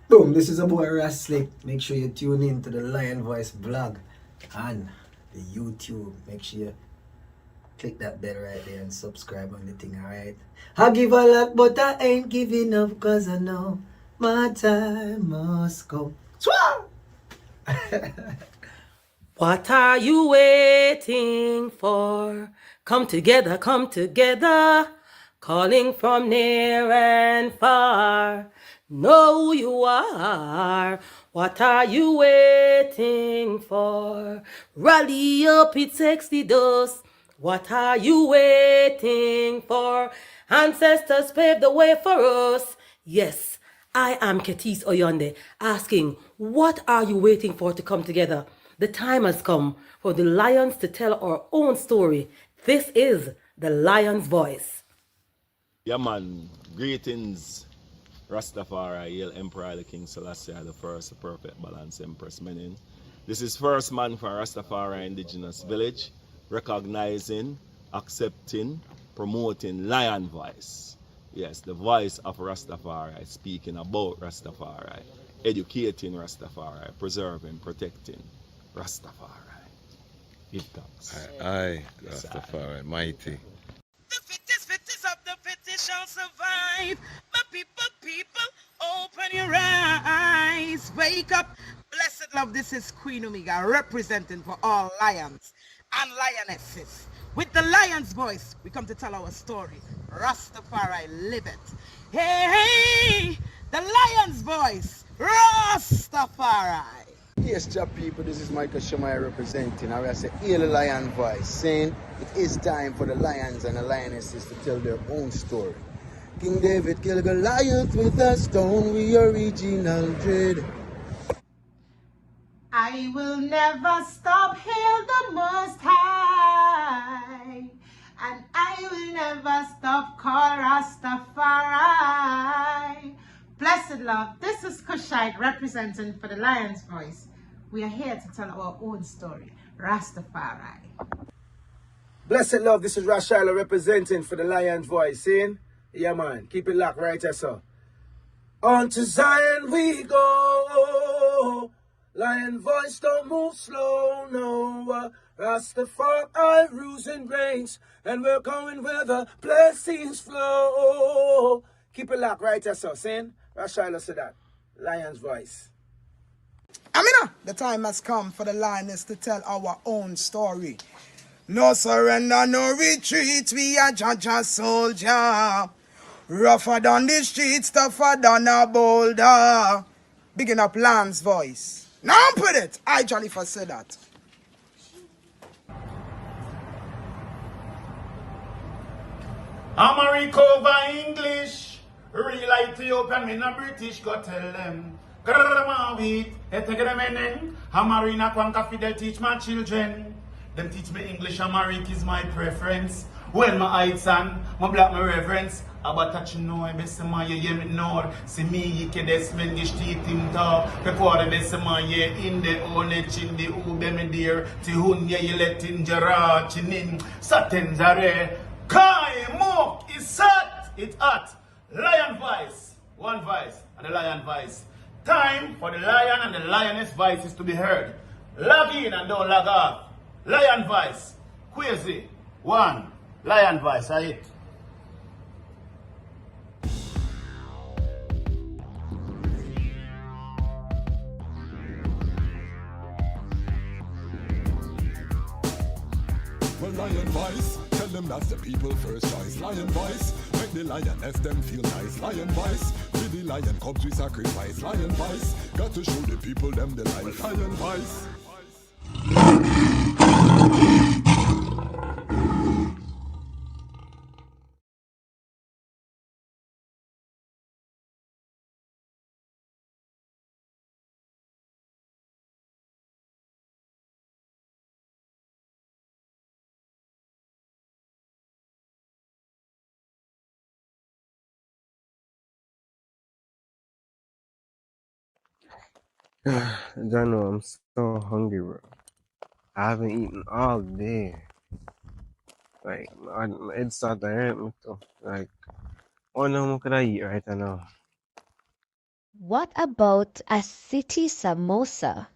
Boom, this is a boy Ras. Make sure you tune in to the Lion Voice blog and the YouTube. Make sure you click that bell right there and subscribe on the thing, alright? I give a lot, but I ain't giving up, cause I know my time must come. Swah! What are you waiting for? Come together, calling from near and far. Know who you are. What are you waiting for? Rally up, it's Exodus. What are you waiting for? Ancestors paved the way for us. Yes, I am Ketis Oyonde, asking, what are you waiting for to come together? The time has come for the lions to tell our own story. This is the Lion's Voice. Yeah, man. Greetings, Rastafari, Haile Emperor the King Selassie, the first, the perfect balance Empress Menin. This is first man for Rastafari Indigenous Village, recognizing, accepting, promoting Lion Voice. Yes, the voice of Rastafari, speaking about Rastafari, educating Rastafari, preserving, protecting Rastafari. Give thanks. Aye, Rastafari, mighty. The fittest of the fittest shall survive. My people, open your eyes. Wake up. Blessed love, this is Queen Omega, representing for all lions and lionesses. With the lion's voice, we come to tell our story. Rastafari, live it. Hey, the lion's voice, Rastafari. Yes, job people, this is Michael Shemai representing. I will say, Haile Lion Voice, saying it is time for the lions and the lionesses to tell their own story. King David killed Goliath with a stone, we original dread. I will never stop, hail the Most High, and I will never stop, call Rastafari. Blessed love, this is Kushite representing for the Lion's Voice. We are here to tell our own story, Rastafari. Blessed love, this is Rashala representing for the Lion's Voice, saying, yeah man, keep it locked right there, sir. On to Zion we go. Lion Voice don't move slow, no. Rastafari rules and reigns, and we're going where the blessings flow. Keep it locked right there, sir. Saying, Rashala said that. Lion's Voice. Amina, the time has come for the lioness to tell our own story. No surrender, no retreat, we are Jaja soldier. Rougher than the streets, tougher than a boulder. Bigging up Lion's Voice. Now put it, I Jollifer said that. America over English, real Ethiopian, me no British, go tell them. Grrrrma wheat, etegremenen, Hamarina Kwanka Fidel teach my children. Them teach me English, Amharic is my preference. When my eyes son, my black my reverence. About touching no, I best my ye me nor. See me, ye kedes mengish teeth in ta. Before the best my ye in the only chin the ube me dear. Tihun ye let in jara chinin. Satin zare. Kai mok is sat, it's hot. Lion voice, one voice, and the lion voice. Time for the lion and the lioness voices to be heard. Log in and don't log off. Lion voice, Kwasi, one. Lion voice, I it. Well, Lion Voice, tell them that's the people first choice. Lion Voice, make the lioness them feel nice. Lion Voice, with the lion cubs we sacrifice. Lion Voice, got to show the people them the life. Lion Voice. Jano, I'm so hungry, bro. I haven't eaten all day. Like, my head started to hurt me too. Like, what now could I eat right now? What about a city samosa?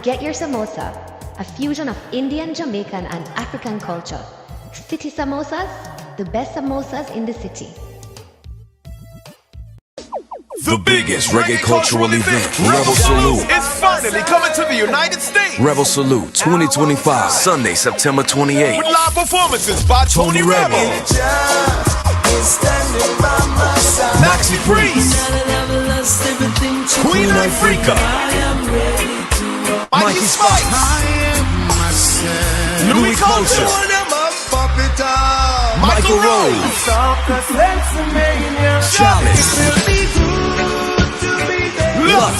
Get your samosa, a fusion of Indian, Jamaican, and African culture. City samosas, the best samosas in the city. The biggest reggae cultural event, Rebel Salute, is finally coming to the United States. Rebel Salute 2025, Sunday, September 28th. With live performances by Tony Rebel, Maxi Priest, Queen Africa, Mikey Spice, Louis Culture, Michael Rose, Chalice, Lux,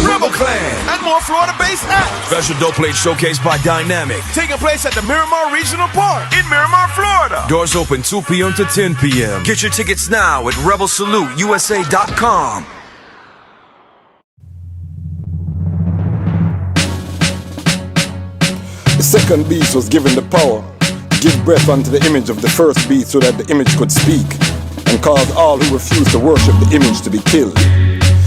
Rebel Clan, and more Florida-based acts. Special dope plate showcase by Dynamic. Taking place at the Miramar Regional Park in Miramar, Florida. Doors open 2 p.m. to 10 p.m. Get your tickets now at RebelSaluteUSA.com. The second beast was given the power to give breath unto the image of the first beast so that the image could speak and cause all who refused to worship the image to be killed.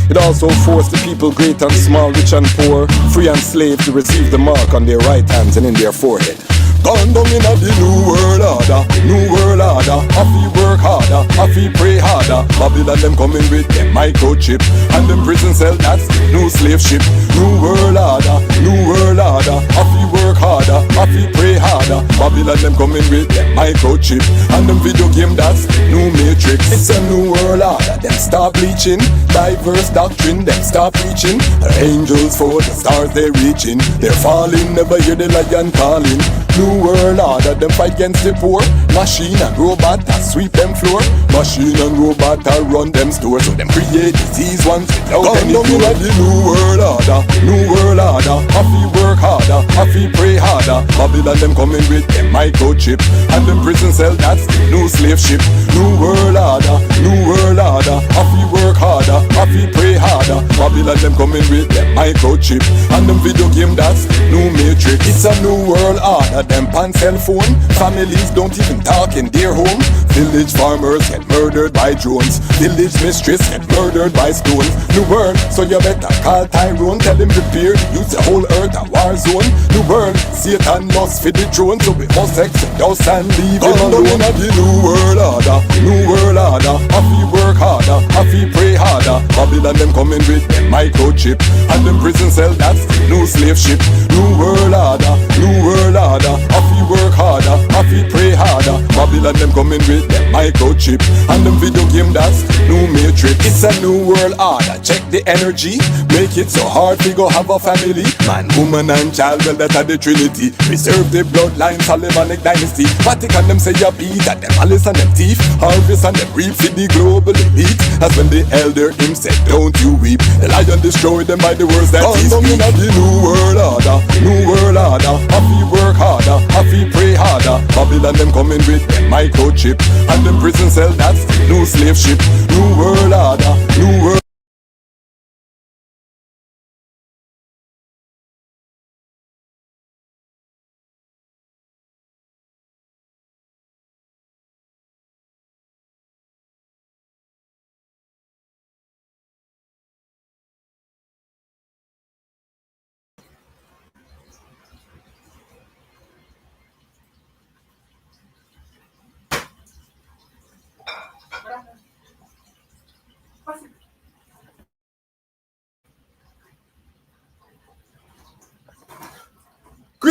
It also forced the people, great and small, rich and poor, free and slave, to receive the mark on their right hands and in their forehead. Gone down in the new world order, new world order. I feel work harder, I feel pray harder. Babylon them coming with them microchip, and them prison cell, that's new slave ship. New world order, new world order. I feel work harder, I feel pray harder. Babylon them coming with them microchip, and them video game, that's new matrix. It's a new world order. Them start bleaching, diverse doctrine, them start preaching. The angels for the stars they reaching, they're falling, never hear the lion calling. New world order, them fight against the poor. Machine and robot that sweep them floor. Machine and robot that run them stores. So them create disease ones without any fear. The new world order, new world order. I feel work harder, I feel pray harder. Babylon them coming with them microchip, and them prison cell, that's new slave ship. New world order, new world order. I feel work harder, I feel pray harder. Babylon them coming with them microchip, and them video game, that's new matrix. It's a new world order. Them pan cell phone, families don't even talk in their home. Village farmers get murdered by drones. Village mistress get murdered by stones. New world, so you better call Tyrone. Tell him prepare, use the whole earth a war zone. New world, Satan must feed the throne, so we must exit us and leave him alone. The new world order, new world order. I feel work harder, I feel pray harder. Babylon them coming with them microchip, and them prison cell, that's new slave ship. New world order, new world order. I feel work harder, I feel pray harder. Babylon them coming with them microchip, and them video game, that's new matrix. It's a new world order, check the energy. Make it so hard to go have a family. Man, woman and child, well that are the trinity. Preserve the bloodline, Solomonic dynasty. Vatican them say you beat at them malice and them thief. Harvest and them reap for the global elite. That's when the elder him said, don't you weep. The lion destroyed them by the words that he speak. The new world order, new world order. I feel work harder, I feel pray harder. Babylon them coming with them microchip, and them prison cell, that's new slave ship. New world order, new world.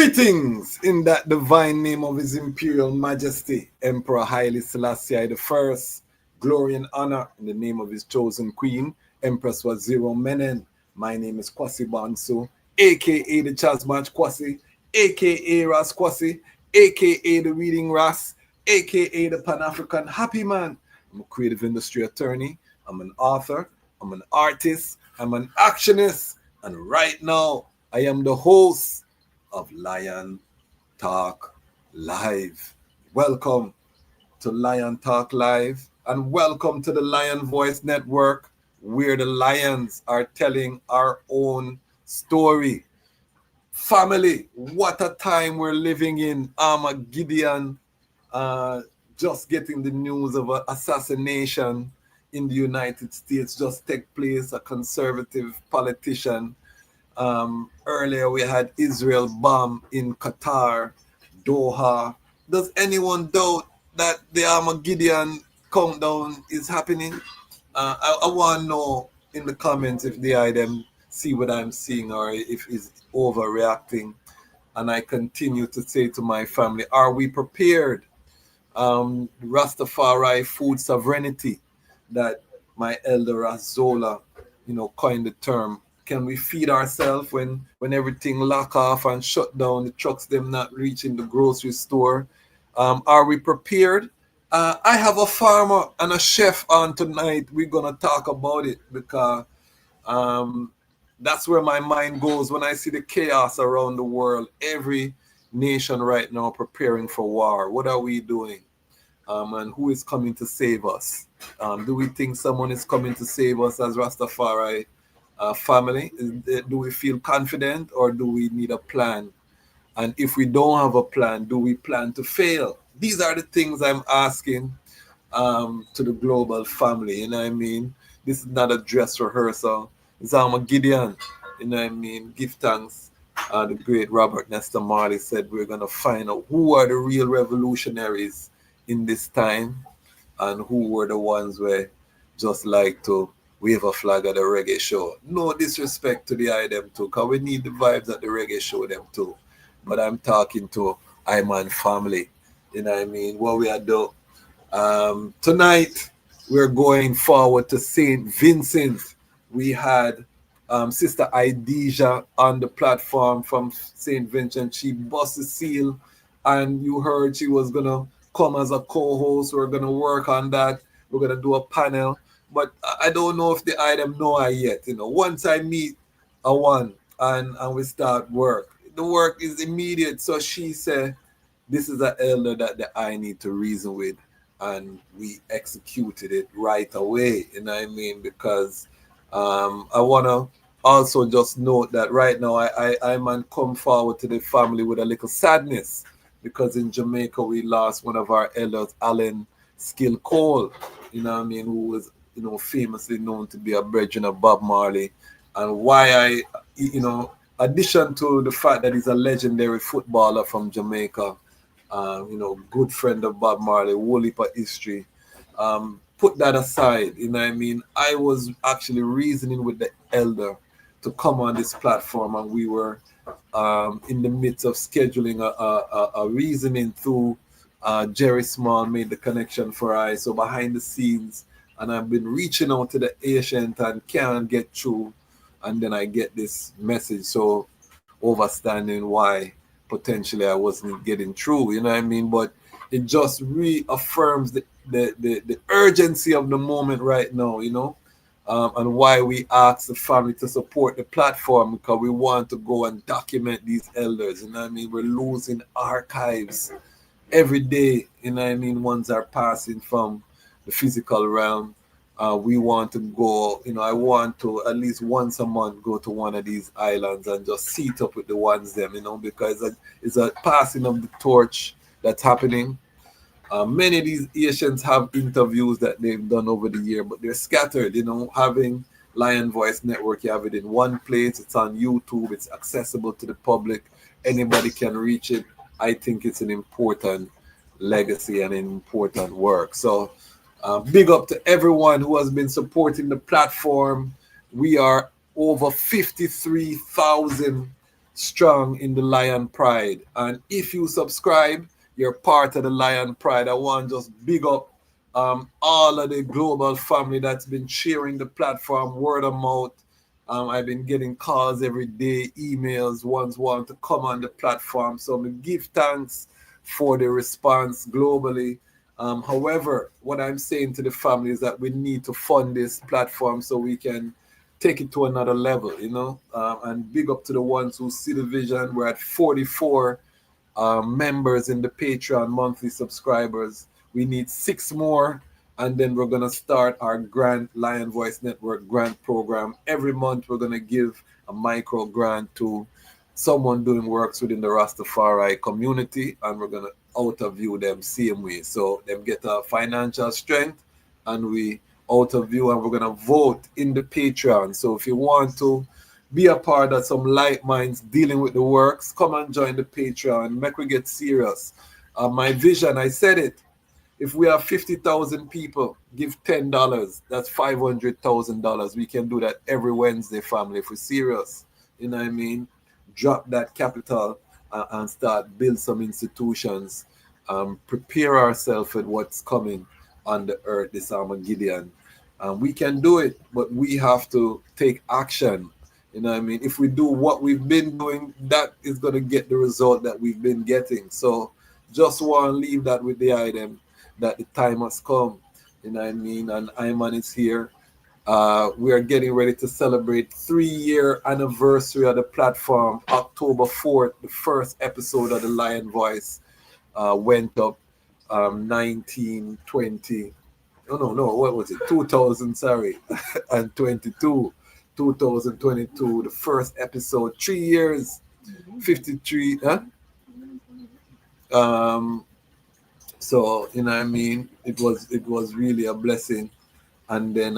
Greetings in that divine name of His Imperial Majesty, Emperor Haile Selassie I. Glory and honor in the name of his chosen queen, Empress Waziri Menen. My name is Kwasi Bonsu, aka the Dejazmatch Kwasi, aka Ras Kwasi, aka the Reading Ras, aka the Pan-African Happy Man. I'm a creative industry attorney, I'm an author, I'm an artist, I'm an actionist, and right now I am the host of Lion Talk Live. Welcome to Lion Talk Live, and welcome to the Lion Voice Network, where the lions are telling our own story. Family, what a time we're living in. Gideon just getting the news of an assassination in the United States just take place, a conservative politician. Earlier we had Israel bomb in Qatar, Doha. Does anyone doubt that the Armageddon countdown is happening? I want to know in the comments if the item see what I'm seeing or if it's overreacting. And I continue to say to my family, are we prepared? Rastafari food sovereignty that my elder Razola, coined the term. Can we feed ourselves when everything lock off and shut down, the trucks them not reaching the grocery store? Are we prepared? I have a farmer and a chef on tonight. We're gonna talk about it because that's where my mind goes when I see the chaos around the world. Every nation right now preparing for war. What are we doing? And who is coming to save us? Do we think someone is coming to save us as Rastafari family? Do we feel confident or do we need a plan? And if we don't have a plan, do we plan to fail? These are the things I'm asking to the global family. You know what I mean? This is not a dress rehearsal. It's Gideon. You know what I mean? Give thanks. The great Robert Nesta Marley said we're going to find out who are the real revolutionaries in this time and who were the ones where just like to wave a flag at the reggae show. No disrespect to the item too, because we need the vibes at the reggae show them too. But I'm talking to I Man family. You know what I mean? What we are doing. Tonight, we're going forward to St. Vincent. We had Sister Idija on the platform from St. Vincent. She bust the seal, and you heard she was going to come as a co-host. We're going to work on that. We're going to do a panel. But I don't know if the item know her yet. Once I meet a one and we start work, the work is immediate. So she said, this is an elder that I need to reason with. And we executed it right away. You know what I mean? Because I want to also just note that right now I man come forward to the family with a little sadness. Because in Jamaica, we lost one of our elders, Alan Skill Cole, you know what I mean, who was, famously known to be a brethren of Bob Marley. And why addition to the fact that he's a legendary footballer from Jamaica, good friend of Bob Marley, whole heap of history. Put that aside, you know what I mean? I was actually reasoning with the elder to come on this platform, and we were in the midst of scheduling a reasoning through Jerry Small made the connection for I. So behind the scenes, and I've been reaching out to the ancient and can't get through, and then I get this message. So overstanding why potentially I wasn't getting through, you know what I mean? But it just reaffirms the urgency of the moment right now, and why we ask the family to support the platform, because we want to go and document these elders, you know what I mean? We're losing archives every day, you know what I mean? Ones are passing from the physical realm. We want to go, I want to at least once a month go to one of these islands and just seat up with the ones them, because it's a passing of the torch that's happening. Many of these Asians have interviews that they've done over the year, but they're scattered, having Lion Voice Network, you have it in one place, it's on YouTube, it's accessible to the public, anybody can reach it. I think it's an important legacy and an important work. So big up to everyone who has been supporting the platform. We are over 53,000 strong in the Lion Pride. And if you subscribe, you're part of the Lion Pride. I want to just big up all of the global family that's been sharing the platform, word of mouth. I've been getting calls every day, emails, ones want to come on the platform. So I give thanks for the response globally. However, what I'm saying to the family is that we need to fund this platform so we can take it to another level, you know. And big up to the ones who see the vision. We're at 44 members in the Patreon monthly subscribers. We need 6 more, and then we're going to start our grant Lion Voice Network grant program. Every month we're going to give a micro grant to someone doing works within the Rastafari community, and we're going to out-of-view them same way. So them get a financial strength, and we out-of-view, and we're going to vote in the Patreon. So if you want to be a part of some light minds dealing with the works, come and join the Patreon. Make we get serious. My vision, I said it. If we have 50,000 people, give $10. That's $500,000. We can do that every Wednesday, family, if we're serious. You know what I mean? Drop that capital and start build some institutions. Prepare ourselves with what's coming on the earth, this Armageddon. We can do it, but we have to take action. You know what I mean? If we do what we've been doing, that is going to get the result that we've been getting. So just want to leave that with the item that the time has come. You know what I mean? And Iman is here. We are getting ready to celebrate 3-year anniversary of the platform. October 4th, the first episode of the Lion Voice went up 1920. No, what was it? 2000, sorry, and 22. 2022, the first episode, 3 years, 53, huh? So, you know what I mean? It was really a blessing. And then,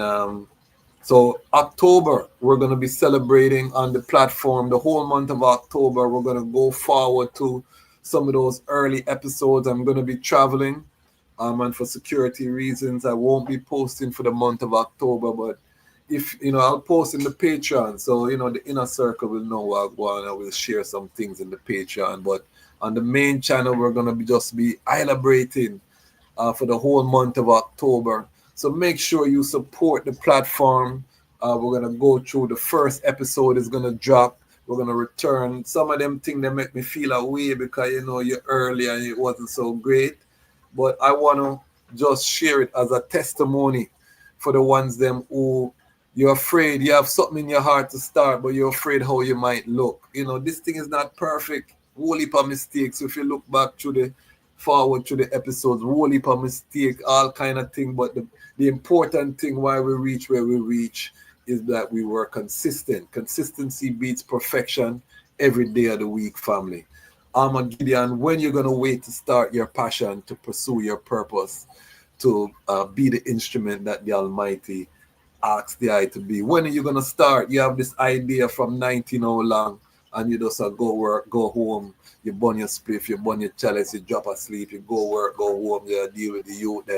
so October, we're going to be celebrating on the platform. The whole month of October, we're going to go forward to some of those early episodes. I'm going to be traveling, and for security reasons, I won't be posting for the month of October, but if, you know, I'll post in the Patreon, so, you know, the inner circle will know what I want. I will share some things in the Patreon, but on the main channel, we're going to just be celebrating for the whole month of October. So make sure you support the platform. We're going to go through the first episode is going to drop. We're going to return. Some of them things that make me feel away because, you know, you're early and it wasn't so great. But I want to just share it as a testimony for the ones them who you're afraid, you have something in your heart to start, but you're afraid how you might look. You know, this thing is not perfect. Whole heap of mistakes. If you look back forward to the episodes, whole heap of mistake, all kind of thing. But the important thing why we reach where we reach is that we were consistent. Consistency beats perfection every day of the week, family. Gideon, when you're going to wait to start your passion, to pursue your purpose, to be the instrument that the Almighty asks the eye to be? When are you going to start? You have this idea from 19 how long, and you just go work, go home, you burn your spliff, you burn your chalice, you drop asleep, you go work, go home, you deal with the youth.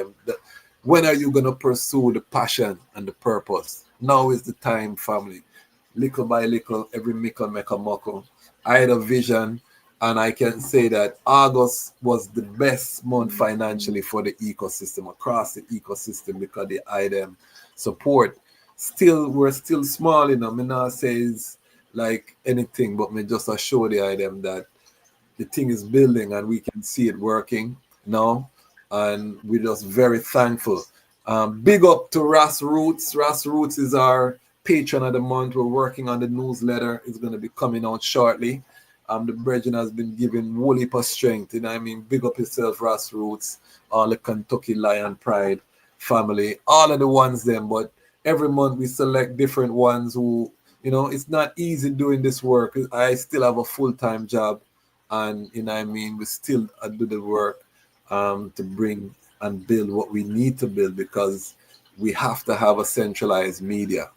When are you going to pursue the passion and the purpose? Now is the time, family. Little by little, every Mickle make a Muckle. I had a vision, and I can say that August was the best month financially for the ecosystem, across the ecosystem, because the item support. We're still small, you know. Me not say it's like anything, but me just assure the item that the thing is building and we can see it working now. And we're just very thankful. Big up to Ras Roots. Ras Roots is our patron of the month. We're working on the newsletter. It's going to be coming out shortly. The brethren has been given whole heap of strength. You know what I mean? Big up yourself, Ras Roots, all the Kentucky Lion Pride family, all of the ones them. But every month we select different ones who, you know, it's not easy doing this work. I still have a full-time job, and, you know what I mean, we still do the work to bring and build what we need to build, because we have to have a centralized media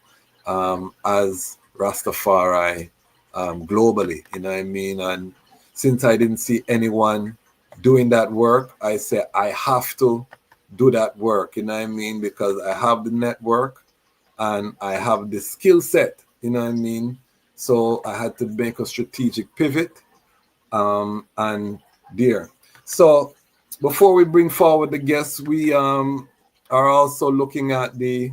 as Rastafari globally, you know what I mean? And since I didn't see anyone doing that work, I said I have to do that work, you know what I mean? Because I have the network and I have the skill set, you know what I mean, So I had to make a strategic pivot, and there. So before we bring forward the guests, we are also looking at the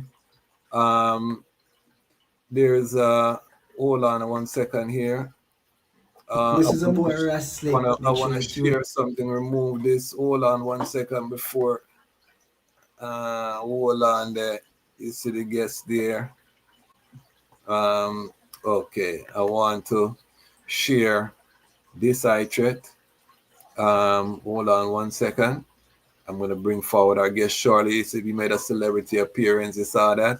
there's hold on 1 second here. This is a boy wrestling. I want to share something. Remove this. Hold on 1 second before. Hold on there. You see the guests there. Okay, I want to share this eye thread. Hold on 1 second. I'm going to bring forward our guest shortly. So he made a celebrity appearance. You saw that.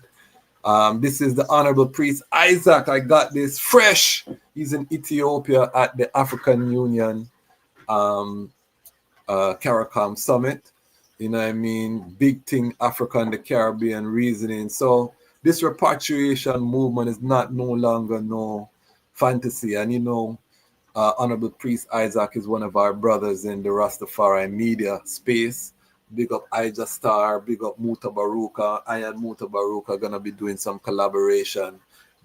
This is the Honorable Priest Isaac. I got this fresh. He's in Ethiopia at the African Union CARICOM Summit. You know what I mean? Big thing, Africa and the Caribbean reasoning. So this repatriation movement is no longer no fantasy. And you know, Honorable Priest Isaac is one of our brothers in the Rastafari media space. Big up Ija Star, big up Muta Baruka. I and Muta Baruka gonna be doing some collaboration.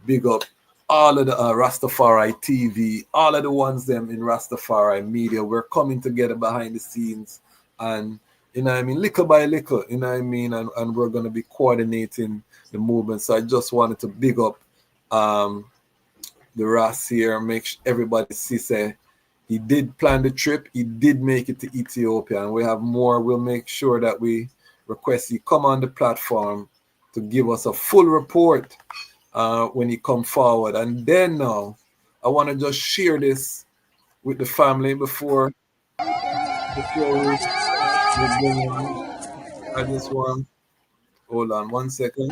Big up all of the Rastafari TV, all of the ones them in Rastafari media. We're coming together behind the scenes, and you know what I mean, little by little, you know what I mean, and we're gonna be coordinating the movement. So I just wanted to big up the Ras here, make everybody see say he did plan the trip, he did make it to Ethiopia, and we have more. We'll make sure that we request he come on the platform to give us a full report when he come forward. And then now, I want to just share this with the family before we bring him. I just want, hold on 1 second.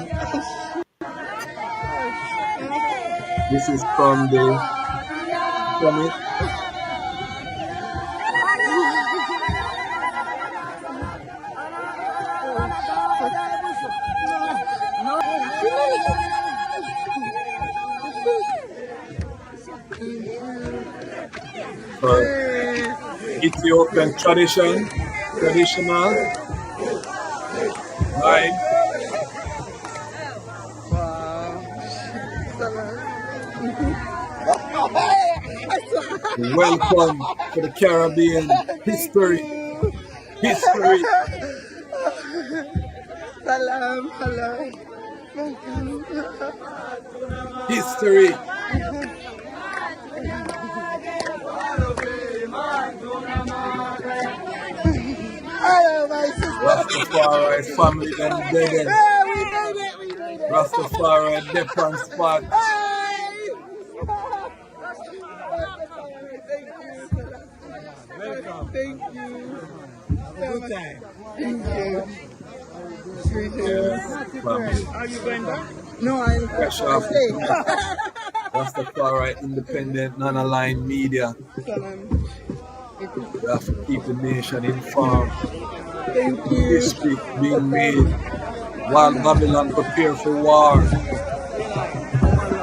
This is from the summit. Ethiopian traditional vibe. Welcome to the Caribbean history. Salam, history. Rastafari family and dead. Rastafari dip on spot. Thank you. Good time. Thank you. Yes, family. Are you going back? No, I'm CashApp. Rastafari independent, non-aligned media. We have to keep the nation informed. Thank you. History being made while Babylon prepare for war.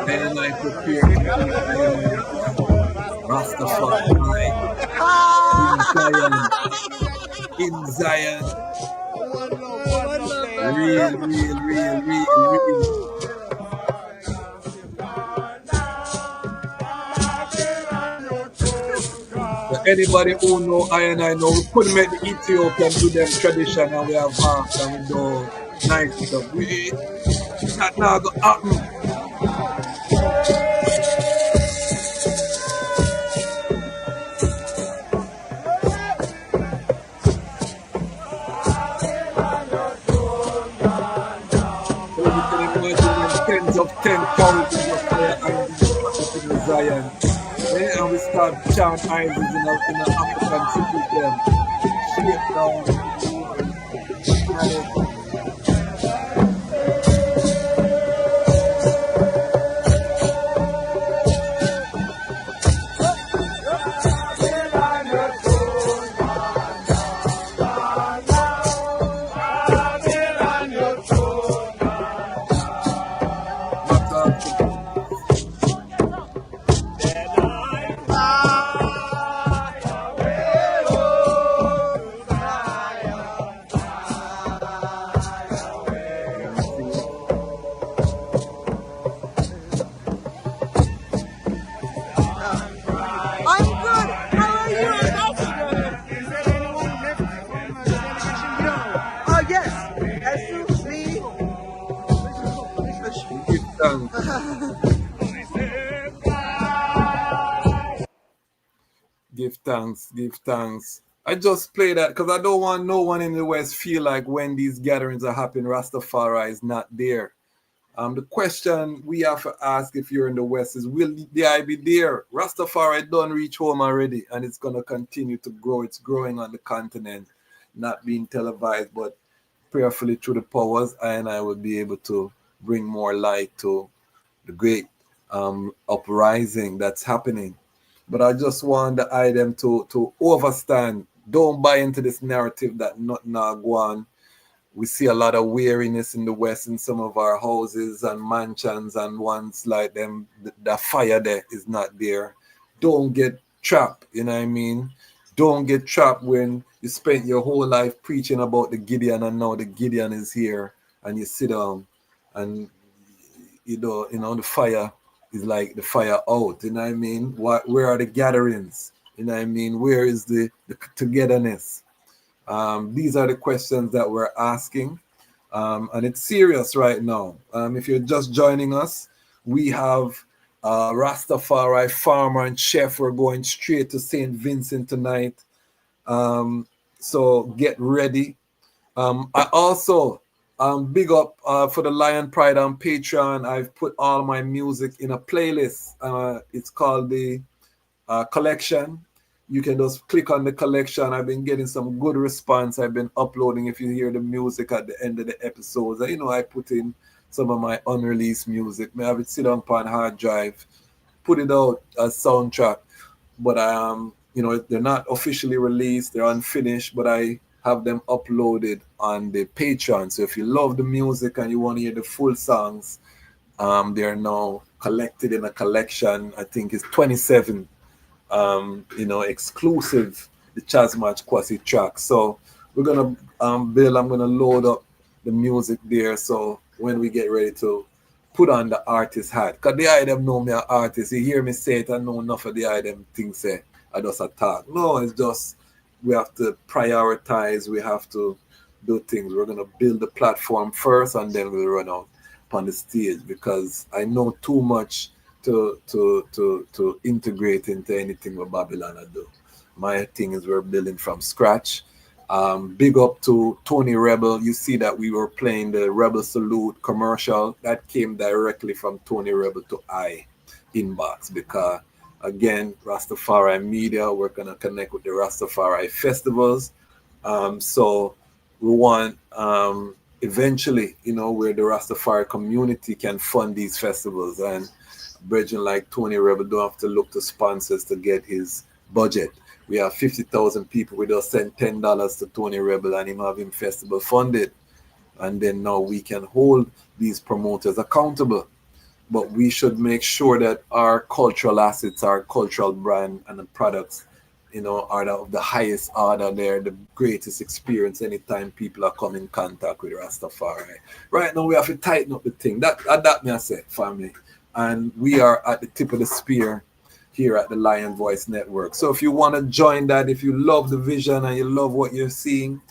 And I prepare to Rastafari in Zion. Real. Anybody who know I know we couldn't make the Ethiopian do them tradition, and we have marks and we do nice stuff. That now go happen. So you can imagine tens of 10,000 of prayer and in Zion. And we start chant Isis in the African cities them. Shape down. Give thanks, give thanks. I just play that because I don't want no one in the West feel like when these gatherings are happening, Rastafari is not there. The question we have to ask if you're in the West is, will the I be there? Rastafari don't reach home already, and it's going to continue to grow. It's growing on the continent, not being televised, but prayerfully through the powers, and I will be able to bring more light to the great uprising that's happening. But I just want the item to overstand. Don't buy into this narrative that nothing not go on. We see a lot of weariness in the West in some of our houses and mansions and ones like them. The fire there is not there. Don't get trapped, you know what I mean? Don't get trapped when you spent your whole life preaching about the Gideon and now the Gideon is here and you sit down and you know the fire is like the fire out, you know what I mean? Where are the gatherings? You know what I mean? Where is the togetherness? These are the questions that we're asking, and it's serious right now. If you're just joining us, we have Rastafari farmer and chef. We're going straight to St. Vincent tonight, so get ready. I also big up for the Lion Pride on Patreon. I've put all my music in a playlist. It's called the collection. You can just click on the collection. I've been getting some good response. I've been uploading, if you hear the music at the end of the episodes. And, I put in some of my unreleased music. I have it sit on hard drive, put it out as soundtrack. But they're not officially released. They're unfinished, but I have them uploaded on the Patreon. So if you love the music and you want to hear the full songs, they're now collected in a collection. I think it's 27 exclusive DejazmatchKwasi tracks. So we're gonna I'm gonna load up the music there, so when we get ready to put on the artist hat, because the item know me an artist. You hear me say it, I know enough of the item things say I just attack. No, it's just we have to prioritize, we have to do things. We're gonna build the platform first and then we'll run out on the stage, because I know too much to integrate into anything what Babylon I do. My thing is we're building from scratch. Big up to Tony Rebel. You see that we were playing the Rebel Salute commercial. That came directly from Tony Rebel to I inbox, because again, Rastafari Media, we're gonna connect with the Rastafari festivals. So we want eventually, where the Rastafari community can fund these festivals, and brethren like Tony Rebel don't have to look to sponsors to get his budget. We have 50,000 people. We just send $10 to Tony Rebel and him have him festival funded. And then now we can hold these promoters accountable. But we should make sure that our cultural assets, our cultural brand and the products, are of the highest order. They're the greatest experience anytime people are coming in contact with Rastafari. Right now we have to tighten up the thing. That may I say, family. And we are at the tip of the spear here at the Lion Voice Network. So if you want to join that, if you love the vision and you love what you're seeing,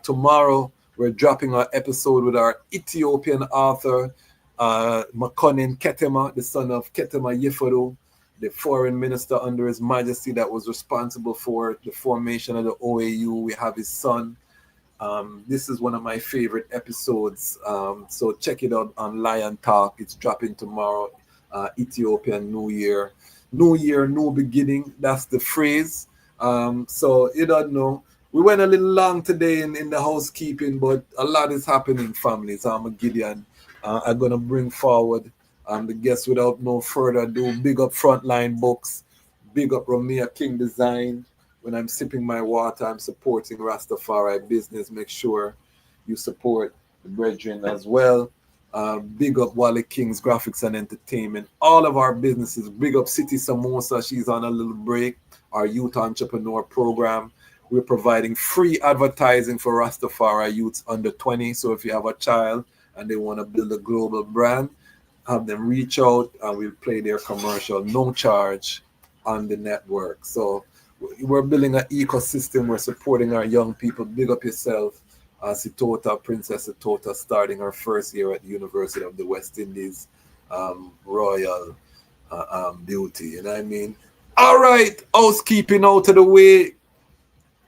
tomorrow we're dropping our episode with our Ethiopian author, Makonnen Ketema, the son of Ketema Yefuru, the foreign minister under His Majesty that was responsible for the formation of the OAU. We have his son. This is one of my favorite episodes. So check it out on Lion Talk. It's dropping tomorrow. Ethiopian New Year. New Year, new beginning. That's the phrase. So you don't know. We went a little long today in the housekeeping, but a lot is happening, family. So I'm a Gideon. I'm going to bring forward the guests without no further ado. Big up Frontline Books. Big up Ramia King Design. When I'm sipping my water, I'm supporting Rastafari business. Make sure you support the brethren as well. Big up Wally King's Graphics and Entertainment. All of our businesses. Big up City Samosa. She's on a little break. Our Youth Entrepreneur Program. We're providing free advertising for Rastafari youths under 20. So if you have a child and they want to build a global brand, have them reach out and we'll play their commercial, no charge on the network. So we're building an ecosystem. We're supporting our young people. Big up yourself. Sitota, Princess Sitota, starting her first year at the University of the West Indies. royal beauty. You know what I mean? All right, housekeeping out of the way.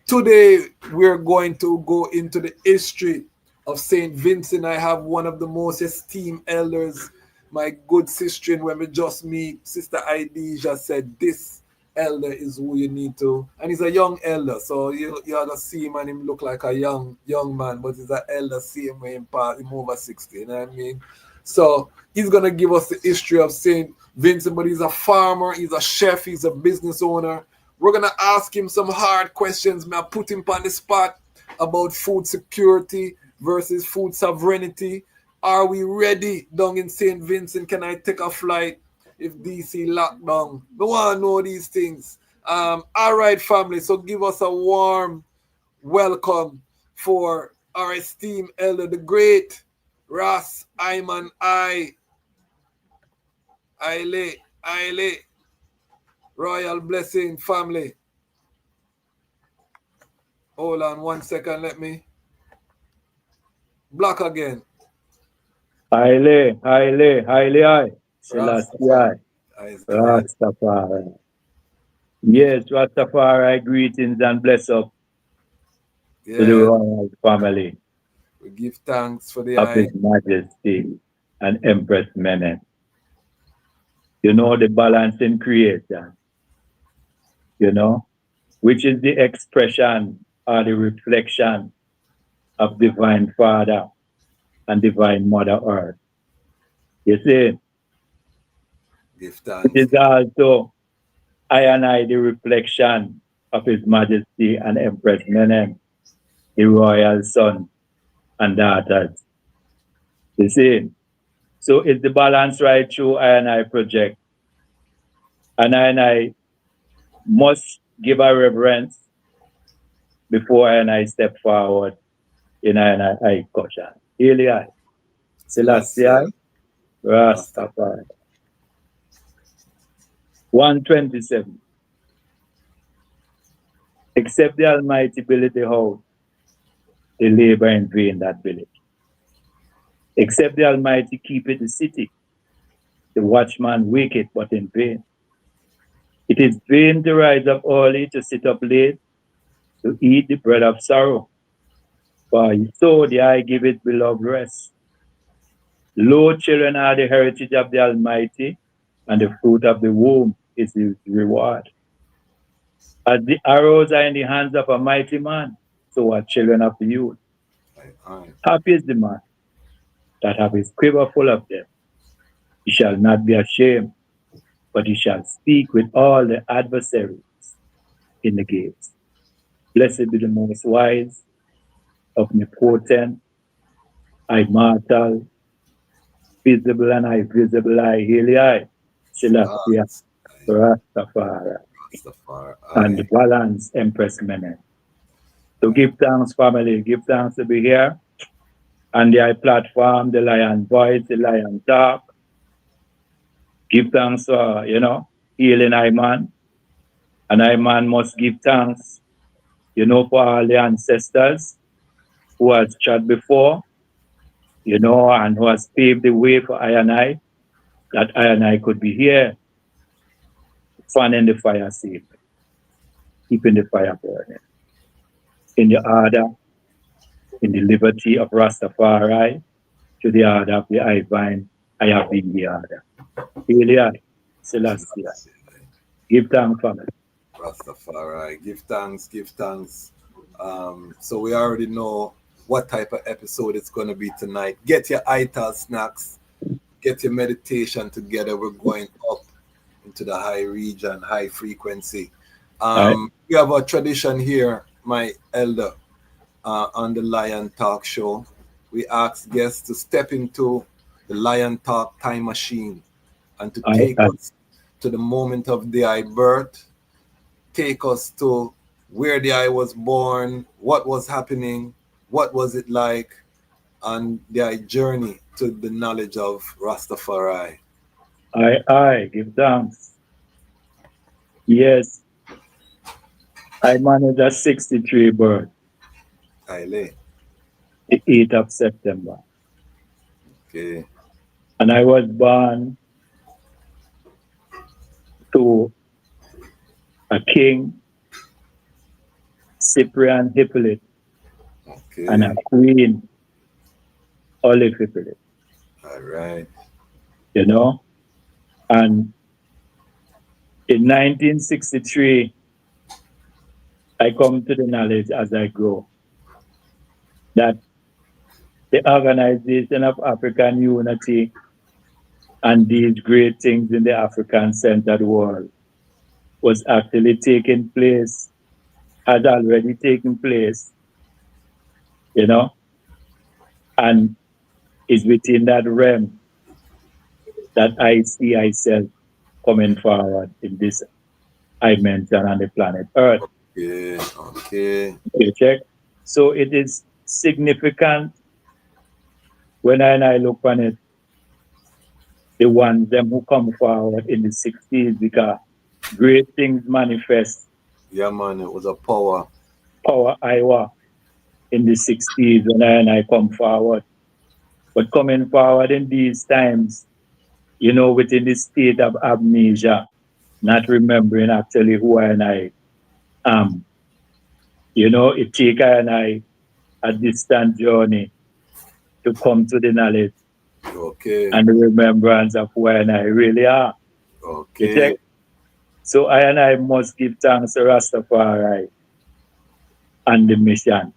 Today, we're going to go into the history of St. Vincent. I have one of the most esteemed elders, my good sister, and when we just meet, Sister Idija said, this elder is who you need to, and he's a young elder, so you ought to see him and him look like a young man, but he's an elder, same way him over 60, you know what I mean? So he's going to give us the history of St. Vincent, but he's a farmer, he's a chef, he's a business owner. We're going to ask him some hard questions. May I put him on the spot about food security versus food sovereignty. Are we ready down in St. Vincent? Can I take a flight if DC locked down? We want to know these things. All right, family. So give us a warm welcome for our esteemed elder, the great Ras I Man I. Haile. Royal blessing, family. Hold on 1 second. Let me block again. Haile. Selassie. Rastafari. Yes, Rastafari, greetings and bless up to the royal family. We give thanks for the of His Majesty and Empress Menen. You know, the balancing creator, you know, which is the expression or the reflection of Divine Father and Divine Mother Earth. You see, give thanks. It is also I and I, the reflection of His Majesty and Empress Menen, the royal sons and daughters. You see, so it's the balance right through I and I project. And I must give a reverence before I and I step forward in I and I culture. Haile, Selassie, Rastafari. 127. Except the Almighty build the house, they labor in vain that village. Except the Almighty keep it the city, the watchman wake it, but in vain. It is vain to rise up early, to sit up late, to eat the bread of sorrow. For so the eye give it beloved rest. Lo, children are the heritage of the Almighty, and the fruit of the womb is his reward. As the arrows are in the hands of a mighty man, so are children of the youth. Happy is the man that have his quiver full of them. He shall not be ashamed, but he shall speak with all the adversaries in the gates. Blessed be the most wise, omnipotent, immortal, visible and invisible, Haile, Selassie, Rastafari, and the balance Empress Menen. So give thanks, family. Give thanks to be here. And the platform, the Lion Voice, the Lion Talk. Give thanks for, healing I Man. And I Man must give thanks, for all the ancestors who has chat before, and who has paved the way for I and I, that I and I could be here, fanning the fire safely, keeping the fire burning. In the order, in the liberty of Rastafari, to the order of the Divine, I have been the order. Haile, Selassie. Give thanks, family. Rastafari, give thanks. So we already know what type of episode it's going to be tonight. Get your ital snacks, get your meditation together. We're going up into the high region, high frequency. We have a tradition here, my elder, on the Lion Talk show. We ask guests to step into the Lion Talk time machine and to take us to the moment of the eye birth, take us to where the eye was born, what was happening, what was it like, and the eye journey to the knowledge of Rastafari. Give thanks. Yes, I managed a 63 birth. Haile. The 8th of September. Okay. And I was born to a king, Cyprian Hippolyte, and a queen, Olive Hippolyte. All right. You know? And in 1963, I come to the knowledge as I grow that the Organization of African Unity and these great things in the African-centered world was actually taking place, had already taken place, you know, and is within that realm that I see myself coming forward in this dimension on the planet Earth. Okay. You check? So it is significant when I look on it, the ones them who come forward in the 60s, because great things manifest. Yeah, man, it was a power. Power Iowa in the 60s when I come forward. But coming forward in these times, you know, within the state of amnesia, not remembering actually who I am. You know, it takes I a distant journey to come to the knowledge and the remembrance of who I really are. Okay. So I must give thanks to Rastafari and the mission.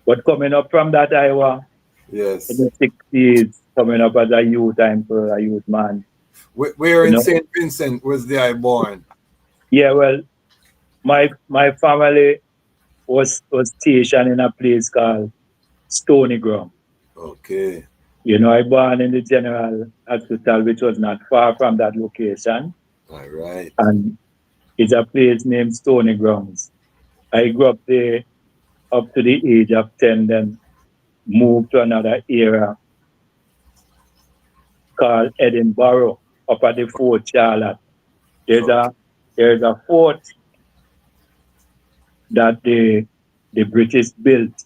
But coming up from that Iowa, yes, in the 60s, coming up as a youth, a youth man. Where in St. Vincent was I born? Yeah, well, my family was stationed in a place called Stony Ground. Okay. You know, I born in the General Hospital, which was not far from that location. All right. And it's a place named Stony Grounds. I grew up there up to the age of 10, then moved to another area called Edinburgh, up at the Fort Charlotte. There's a fort that the British built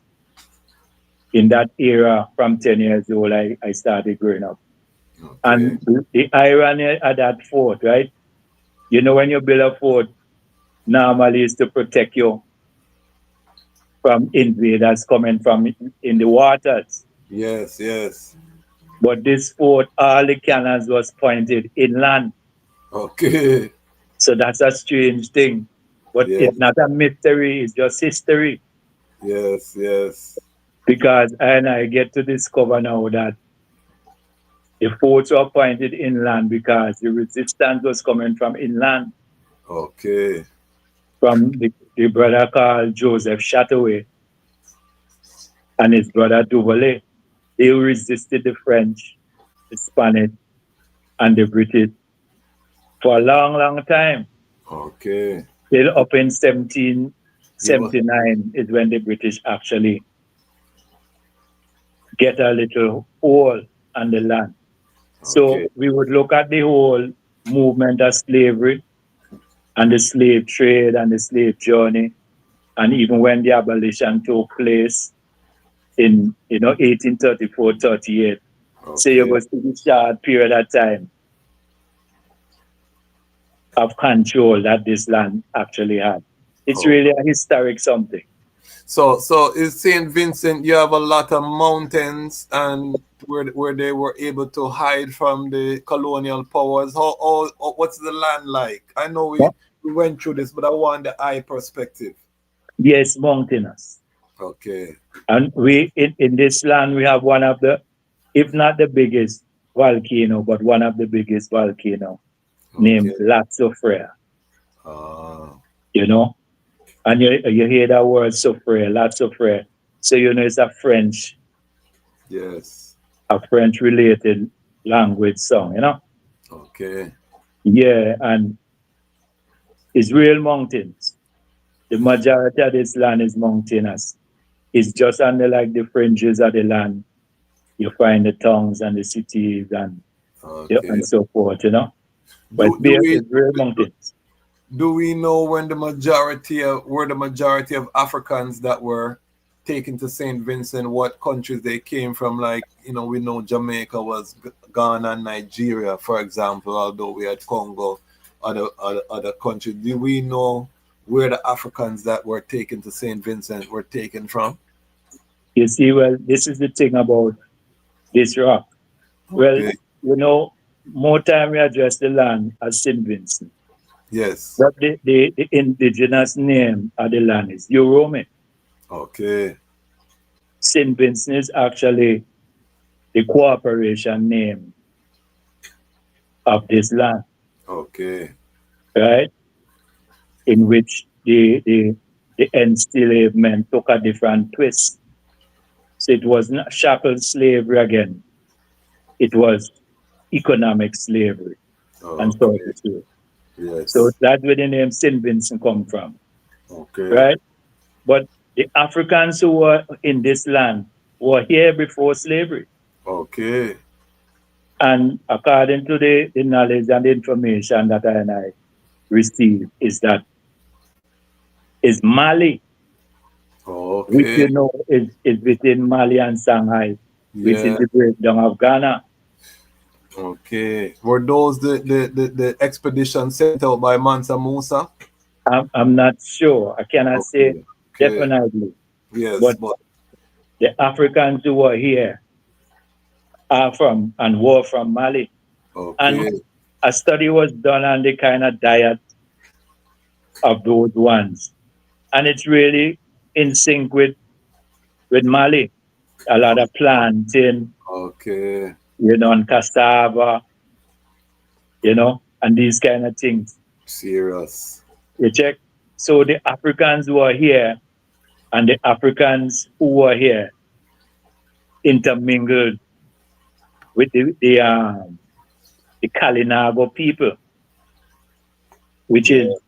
in that era. From 10 years old, I started growing up. Okay. And the irony at that fort, right? You know, when you build a fort, normally it's to protect you from invaders coming from in the waters. Yes, yes. But this fort, all the cannons was pointed inland. Okay. So that's a strange thing. But it's not a mystery, it's just history. Yes, yes. Because I get to discover now that the forts were pointed inland because the resistance was coming from inland. Okay. From the brother called Joseph Chataway and his brother Duvalier. They resisted the French, the Spanish, and the British for a long, long time. Okay. Till up in 1779 is when the British actually get a little hold on the land. So we would look at the whole movement of slavery and the slave trade and the slave journey, and even when the abolition took place in 1834, 38. So you go see the short period of time of control that this land actually had. It's really a historic something. So is St. Vincent, you have a lot of mountains and where they were able to hide from the colonial powers. What's the land like? I know we went through this, but I want the eye perspective. Yes, mountainous. Okay. And we in this land we have one of the, if not the biggest volcano, but one of the biggest volcano named Ras Tafari. You know? And you hear that word Tafari, Ras Tafari. So you know it's a French. Yes. A French related language song, you know? Okay. Yeah, and it's real mountains. The majority of this land is mountainous. It's just on the fringes of the land. You find the towns and the cities and so forth, you know? But it's real mountains. Do we know when the majority of Africans that were taken to St. Vincent, what countries they came from. Like, you know, we know Jamaica was Ghana and Nigeria, for example, although we had Congo, other countries. Do we know where the Africans that were taken to St. Vincent were taken from? You see, well, this is the thing about this rock. Well, Okay. you know, more time we address the land as St. Vincent. Yes. But the indigenous name of the land is Yorome. Okay. St. Vincent is actually the cooperation name of this land, Okay. right? In which the enslavement took a different twist. So it was not chattel slavery again. It was economic slavery and Okay. servitude. Yes. So that's where the name St. Vincent come from, Okay. right? But the Africans who were in this land were here before slavery. Okay. And according to the knowledge and the information that I received, is that is Mali, which Okay. you know is within Mali and Shanghai, which is Yeah. the breakdown of Ghana. Okay. Were those the expedition sent out by Mansa Musa? I'm not sure. I cannot say Okay. Okay. definitely. Yes, But but the Africans who were here are from and were from Mali. And okay. a study was done on the kind of diet of those ones. And it's really in sync with Mali. A lot of planting, Okay. you know, and cassava, you know, and these kind of things. Serious. You check. So the Africans who are here and the Africans who are here intermingled with the Kalinago people, which Yeah. is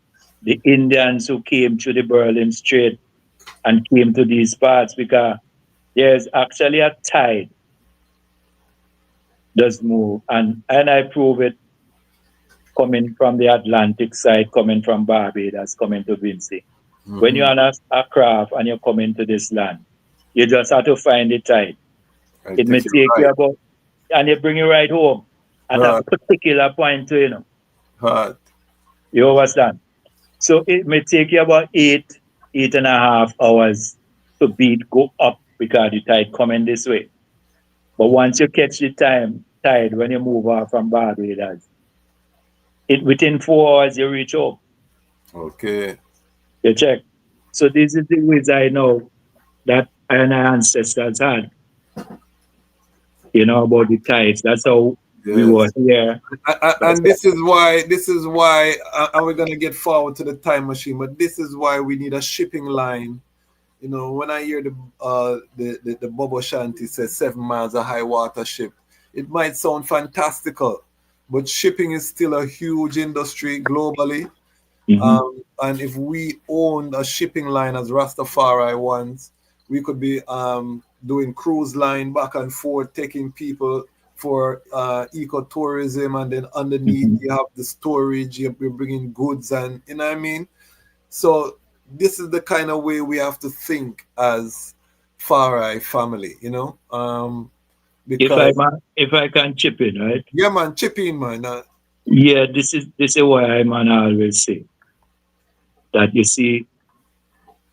the Indians who came through the Berlin Strait and came to these parts, because there's actually a tide does move, and I prove it coming from the Atlantic side, coming from Barbados, coming to Vincent. When you're on a craft and you're coming to this land, you just have to find the tide. I It may take it take you right. about, and you bring you right home at a Right. particular point to, you know. Right. You understand? So it may take you about 8.5 hours to go up, because the tide coming this way. But once you catch the tide when you move off from Barbados, within 4 hours you reach home. Okay. You check. So this is the ways I know that our ancestors had, you know, about the tides. That's how we were Yes. here. And this is why, and we're gonna get forward to the time machine, but this is why we need a shipping line. You know, when I hear the Bobo Shanty says 7 miles a high water ship, it might sound fantastical, but shipping is still a huge industry globally. And if we owned a shipping line as Rastafari once, we could be doing cruise line back and forth, taking people for ecotourism, and then underneath you have the storage, you're bringing goods, and you know what I mean? So this is the kind of way we have to think as Farai family, you know? Because If I can chip in, right? yeah, man, chip in, man. Yeah, this is why I always say that, you see,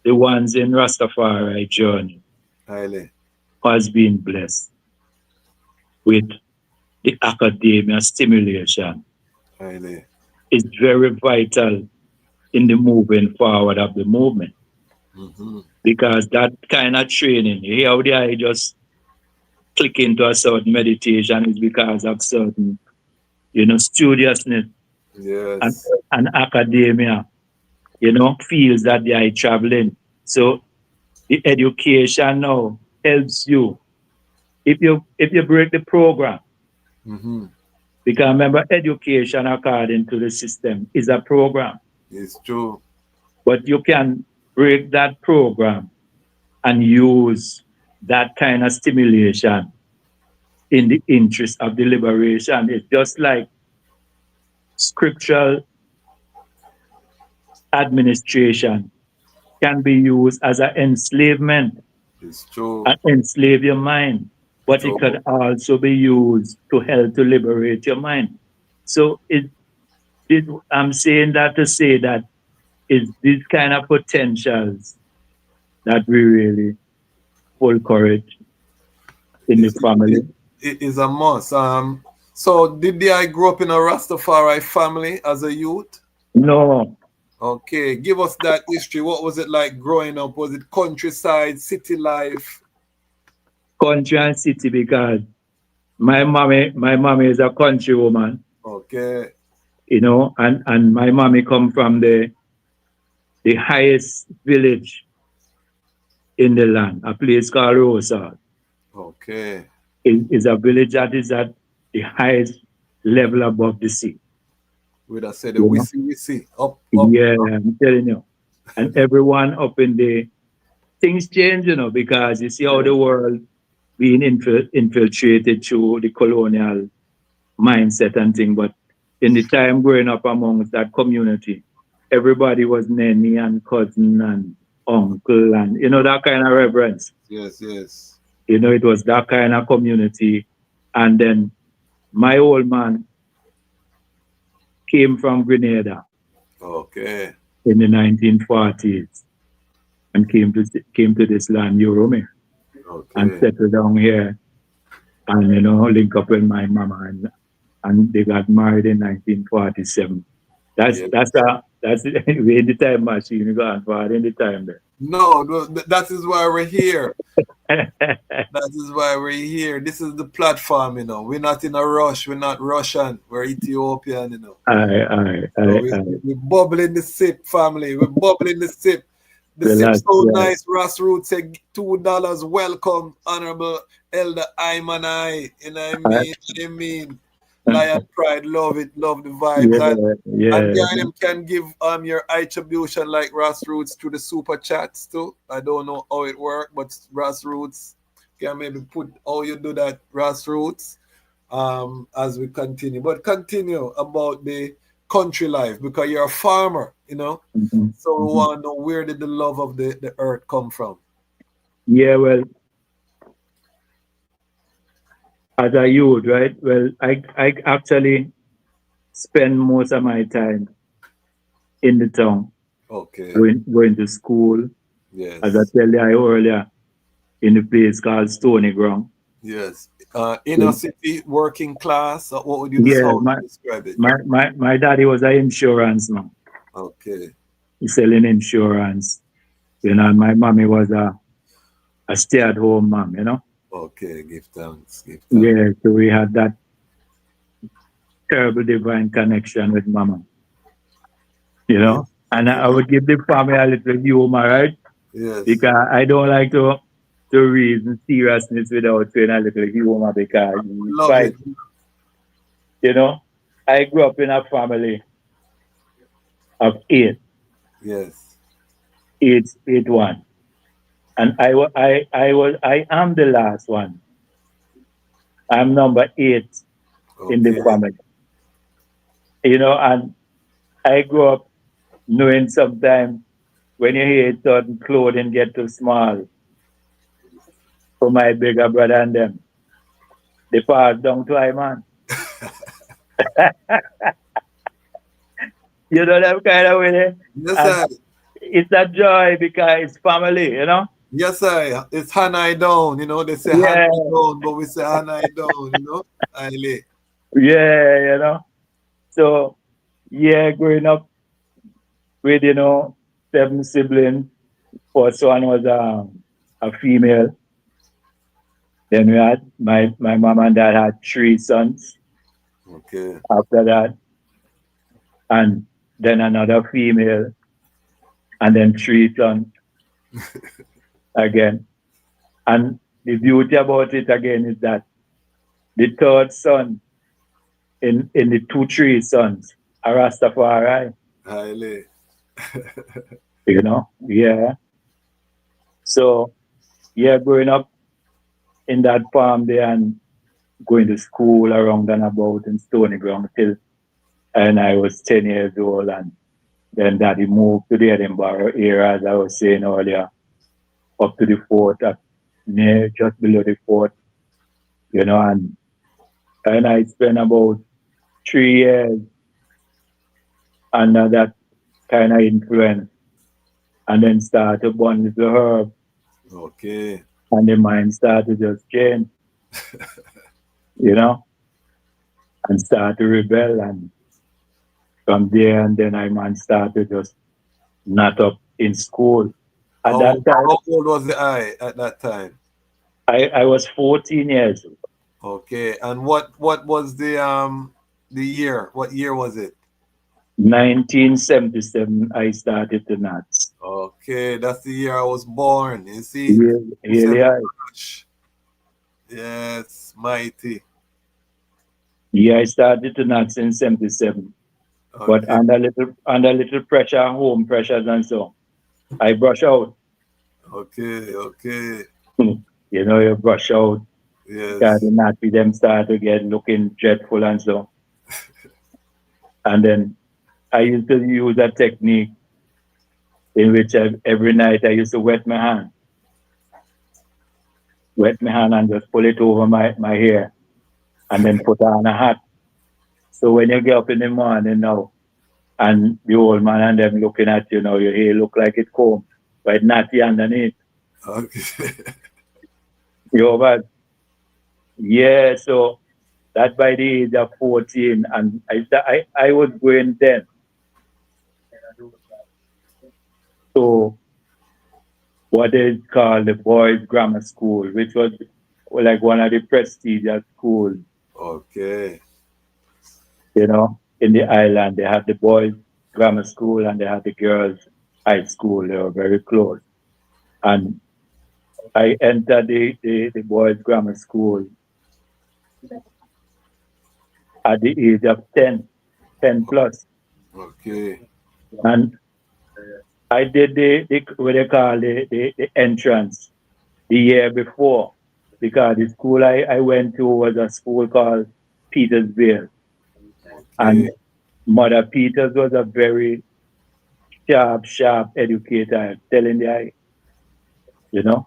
the ones in Rastafari journey Haile. has been blessed with the academia stimulation. Haile. It's very vital in the moving forward of the movement. Because that kind of training, you hear how the eye just click into a certain meditation, is because of certain, you know, studiousness Yes. and academia, you know, feels that they are traveling. So the education now helps you. If you break the program, because remember, education according to the system is a program. It's true. But you can break that program and use that kind of stimulation in the interest of the liberation. It's just like scriptural administration can be used as an enslavement. It's true. and enslave your mind. But it True. can also be used to help to liberate your mind. So I'm saying that to say that it's these kind of potentials that we really full courage in the family. It is a must. So did I grow up in a Rastafari family as a youth? No. Okay, give us that history. What was it like growing up? Was it countryside, city life? Country and city, because my mommy is a country woman. Okay. You know, and my mommy come from the highest village in the land, a place called Rosa. Okay. It is a village that is at the highest level above the sea. We'd have said the wissy up. Yeah, I'm telling you. And everyone up in the things change, you know, because you see how the world being infiltrated through the colonial mindset and thing. But in the time growing up amongst that community, everybody was nanny and cousin and uncle and, you know, that kind of reverence. Yes, yes. You know, it was that kind of community. And then my old man came from Grenada. Okay. In the 1940s and came to this land, you know me, and settled down here and, you know, link up with my mama and they got married in 1947. That's in the time machine, you got forward in the time there. No, that is why we're here. That is why we're here. This is the platform, you know. We're not in a rush. We're not Russian. We're Ethiopian, you know. We're bubbling the sip, family. We're bubbling the sip. The sip so nice. Ras Roots said $2. Welcome, Honorable Elder I Man I. You know what I mean? Lion Pride, love it, love the vibes. And them can give your attribution like Ras Roots to the super chats too. I don't know how it works, but Ras Roots can maybe put how you do that, Ras Roots, as we continue. But continue about the country life, because you're a farmer, you know. So we want to know, where did the love of the earth come from? Yeah, well, as a youth, right? Well, I actually spend most of my time in the town. Okay. Going to school. Yes. As I tell you earlier, in the place called Stony Ground. Yes. Inner city, working class, what would you describe it? My daddy was an insurance man. Okay. He's selling insurance. You know, and my mommy was a stay-at-home mom, you know. Okay, give thanks. Yeah, so we had that terrible divine connection with mama. You know? And I would give the family a little humor, right? Yes. Because I don't like to reason seriousness without saying a little humor, because love it. You know, I grew up in a family of 8. Yes. 8 and I am the last one. I'm number 8 in the family. You know, and I grew up knowing sometimes when you hear certain clothing get too small for my bigger brother and them, they pass down to I man. You know that kind of way? Yes, sir. It's a joy because it's family, you know? Yes, sir. It's Hanai down, you know. They say Hanai down, but we say Hanai down, you know? Haile. Yeah, you know. So, yeah, growing up with, you know, 7 siblings. First one was a female. Then we had my mom and dad had 3 sons. Okay. After that, and then another female, and then 3 sons again. And the beauty about it again is that the 3rd son in the 3 sons are Rastafari. Haile. You know, yeah. So, yeah, growing up in that farm there and going to school around and about in Stony Ground till and I was 10 years old, and then daddy moved to the Edinburgh area, as I was saying earlier, up to the fort near just below the fort, you know, and I spent about 3 years under that kind of influence, and then start to burn with the herb. Okay. And the mind started to just change, you know, and start to rebel. And from there, and then I man started just not up in school. At that time, how old was the I at that time? I was 14 years old. Okay. And what was the year? What year was it? 1977, I started to nuts. Okay, that's the year I was born. You see? Yeah. Yes, mighty. Yeah, I started to nuts in 77. Okay. But under little pressure, home pressures and so, I brush out. Okay. You know, you brush out. Yes. Because the Nazi them start to get looking dreadful and so. And then I used to use a technique in which every night I used to wet my hand. Wet my hand and just pull it over my hair. And then put on a hat. So when you get up in the morning now, and the old man and them looking at you now, your hair look like it comb, but it's natty underneath. Okay. You know, yeah, so that by the age of 14, and I was going then. So what is called the boys' grammar school, which was like one of the prestigious schools. Okay. You know, in the island, they had the boys' grammar school and they had the girls' high school. They were very close. And I entered the boys' grammar school at the age of 10 plus. Okay. And I did the what they call the entrance the year before, because the school I went to was a school called Petersville. Okay. And Mother Peters was a very sharp educator, I'm telling you, you know.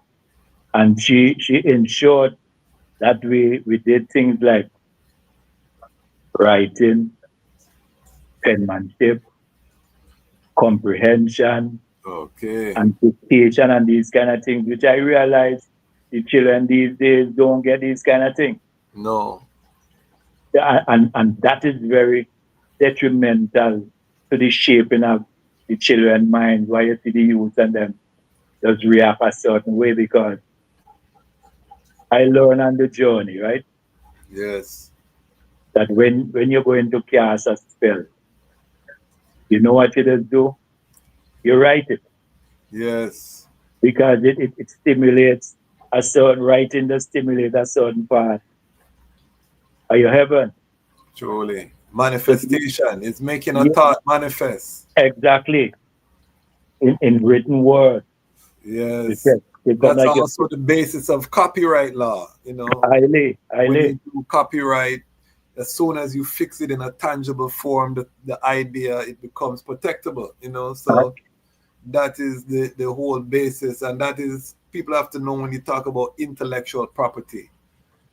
And she ensured that we did things like writing, penmanship, comprehension, okay, and dictation and these kind of things, which I realize the children these days don't get these kind of things. No. And that is very detrimental to the shaping of the children's mind, why you see the youth and them just react a certain way, because I learned on the journey, right? Yes. That when you're going to cast a spell, you know what you just do? You write it. Yes. Because it stimulates a certain writing that stimulates a certain part of your heaven. Truly. Manifestation. It's making a thought manifest. Exactly. In written word. Yes. That's like also the basis of copyright law, you know. Highly. When you do copyright, as soon as you fix it in a tangible form, the idea, it becomes protectable, you know. So that is the whole basis, and that is, people have to know when you talk about intellectual property.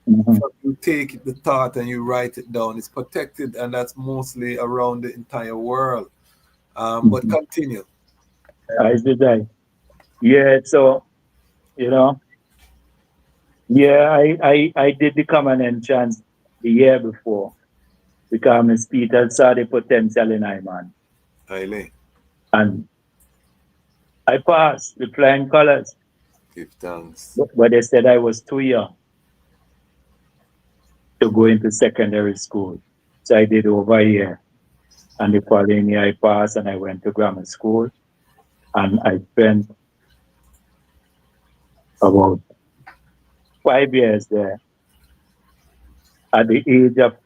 So you take the thought and you write it down, it's protected, and that's mostly around the entire world. But continue. Yeah, so, you know, yeah, I did the common entrance the year before, because Miss Peter saw the potential in I man. Haile. And I passed with flying colors. Give thanks. But they said I was too young to go into secondary school. So I did over a year. And the following year I passed and I went to grammar school. And I spent about 5 years there. At the age of,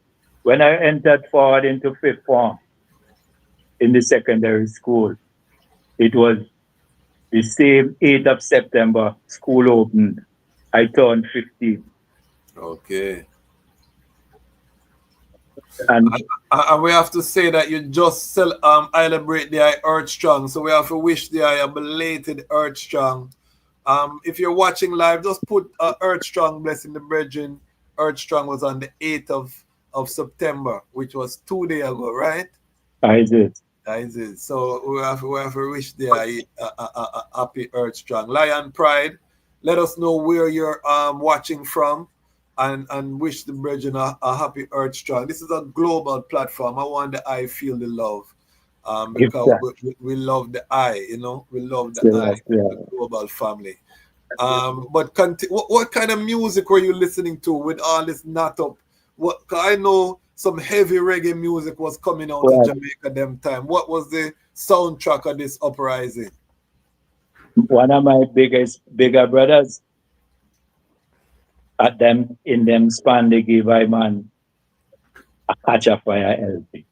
when I entered forward into fifth form in the secondary school, it was the same 8th of September, school opened. I turned 15. Okay. And we have to say that you just celebrate the Earth Strong, so we have to wish the a belated Earth Strong If you're watching live, just put Earth Strong blessing the brethren. Earth Strong was on the 8th of September, which was 2 days ago, right? I did. I did. So we have to wish the happy Earth Strong. Lion Pride, let us know where you're watching from and wish the brethren a happy Earth Strong. This is a global platform. I want the eye feel the love. Because we love the eye, you know, we love the eye, the global family. But what kind of music were you listening to with all this knot up? I know some heavy reggae music was coming out of Jamaica them time. What was the soundtrack of this uprising? One of my bigger brothers at them in them span they give I man a catch a fire LP.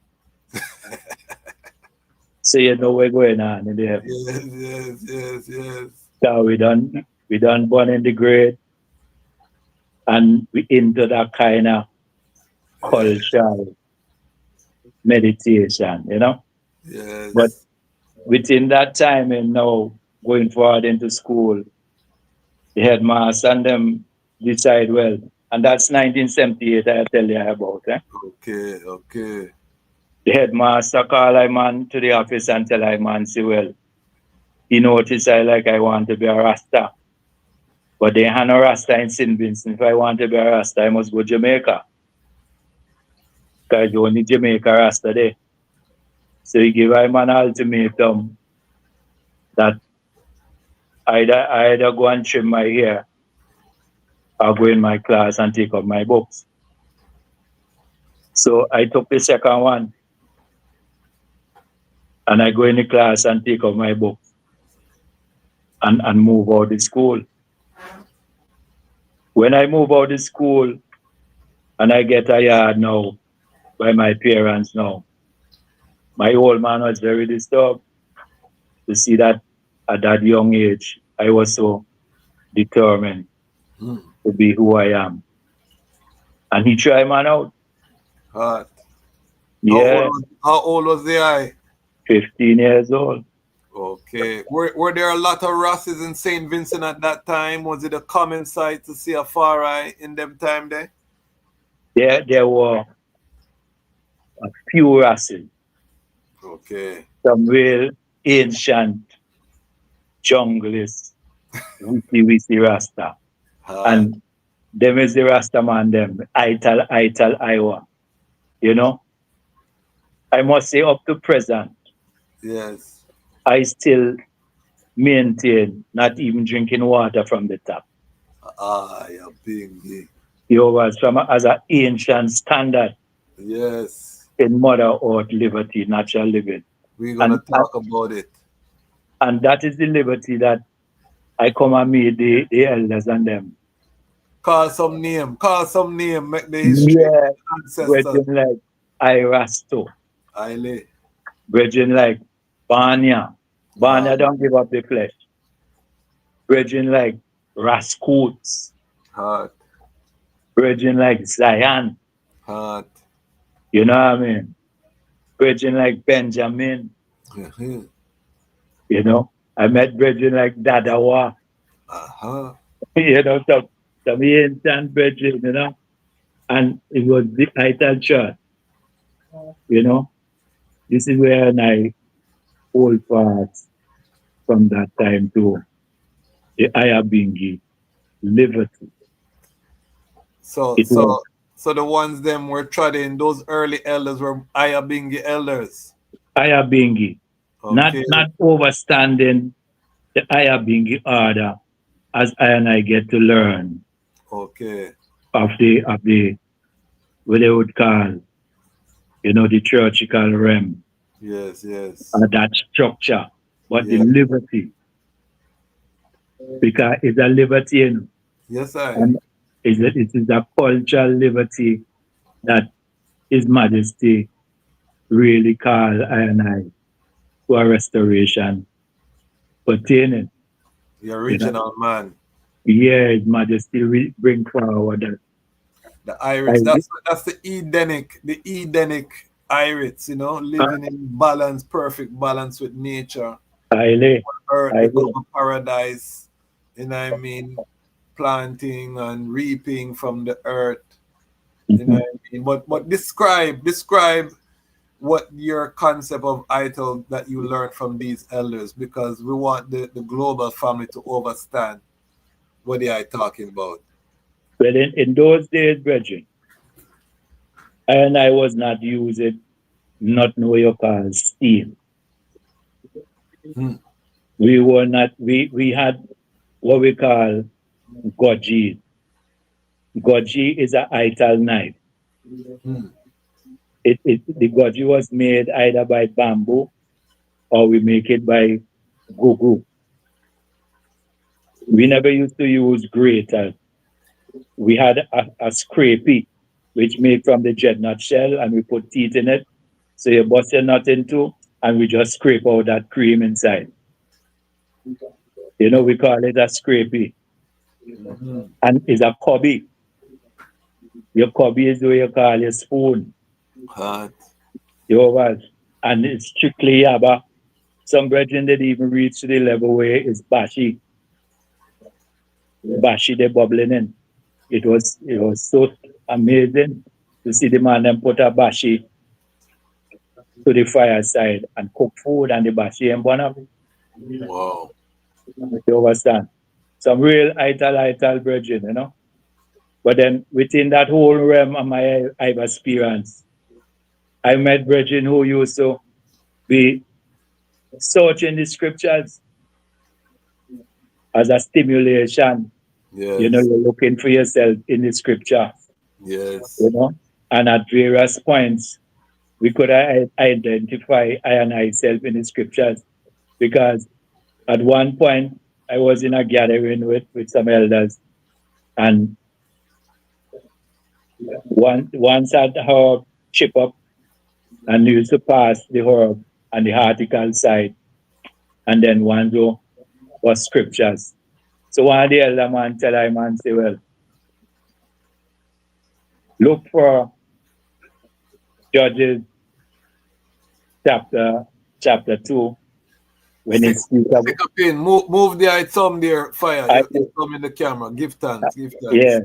So you know what's going on in there. Yes. So we done born in the grade and we into that kind of cultural meditation, you know? Yes. But within that time and now going forward into school, the headmaster and them decide, well, and that's 1978 I tell you about. Okay. The headmaster call I man to the office and tell I man, say, well, he noticed I want to be a Rasta. But they had no Rasta in St. Vincent. If I want to be a Rasta, I must go Jamaica. Because you only Jamaica Rasta there. So he give I man an ultimatum that I either go and trim my hair or go in my class and take up my books. So I took the second one. And I go in the class and take up my books and move out the school. When I move out the school and I get a yard now by my parents now, my old man was very disturbed to see that at that young age, I was so determined to be who I am. And he tried man out. Hot. Yeah. How old was the eye? 15 years old. Okay. Were there a lot of Rasses in St. Vincent at that time? Was it a common sight to see a far eye in them time there? There were a few Rasses. Okay. Some real ancient junglist, witty Rasta. And them is the Rasta man, them, Ital, Iowa. You know? I must say up to present, yes, I still maintain not even drinking water from the tap. You're being You was from as an ancient standard. Yes. In Mother Earth liberty, natural living. We're gonna talk about it. And that is the liberty that I come and meet the elders and them. Call some name, make the history yeah, ancestors. Brethren like Irasto. Haile. Brethren like Banya. Banya don't give up the flesh. Brethren like Raskoots. Hard. Brethren like Zion. Hard. You know what I mean? Brethren like Benjamin. You know? I met brethren like Dadawa. You know, some ancient brethren, you know? And it was the title church. You know? This is where I hold fast from that time to the Ayabingi liberty. So the ones them were treading, those early elders were Ayabingi elders. Ayabingi. Okay. Not overstanding the Ayabingi order as I and I get to learn. Okay. Of the what they would call, you know, the churchical realm. Yes. That structure. But the liberty. Because it's a liberty, you know. Yes, sir. And it is a cultural liberty that His Majesty really called I and I to a restoration pertaining. The original man. Yeah, His Majesty bring forward that. The Irish, that's the Edenic Irish, you know, living in balance, perfect balance with nature. Haile. Earth become a paradise, you know what I mean, planting and reaping from the earth. You know what I mean? But describe what your concept of idol that you learned from these elders, because we want the global family to understand what they are talking about. Well, in those days, brethren, I was not using, not know you call steam. We were not, we had what we call goji. Goji is a ital knife. The goji was made either by bamboo or we make it by gugu. We never used to use grater. We had a scrapie, which made from the jet nut shell, and we put teeth in it. So you bust your nut into, and we just scrape out that cream inside. You know, we call it a scrapie. And it's a cubby. Your cubby is what you call your spoon. And it's strictly yaba. Some brethren did even reach to the level where it's bashi. Bashi, they bubbling in. It was so amazing to see the man them put a bashi to the fireside and cook food and the bashi and one of it. Wow. You understand? Some real ital brethren, you know. But then within that whole realm of my experience, I met brethren who used to be searching the scriptures as a stimulation. Yes. You know, you're looking for yourself in the scripture. Yes. You know, and at various points, we could identify I and I self in the scriptures, because at one point I was in a gathering with some elders, and once had herb chip up and used to pass the herb and the article side, and then one was scriptures. So one of the elder man tell I man say, well, look for Judges chapter 2 when it's move the thumb there, fire. You thumb in the camera. Give thanks. Yeah.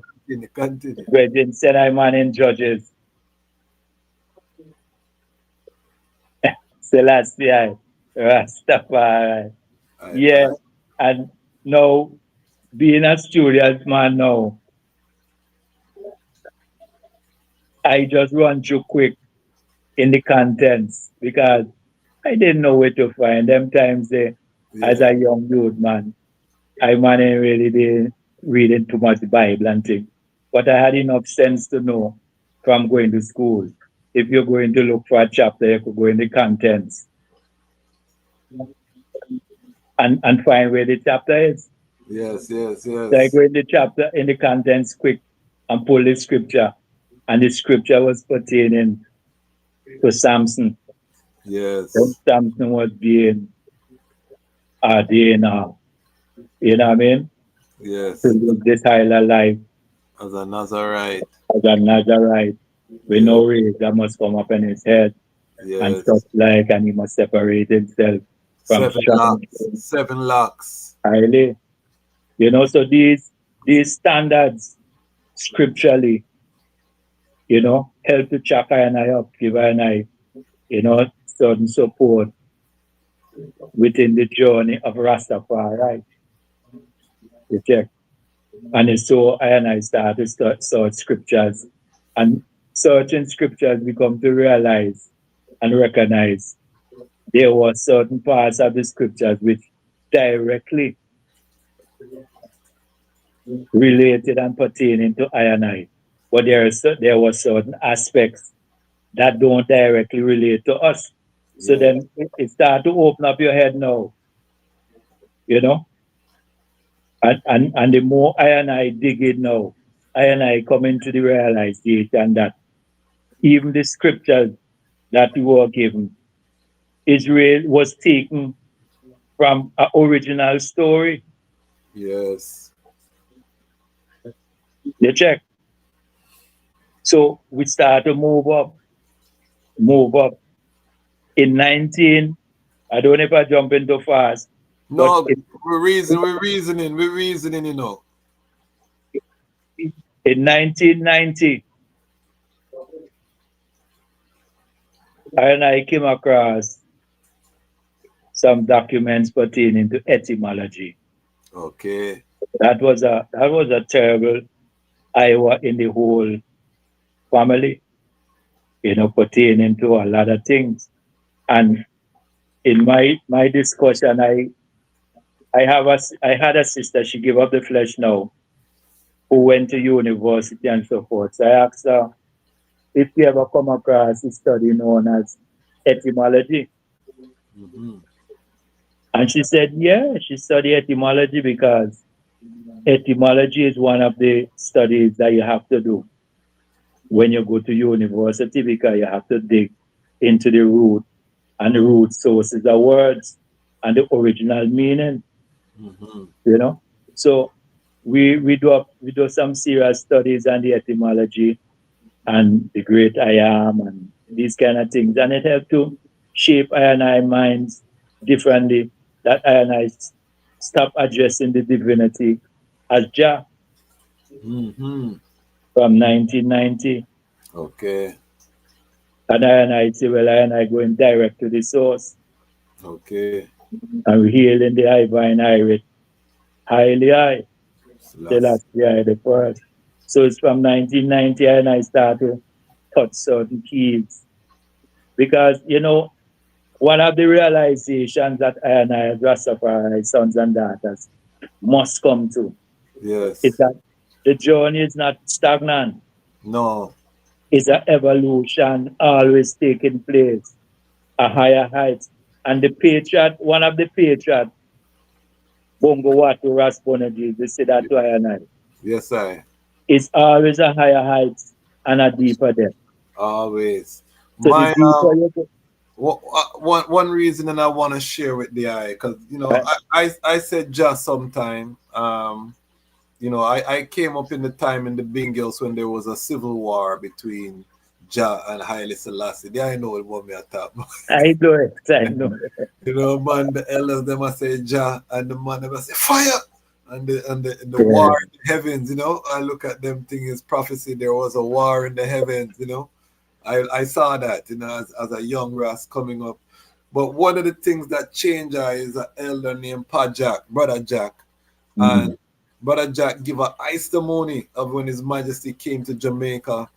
Continue. Brethren said I man in Judges. Selassie, Rastafari. Yeah. And now, being a student man now, I just run through quick in the contents because I didn't know where to find them times as a young youth man. I man ain't really been reading too much Bible and things. But I had enough sense to know from going to school. If you're going to look for a chapter, you could go in the contents and find where the chapter is. Yes. So I go in the chapter, in the contents quick and pull the scripture. And the scripture was pertaining to Samson. Yes. When Samson was being ordained, you know what I mean? Yes. To live this Haile life. As a Nazarite. With no race that must come up in his head. Yes. And stuff like, and he must separate himself from 7 locks. Haile. You know, so these standards scripturally, you know, help to check I and I up, give I and I, you know, certain support within the journey of Rastafari, right? You check. And so I and I start to search scriptures, and searching scriptures we come to realize and recognize there were certain parts of the scriptures which directly related and pertaining to I and I. But there were certain aspects that don't directly relate to us. So then it starts to open up your head now, you know? And the more I and I dig in now, I and I come into the realization that even the scriptures that we were given, Israel was taken from an original story. Yes. You check. So we start to move up. In 19, I don't know if I jump into fast, No, But we're reasoning, you know. in 1990, I came across some documents pertaining to etymology. Okay. That was a terrible Iowa in the whole family, pertaining to a lot of things. And in my discussion, I had a sister. She gave up the flesh now, who went to university and so forth. So I asked her if you ever come across a study known as etymology. Mm-hmm. And she said, yeah, she studied etymology because etymology is one of the studies that you have to do when you go to university, because you have to dig into the root and the root sources of words and the original meaning, So we do some serious studies on the etymology and the great I am and these kind of things. And it helped to shape I and I minds differently, that I and I stop addressing the divinity as Jah Mm-hmm. from 1990. Okay. And I say, well, I and I going direct to the source. Okay. And we hail in the divine Irit, Haile, Selassie the first. So it's from 1990 and I started to touch certain keys. Because, one of the realizations that I and I, as Rastafari sons and daughters, must come to is Yes. that the journey is not stagnant. No. It's an evolution always taking place, a higher height. And the patriot, one of the patriot, Bongo Watu Rasponaji, they say that to I and I. Yes, I. It's always a higher height and a deeper depth. Always. So the My deeper you go, one reason that I want to share with the eye, because I said just sometime, I came up in the time in the Bingals when there was a civil war between Jah and Haile Selassie. They I know what me at top. I know it. Man, the elders them I say Jah, and the man them I say fire, and the war in the heavens. I look at them thing as prophecy. There was a war in the heavens. I saw that, as a young Ras coming up. But one of the things that changed is an elder named Brother Jack. And Brother Jack give a testimony of when His Majesty came to Jamaica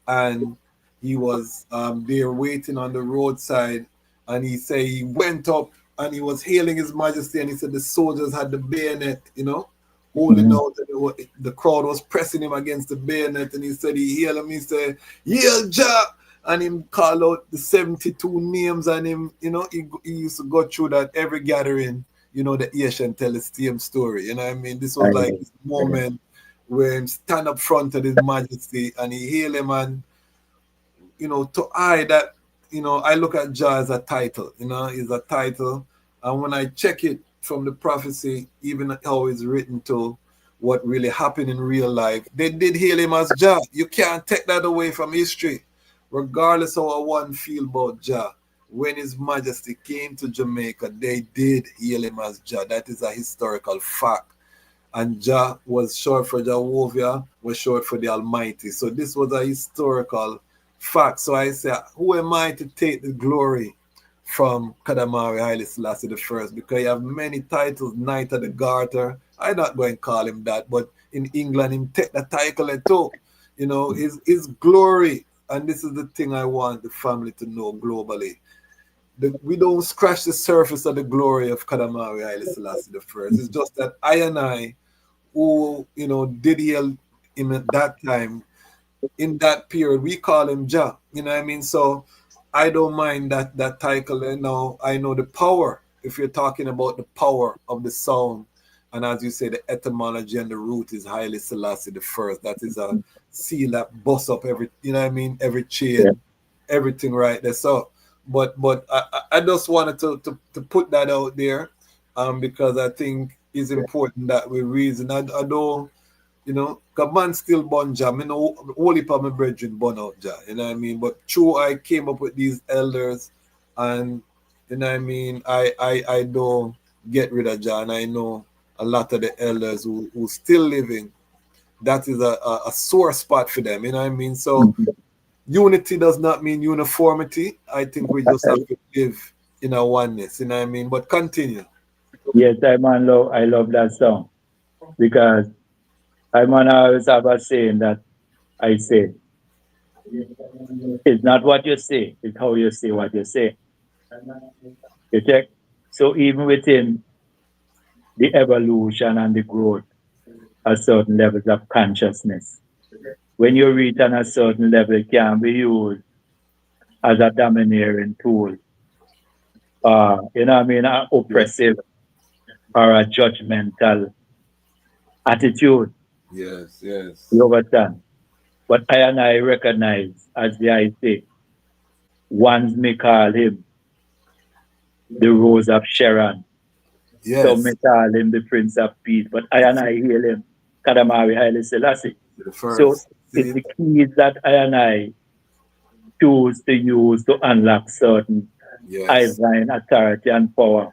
and he was there waiting on the roadside, and he said he went up and he was hailing His Majesty, and he said the soldiers had the bayonet, holding out, and the crowd was pressing him against the bayonet, and he said he hailed him, he said, "Hail Jah!" And him call out the 72 names, and him, he used to go through that every gathering, the Asian tell the same story, what I mean? This was like this moment where him stand up front of His Majesty and he hail him, and to I look at Jah as a title, is a title, and when I check it from the prophecy, even how it's written to what really happened in real life, they did hail him as Jah. You can't take that away from history, regardless of how one feel about Jah. When His Majesty came to Jamaica, they did hail him as Jah. That is a historical fact. And Jah was short for Jehovah, was short for the Almighty. So this was a historical fact. So I say, who am I to take the glory from Kadamari Haile Selassie I? Because you have many titles, Knight of the Garter. I'm not going to call him that, but in England, him take the title too. His glory. And this is the thing I want the family to know globally. We don't scratch the surface of the glory of Kadamari Haile Selassie I. It's just that I and I, who did hail him at that time, in that period, we call him Jah. So I don't mind that title. And now I know the power. If you're talking about the power of the sound, and as you say, the etymology and the root is Haile Selassie I. That is a seal that busts up every, every chain, everything right there. So, but I just wanted to put that out there, because I think it's important that we reason. I don't, because man still born Jah. I know only for my brethren born out Jah. But true, I came up with these elders, and I don't get rid of Jah. And I know a lot of the elders who still living, that is a sore spot for them. You know what I mean? So unity does not mean uniformity. I think we just have to live in a oneness. You know what I mean? But continue. Yes, I love that song because I always have a saying that I say, it's not what you say, it's how you say what you say. You check? So even within the evolution and the growth of certain levels of consciousness, when you reach on a certain level, it can be used as a domineering tool. You know what I mean? An oppressive or a judgmental attitude. Yes, yes. You understand? But I recognize, as I say, once me call him the Rose of Sharon. Yes. So me call him the Prince of Peace. But I hail him Kadamari Haile Selassie. So it's the keys that I choose to use to unlock certain divine authority and power.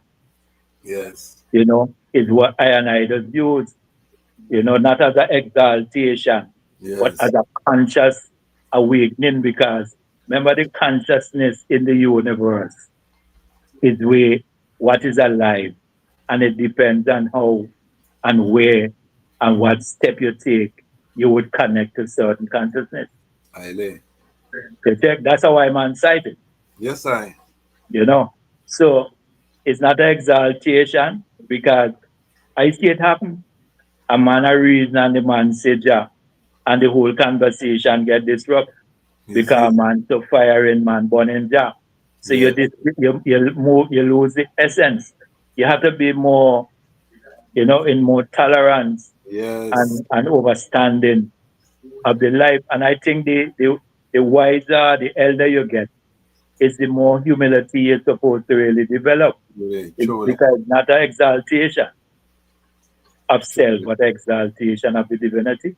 Yes. You know, is what I does use. You know, not as an exaltation, but as a conscious awakening, because remember the consciousness in the universe is what is alive, and it depends on how and where and what step you take, you would connect to certain consciousness. Haile. That's how I'm cited. Yes, I. You know, so it's not an exaltation because I see it happen. A man a reason and the man say ja, and the whole conversation get disrupted because man so firing, man burning ja. So you lose the essence. You have to be more, you know, in more tolerance and understanding of the life. And I think the wiser, the elder you get, is the more humility you're supposed to really develop. Because it's not an exaltation of self, but exaltation of the divinity.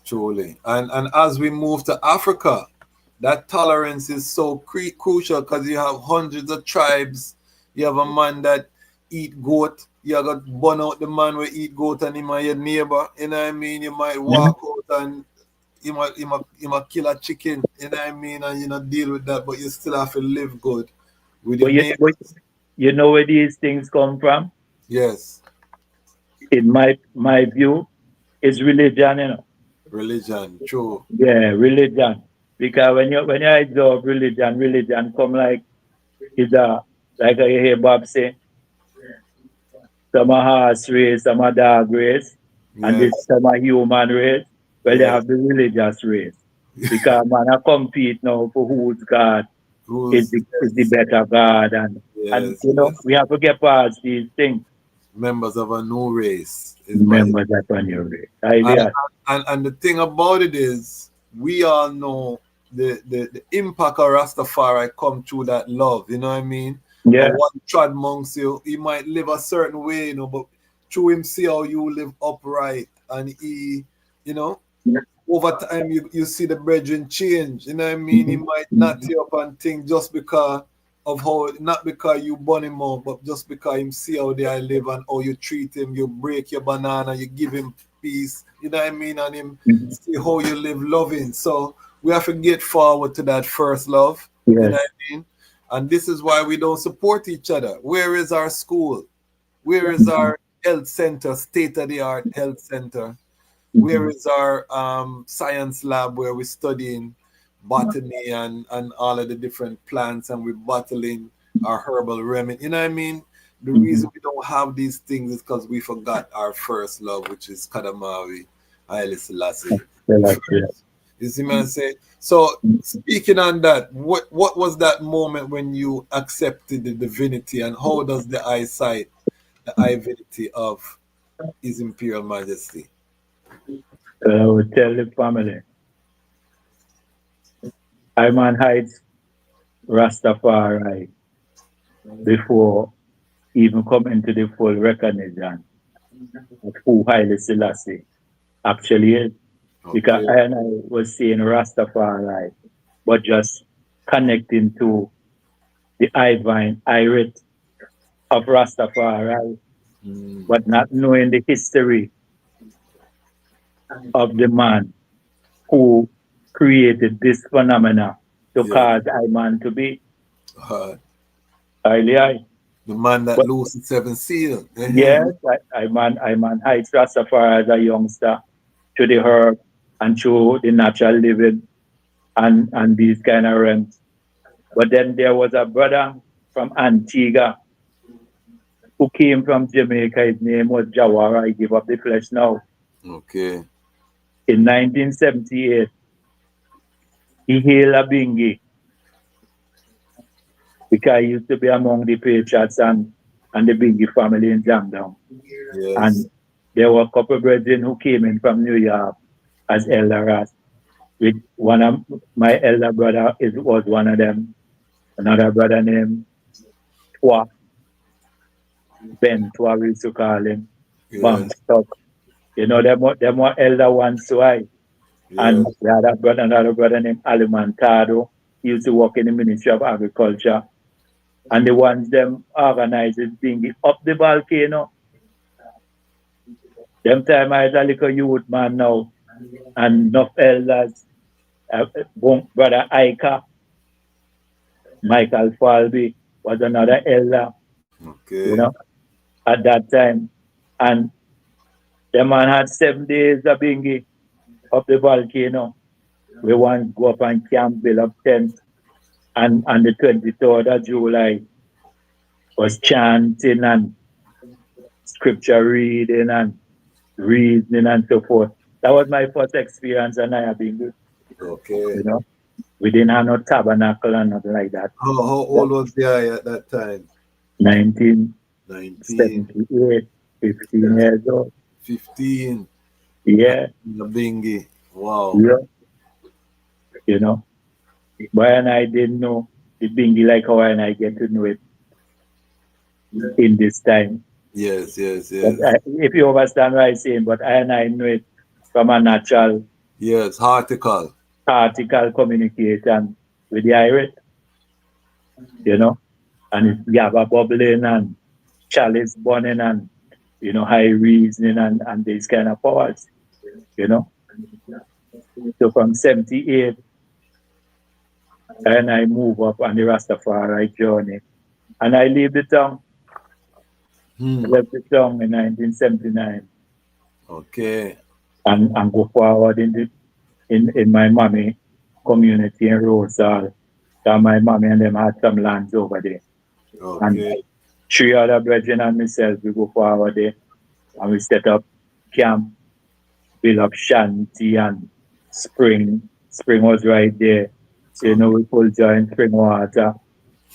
Truly. And as we move to Africa, that tolerance is so crucial because you have hundreds of tribes. You have a man that eat goat. You got burn out the man who eat goat and him and your neighbor. You know what I mean? You might walk out and he might kill a chicken. You know what I mean? And you know deal with that, but you still have to live good with your neighbors. You know where these things come from? Yes. In my view, it's religion, you know. Religion, true. Yeah, religion. Because when you observe religion come like like you hear Bob say, some are horse race, some are dog race, and this some are human race. Well, they have the religious race. Because man, I compete now for who's God is the better God, and you know we have to get past these things. Members of a new race. Members of a new race. And the thing about it is, we all know the impact of Rastafari come through that love, you know what I mean? Yeah. And one trad monks you, he might live a certain way, you know, but through him see how you live upright, and he, you know, over time you see the brethren change, you know what I mean? He might not tear up and think just because of how, not because you burn him out, but just because him see how they live and how you treat him, you break your banana, you give him peace, you know what I mean, and him see how you live loving. So we have to get forward to that first love, you know what I mean? And this is why we don't support each other. Where is our school? Where is our health center, state-of-the-art health center? Where is our science lab where we're studying botany and all of the different plants, and we're bottling our herbal remedy? You know what I mean? The reason we don't have these things is because we forgot our first love, which is Kadamawi, Haile Selassie. You see what I'm saying? So speaking on that, what was that moment when you accepted the divinity, and how does the eyesight, the divinity of His Imperial Majesty? I would tell the family, I man hides Rastafari before even coming to the full recognition of who Haile Selassie actually is. Because I was saying Rastafari, but just connecting to the divine irit of Rastafari, but not knowing the history of the man who created this phenomena to cause I Man to be. Haile. The man that lost the 7 seal. Yes, I man hides Rastafari as a youngster to the herb and to the natural living and these kind of realms. But then there was a brother from Antigua who came from Jamaica. His name was Jawara. He gave up the flesh now. Okay. In 1978, he hailed a bingi because he used to be among the Patriots and the Bingi family in Jamdown. Yes. And there were a couple of brethren who came in from New York as elder Ras. With one of my elder brother was one of them. Another brother named Twa. Ben Twa, we used to call him. Bonsu. You know, them were elder ones too. And the other brother, another brother named Alimantado. He used to work in the Ministry of Agriculture. And the ones them organizing thing up the volcano. Them time I was a little youth man now. And enough elders. Brother Ika, Michael Falby was another elder. Okay. You know, at that time. And the man had 7 days of bingi up the volcano. We want to go up and camp, build up tent. And on the 23rd of July was chanting and scripture reading and reasoning and so forth. That was my first experience and I have been good. Okay. You know, we didn't have no tabernacle and nothing like that. How old was the eye at that time? 1978, 15 years old. 15. Yeah. The bingi. Wow. Yeah. You know, but and I didn't know the bingi like how and I get to know it in this time. Yes. But if you understand what I'm saying, but I know it from a natural. Yes, article communication with the Irish. You know, and you have a bubbling and chalice burning and, you know, high reasoning and these kind of powers, you know. So from 78, and I move up on the Rastafari journey. And I leave the town. I left the town in 1979. Okay. And go forward in my mommy community in Rosal. So my mommy and them had some lands over there. Okay. And 3 other brethren and myself, we go forward there. And we set up camp, build up shanty and spring. Spring was right there. So, you know, we full join spring water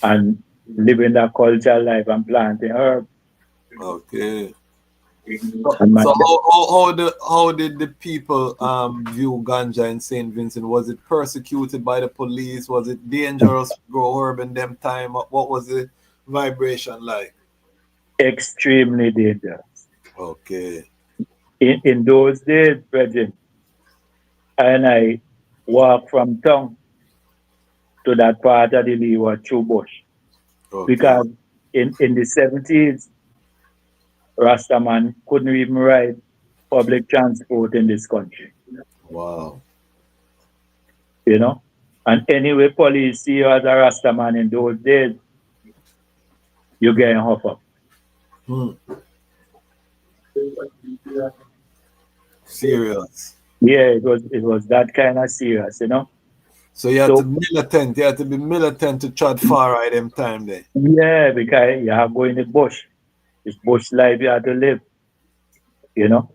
and living that cultural life and planting herb. Okay. So how did the people view ganja in St. Vincent? Was it persecuted by the police? Was it dangerous to grow herb in them time? What was the vibration like? Extremely dangerous. Okay. In those days, brethren, and I walk from town to that part of the Leeward through bush. Okay. Because in the 70s, Rastaman couldn't even ride public transport in this country. Wow. You know? And anyway, police see you as a Rastaman in those days, you get off up. Serious. Yeah, it was that kind of serious, you know. So you had to be militant to trot far right them time there. Yeah, because you have to go in the bush. It's bush life you have to live. You know?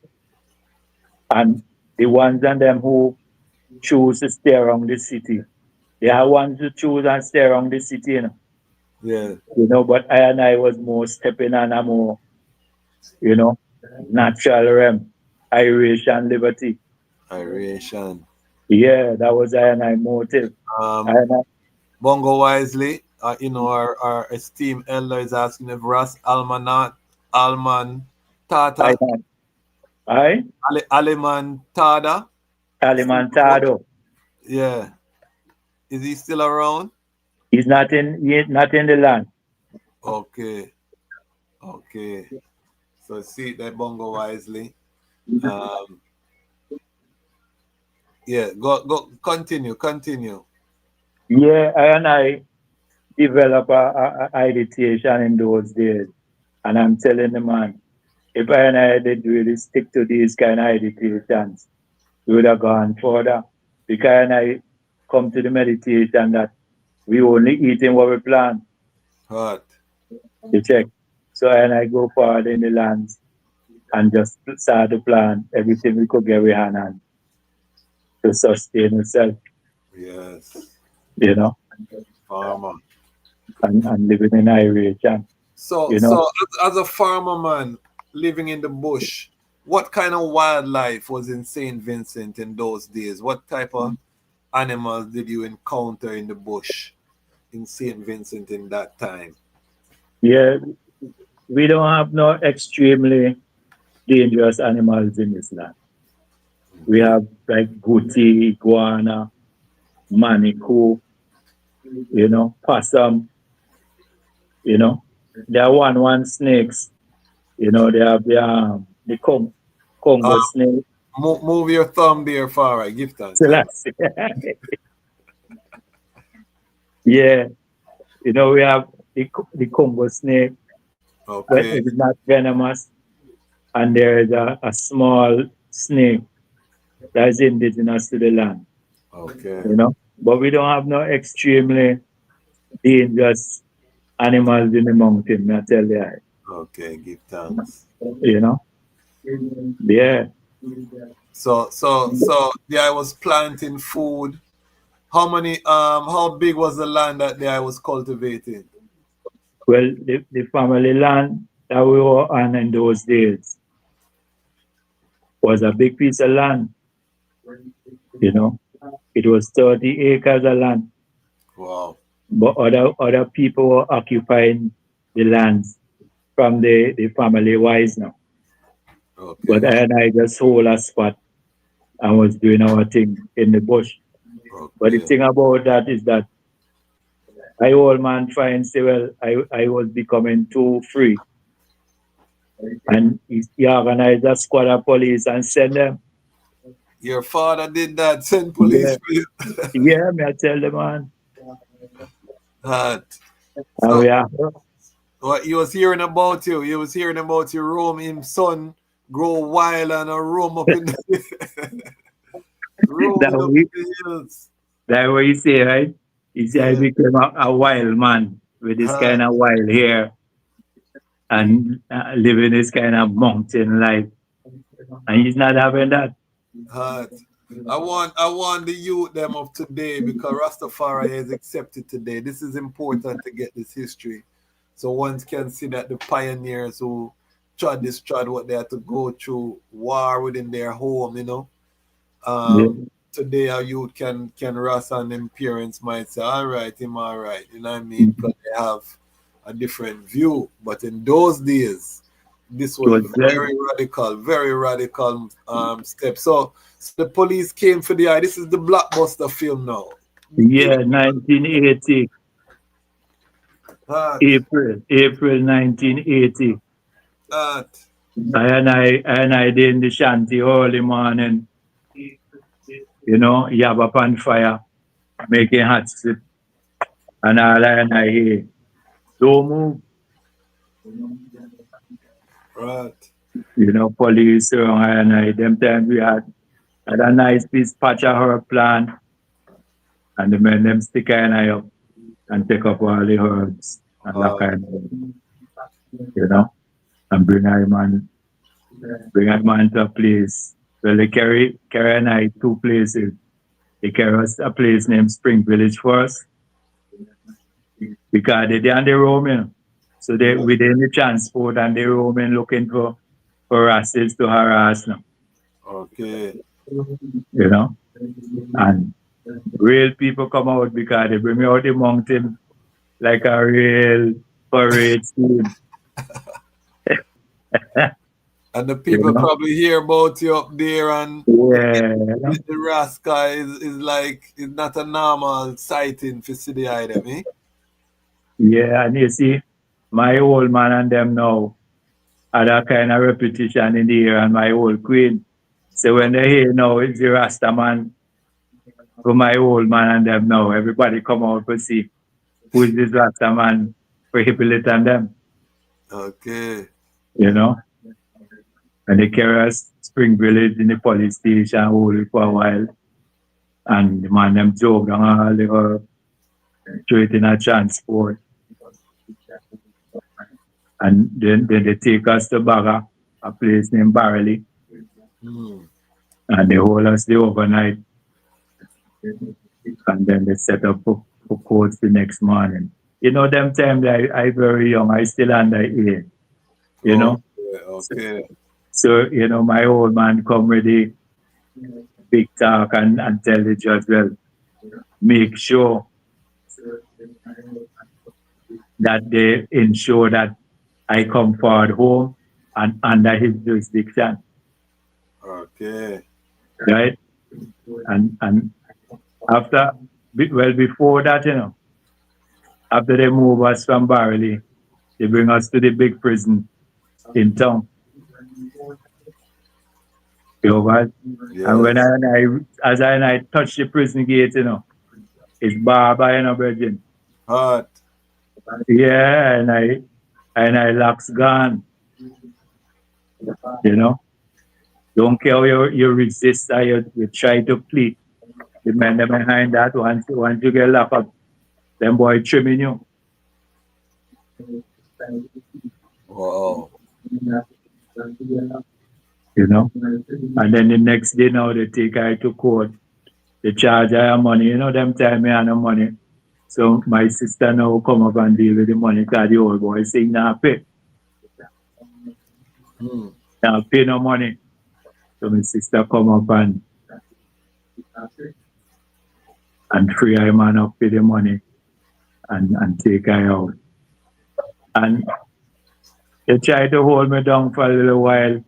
And the ones and them who choose to stay around the city, they are ones who choose and stay around the city, you know. Yeah. You know, but I was more stepping on a more, you know, natural realm, Irish and liberty. Iration. Yeah, that was I motive. Bongo Wisely, you know, our esteemed elder is asking if Ras Alman Tata. Aliman Tada. Alimantado. Yeah. Is he still around? He's not in the land. Okay. Okay. So see that bongo wisely. Yeah, go continue. Yeah, I develop a meditation in those days. And I'm telling the man, if I did really stick to these kind of meditations, we would have gone further. Because I come to the meditation that we only eating what we plant. Right. You check. So I go forward in the lands and just start to plant everything we could get with hand on to sustain itself, Yes. you know, Farmer. and living in isolation, So you know. as a farmer man living in the bush, what kind of wildlife was in St. Vincent in those days? What type of animals did you encounter in the bush in St. Vincent in that time? Yeah, we don't have no extremely dangerous animals in this land. We have like guti, iguana, manico, you know, possum, you know. There are one snakes, you know, they have the Congo snake. Move your thumb there, far right. Give thanks. Selassie. Yeah, you know, we have the Congo snake, but Okay. it's not venomous. And there is a small snake that is indigenous to the land, Okay. you know. But we don't have no extremely dangerous animals in the mountain, I tell you. Okay, give thanks. You know? Yeah. So the I was planting food. How big was the land that I was cultivating? Well, the family land that we were on in those days was a big piece of land. You know, it was 30 acres of land. Wow. But other people were occupying the lands from the family wise now. Okay. But I just hold a spot and was doing our thing in the bush. Okay. But the thing about that is that I old man trying to say, well, I was becoming too free. And he organized a squad of police and send them. Your father did that, send police for you. Yeah, me I tell the man. So, Yeah. what he was hearing about you, roam him son, grow wild and roam up in the hills. That's what you say, right? He said I became a wild man with this kind of wild hair and living this kind of mountain life. And he's not having that. I want the youth them of today, because Rastafari is accepted today. This is important to get this history, so one can see that the pioneers who trod what they had to go through, war within their home, you know. Today our youth can rest, and them parents might say, all right, you know what I mean, because they have a different view. But in those days, this was very radical step. So the police came for the eye. This is the blockbuster film now. Yeah, 1980. April 1980. I did in the shanty early morning, you know, yab up on fire, making hot soup. And I hear, don't move. Right. You know, police and them time we had a nice piece patch of her plant. And the men them stick an eye up and take up all the herbs and that kind of, you know, and bring a man to a place. Well, they carry and I 2 places. They carry us a place named Spring Village first, because they're on the roaming. So they within the transport and they roaming looking for rascals to harass them. Okay. You know? And real people come out because they bring me out the mountain like a real parade scene. And the people probably hear about you up there, and the rascal is like, it's not a normal sighting for city item, eh? Yeah, and you see, my old man and them now had a kind of repetition in the air, and my old queen. So when they hear now it's the Rasta man for my old man and them now, everybody come out to see who is this Rasta man for Hippolyte and them. Okay. You know? And they carry us Spring Village in the police station, hold it for a while. And the man them drove down all they were straight in a transport. And then they take us to Baga, a place named Barley. And they hold us there overnight. And then they set up for courts the next morning. You know, them time that I very young, I still underage. You know? Okay. So, you know, my old man come with the big talk and tell the judge, well, make sure that they ensure that I come forward home and under his jurisdiction. Okay. Right? And after, well, before that, you know, after they move us from Barley, they bring us to the big prison in town. You know what? Yes. And when I touch the prison gate, you know, it's barber, you know, Virgin. Hot. Yeah, and I locks gone. You know? Don't care how you resist or you try to plead. The man behind that, once you get locked up, them boy trimming you. Wow. You know? And then the next day now they take her to court. They charge her money. You know, them time me and no money. So my sister now come up and deal with the money because the old boy saying now pay. Now pay no money. So my sister come up and free her man up pay the money and take her out. And they tried to hold me down for a little while,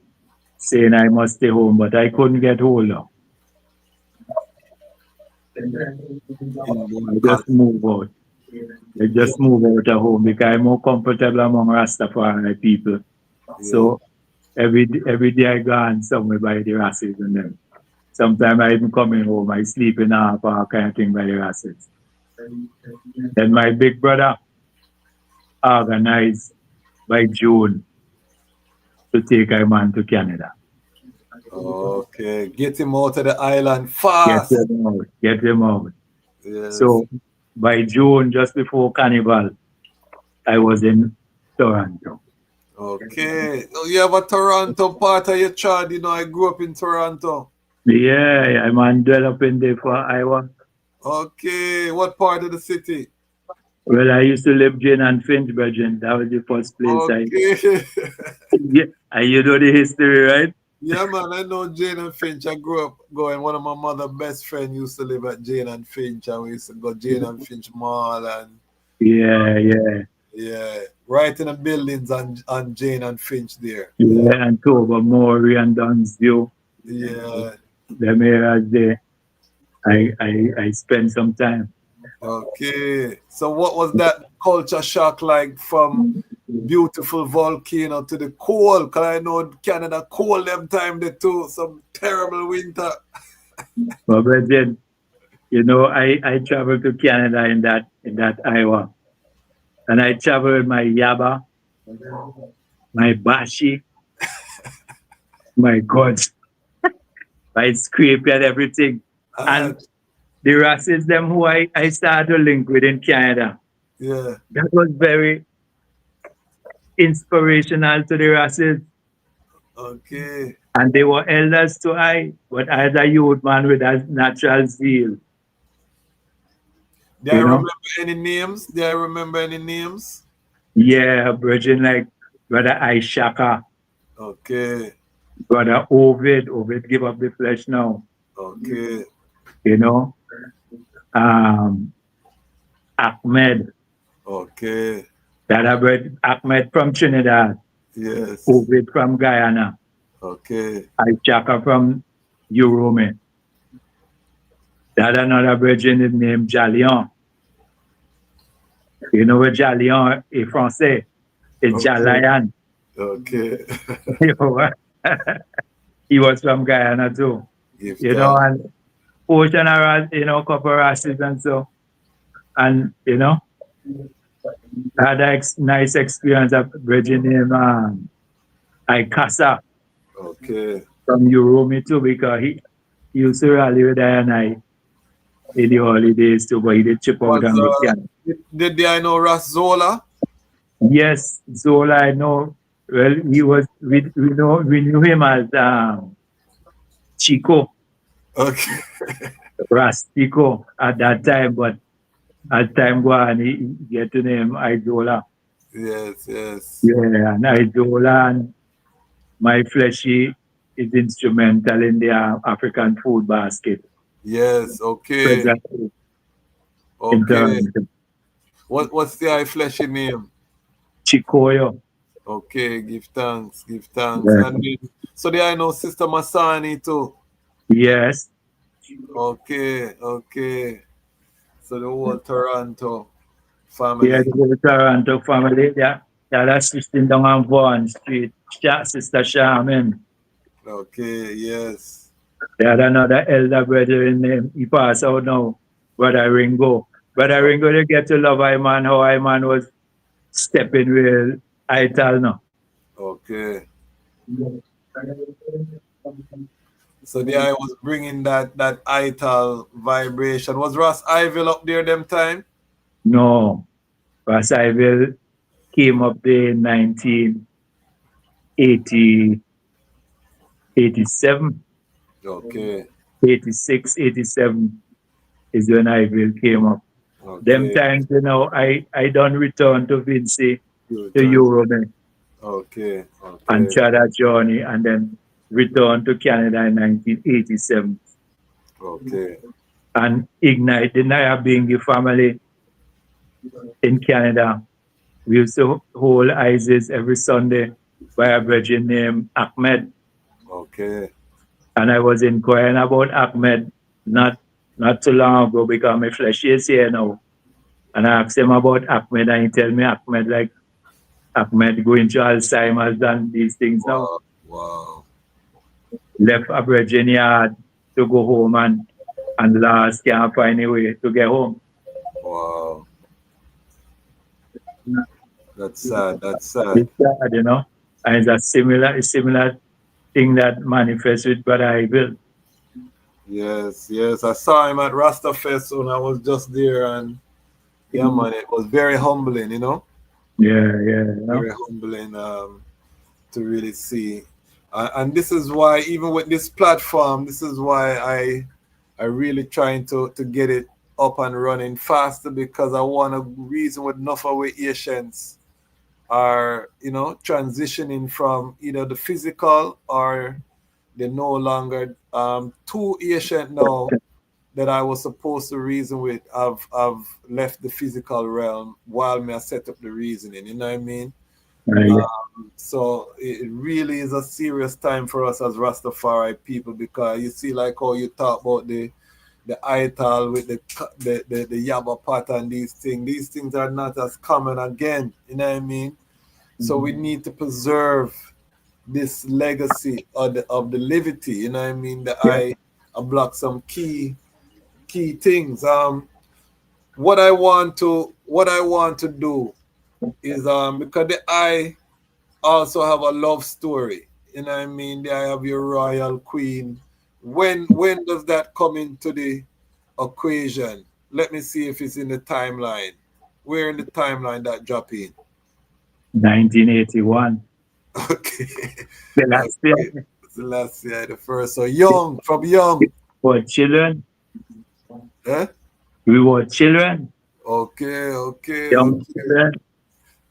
saying I must stay home, but I couldn't get hold of. I just move out. I just move out of home because I'm more comfortable among Rastafari people. Yeah. So every day I go on somewhere by the Rasses and them. Sometimes I even coming home, I sleep in a park kind of thing by the Rasses. Then my big brother organized by June to take a man to Canada. Okay, get him out of the island fast. Get him out. Yes. So by June, just before Carnival, I was in Toronto. Okay. So you have a Toronto part of your child, you know, I grew up in Toronto. Yeah, I'm on developing there for Iowa. Okay, what part of the city? Well, I used to live Jane and Finch, Virgin. That was the first place yeah, and you know the history, right? Yeah, man, I know Jane and Finch. I grew up going. One of my mother's best friends used to live at Jane and Finch, and we used to go Jane and Finch Mall and yeah, right in the buildings on Jane and Finch there. Yeah, and Tobermory and Dunsview. Yeah. Them areas there. I spent some time. Okay. So what was that culture shock like from beautiful volcano to the cold? Because I know Canada cold them time there too. Some terrible winter. But then, you know, I traveled to Canada in that Iowa. And I traveled with my Yaba, my Bashi, my Gods, my scrape and everything. And the Rasses, them who I started to link with in Canada. Yeah. That was very inspirational to the Rasses. Okay. And they were elders to I, but as a youth man with a natural zeal. Do I remember any names? Do I remember any names? Yeah, Virgin like Brother Ishaka. Okay. Brother Ovid give up the flesh now. Okay. You know? Ahmed. Okay. That I read Ahmed from Trinidad. Yes. Ovid from Guyana. Okay. Ishaka from Urome. That another virgin is named Jalion. You know what Jalion is Francais? It's a lion. Okay. You know, he was from Guyana too. Give You know, thanks. and ocean around, you know, couple races and so. And, you know, I had a nice experience of bridging him Ikasa Okay. from Uromi too, because he used to rally with I and I in the holidays too, but he did chip out and go can. Did I know Ras Zola? Yes, Zola, I know. Well, he was, we knew him as Chico, Okay. Ras Chico at that time, but as time go on, he get to name Izola. Yes. Yeah, and Izola and My Fleshy is instrumental in the African food basket. Yes. Okay. Presently in Okay. Toronto. What's the eye fleshy name? Chikoyo. Okay. Give thanks. Give thanks. Yeah. And then, so there I know Sister Masani too. Yes. Okay. So the whole Toronto Yeah, family. the Toronto family. Yeah. Yeah, that's sitting down on Vaughan Street. Sister Charmin. Okay. Yes. They had another elder brother in name. He passed out now. Brother Ringo. Brother Ringo, they get to love I Man, how I Man was stepping with I tell now. Okay. So the I was bringing that ital vibration. Was Ross Iville up there them time? No. Ras Iville came up there in 1980, 87, Okay. 86, 87 is when Iville came up. Them Okay. times, you know, I done return to Vincent You to return. Europe Okay. and Okay. tried that journey and then returned to Canada in 1987. Okay. And Ignite, the Nyabingi family in Canada, we used to hold ISIS every Sunday by a virgin named Ahmed. Okay. And I was inquiring about Ahmed not too long ago because my flesh is here now. And I asked him about Ahmed and he tell me Ahmed going to Alzheimer's and these things now. Wow. Left a virgin yard to go home and last can't find a way to get home. Wow. That's sad. It's sad, you know. And it's a similar thing that manifests with Brother Iville. Yes. I saw him at Rastafest when I was just there, and yeah, man, it was very humbling, you know. Yeah. Very humbling to really see. And this is why, even with this platform, this is why I really trying to get it up and running faster, because I want to reason with enough of our Asians are, you know, transitioning from either the physical or they're no longer too ancient now that I was supposed to reason with. I've left the physical realm while me I set up the reasoning. You know what I mean? Right. So it really is a serious time for us as Rastafari people, because you see, like how you talk about the ital with the yabba pot and these things are not as common again. You know what I mean? So we need to preserve this legacy of the levity. You know what I mean? I block some key things. What I want to do is because the I also have a love story. You know what I mean? There I have your royal queen. When does that come into the equation? Let me see if it's in the timeline. Where in the timeline that drop in? 1981. Okay. Selassie, the first. So young, from young. For children. Eh? We were children. Okay. Young children.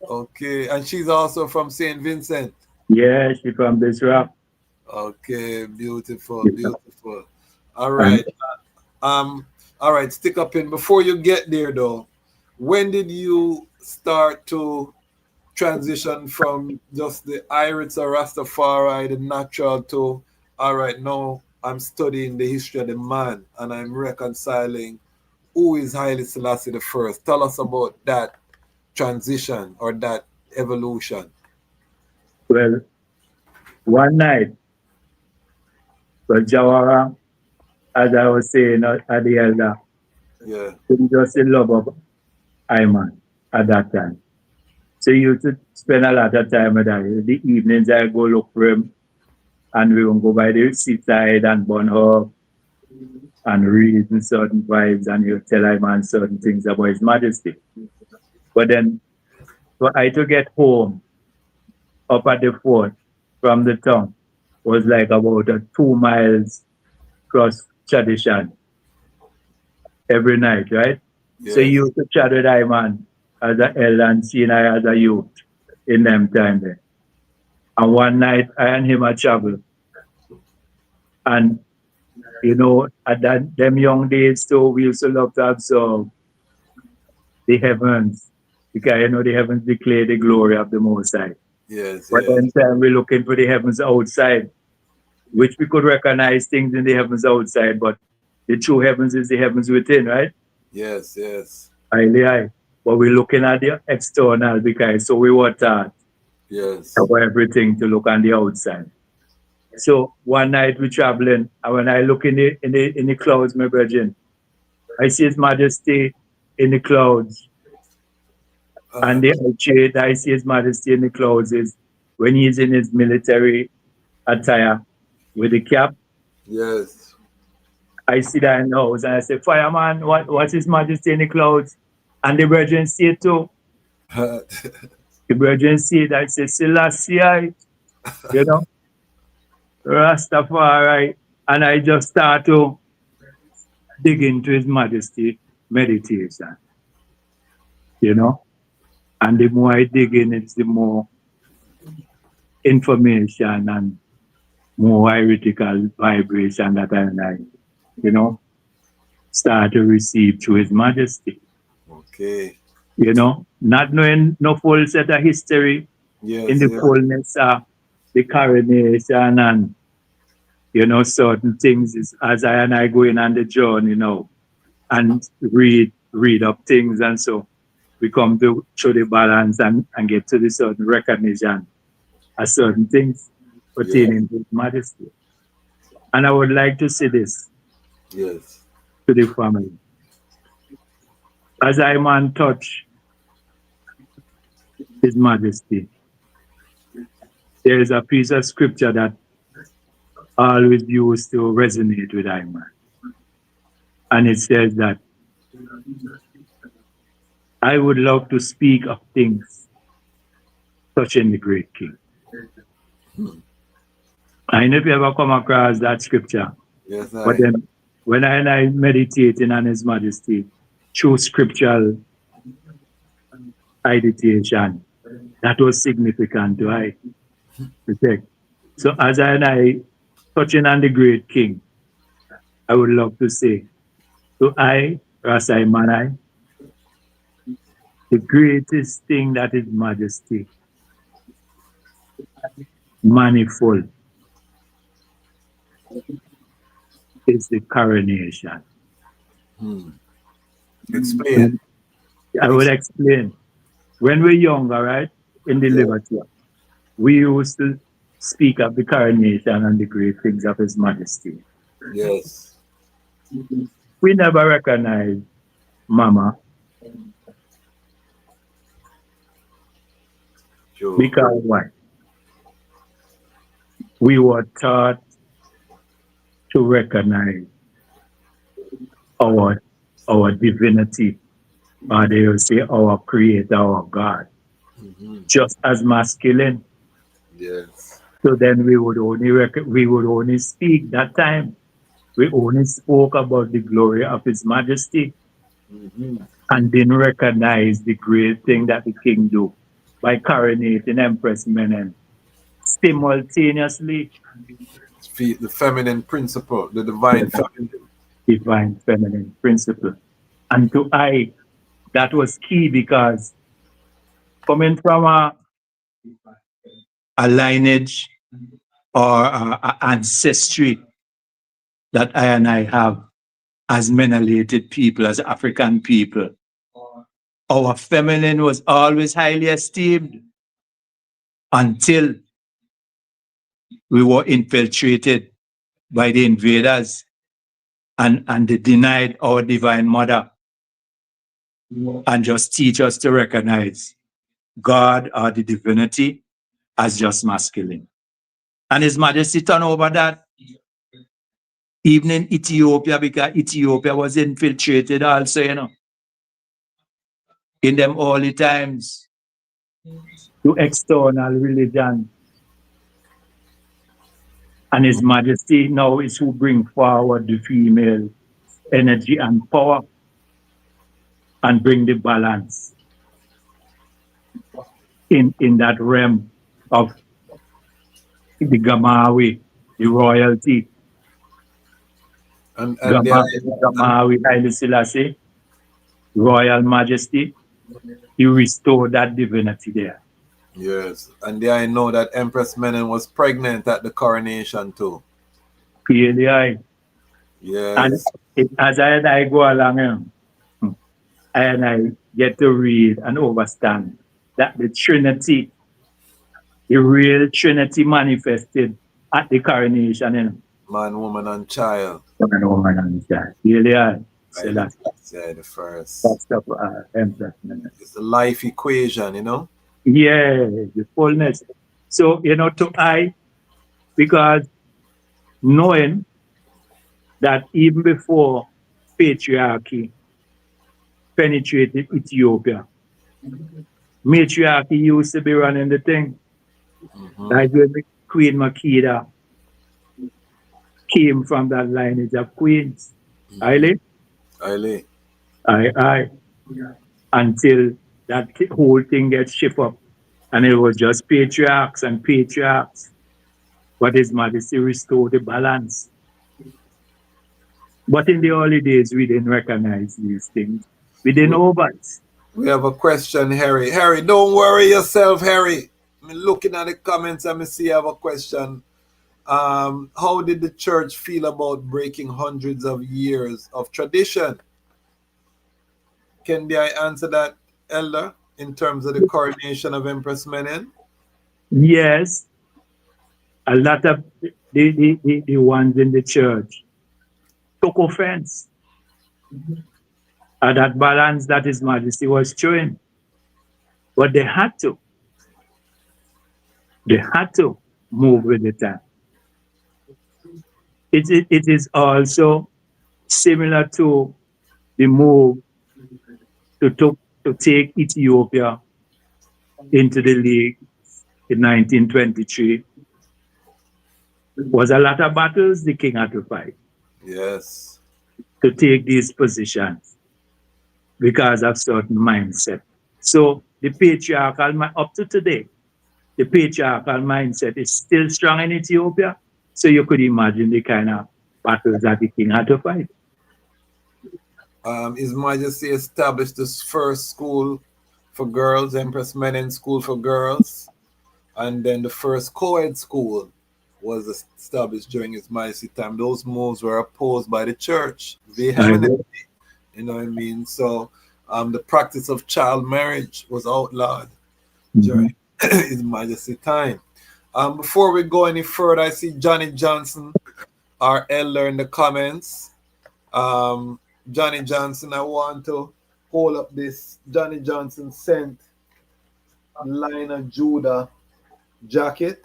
Okay. And she's also from St. Vincent. Yeah, she's from this rock. Okay, beautiful. All right. All right, stick up in. Before you get there though, when did you start to transition from just the Iris or Rastafari, the natural, to all right, now I'm studying the history of the man and I'm reconciling who is Haile Selassie the first? Tell us about that transition or that evolution? Well, one night, well, Jawara, as I was saying at the elder, Yeah. he just in love of I Man at that time. So he used to spend a lot of time with that. In the evenings, I go look for him, and we will go by the seaside and burn up and read in certain vibes, and he'll tell I Man certain things about His Majesty. But then, for I to get home up at the fort from the town was like about a 2 miles cross tradition every night, right? Yes. So you used to chat with I Man as a elder and seeing I as a youth in them time there. And one night I and him a travel. And you know, at them young days too, we used to love to observe the heavens. Because you know the heavens declare the glory of the Most High. Yes, But then time we're looking for the heavens outside, which we could recognize things in the heavens outside, but the true heavens is the heavens within, right? Yes, yes. Highly. But we're looking at the external because so we were taught about everything to look on the outside. So one night we're traveling, and when I look in the clouds, my brethren, I see His Majesty in the clouds. And the shade I see His Majesty in the clouds is when he's in his military attire with the cap. Yes. I see that in the house and I say, Fireman, what's His Majesty in the clouds? And the brethren see it too. The brethren see it. I say, Selassie, you know, Rastafari. And I just start to dig into His Majesty meditation, you know. And the more I dig in, it's the more information and more heretical vibration that I, you know, start to receive through His Majesty. Okay. You know, not knowing no full set of history in the fullness of the coronation and, you know, certain things is, as I and I going on the journey, you know, and read up things, and so we come to show the balance and get to the certain recognition of certain things pertaining to His Majesty. And I would like to say this to the family. As I man touch His Majesty, there is a piece of scripture that always used to resonate with I man. And it says that I would love to speak of things touching the great King. I know if you ever come across that scripture. Yes, but then when I meditating on His Majesty through scriptural meditation, that was significant to I. So as I touching on the great King, I would love to say, to I, Ras I Man I, the greatest thing that His Majesty, manifold, is the coronation. Explain. I will explain. When we're younger, right, in the Liberty, we used to speak of the coronation and the great things of His Majesty. Yes. We never recognized Mama. Sure. Because why? We were taught to recognize our divinity, or they will say our creator, our God, just as masculine. Yes. So then we would only speak that time. We only spoke about the glory of His Majesty and didn't recognize the great thing that the King do by coronating Empress Menen simultaneously. The feminine principle, the divine feminine principle. And to I, that was key because coming from a lineage or a ancestry that I and I have as melanated people, as African people, our feminine was always highly esteemed. until we were infiltrated by the invaders and they denied our divine mother and just teach us to recognize God or the divinity as just masculine. And His Majesty turned over that even in Ethiopia, because Ethiopia was infiltrated also, in them early times to external religion. And His Majesty now is who bring forward the female energy and power and bring the balance in that realm of the Gamawi, the royalty. And Gamawi Haile Selassie, Royal Majesty, He restored that divinity there. Yes, and there I know that Empress Menen was pregnant at the coronation too. Really, yes. And as I go along, I get to read and understand that the Trinity, the real Trinity manifested at the coronation. Man, woman, and child. Man, woman, and child. Really, Selassie, the first. That's Empress Menen. It's the life equation, Yeah, the fullness. So, because knowing that even before patriarchy penetrated Ethiopia, matriarchy used to be running the thing. Like when Queen Makeda came from that lineage of queens. Haile? Aye. Until that whole thing gets shifted up. And it was just patriarchs and patriarchs. But His Majesty restored the balance. But in the early days, we didn't recognize these things. We didn't know about it. We have a question, Harry. Harry, don't worry yourself, Harry. I'm looking at the comments and I see you have a question. How did the church feel about breaking hundreds of years of tradition? Can I answer that, Elder, in terms of the coronation of Empress Menen? Yes. A lot of the ones in the church took offense at that balance that His Majesty was showing. But they had to. They had to move with the time. It is also similar to the move to take Ethiopia into the League in 1923. It was a lot of battles the king had to fight. Yes. To take these positions because of certain mindset. So the patriarchal, up to today, the patriarchal mindset is still strong in Ethiopia. So you could imagine the kind of battles that the king had to fight. His Majesty established this first school for girls, Empress Menen School for Girls. And then the first co-ed school was established during His Majesty time. Those moves were opposed by the church vehemently. You know what I mean? So the practice of child marriage was outlawed during His Majesty time. Before we go any further, I see Johnny Johnson, our elder, in the comments. Johnny Johnson, I want to hold up this. Johnny Johnson sent Line of Judah jacket.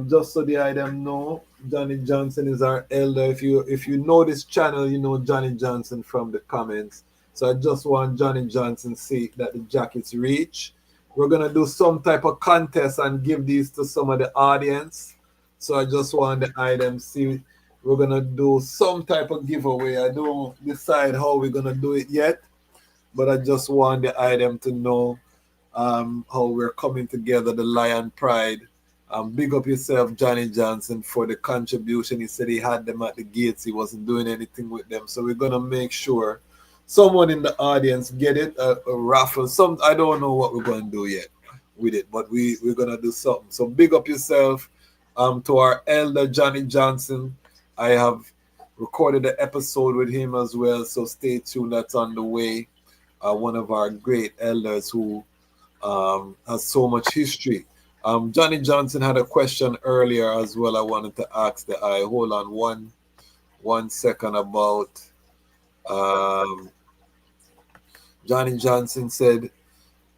Just so the item know, Johnny Johnson is our elder. If you know this channel, you know Johnny Johnson from the comments. So I just want Johnny Johnson to see that the jackets reach. We're gonna do some type of contest and give these to some of the audience. So I just want the item see. We're gonna do some type of giveaway. I don't decide how we're gonna do it yet, but I just want the item to know how we're coming together, the Lion Pride. Big up yourself, Johnny Johnson, for the contribution. He said he had them at the gates. He wasn't doing anything with them. So we're going to make sure someone in the audience get it, a raffle. I don't know what we're going to do yet with it, but we're going to do something. So big up yourself to our elder, Johnny Johnson. I have recorded an episode with him as well. So stay tuned. That's on the way. One of our great elders who has so much history Johnny Johnson had a question earlier as well. I wanted to ask the eye. Hold on one second about Johnny Johnson said,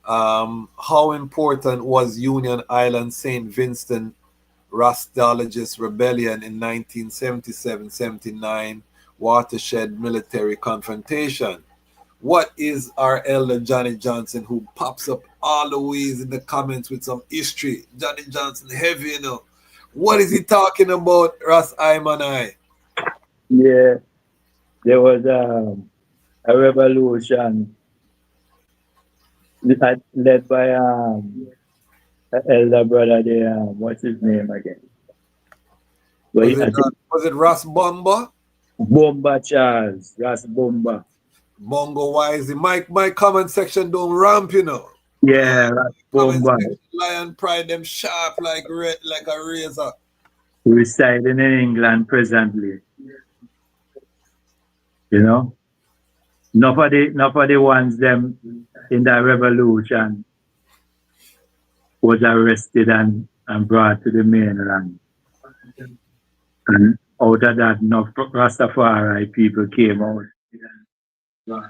how important was Union Island St. Vincent Rastologist rebellion in 1977-79 watershed military confrontation? What is our elder Johnny Johnson, who pops up all the ways in the comments with some history? Johnny Johnson heavy, you know. What is he talking about, Ras I Man I? Yeah, there was a revolution led by an elder brother there. What's his name again? Was it Ras Bomba? Bomba Charles, Ras Bomba. Bongo Wisey. My comment section don't ramp, you know. Yeah, Ras Bomba. Lion Pride, them sharp like a razor. Residing in England presently. You know? Not for the ones them in that revolution was arrested and brought to the mainland. And out of that, enough Rastafari people came out.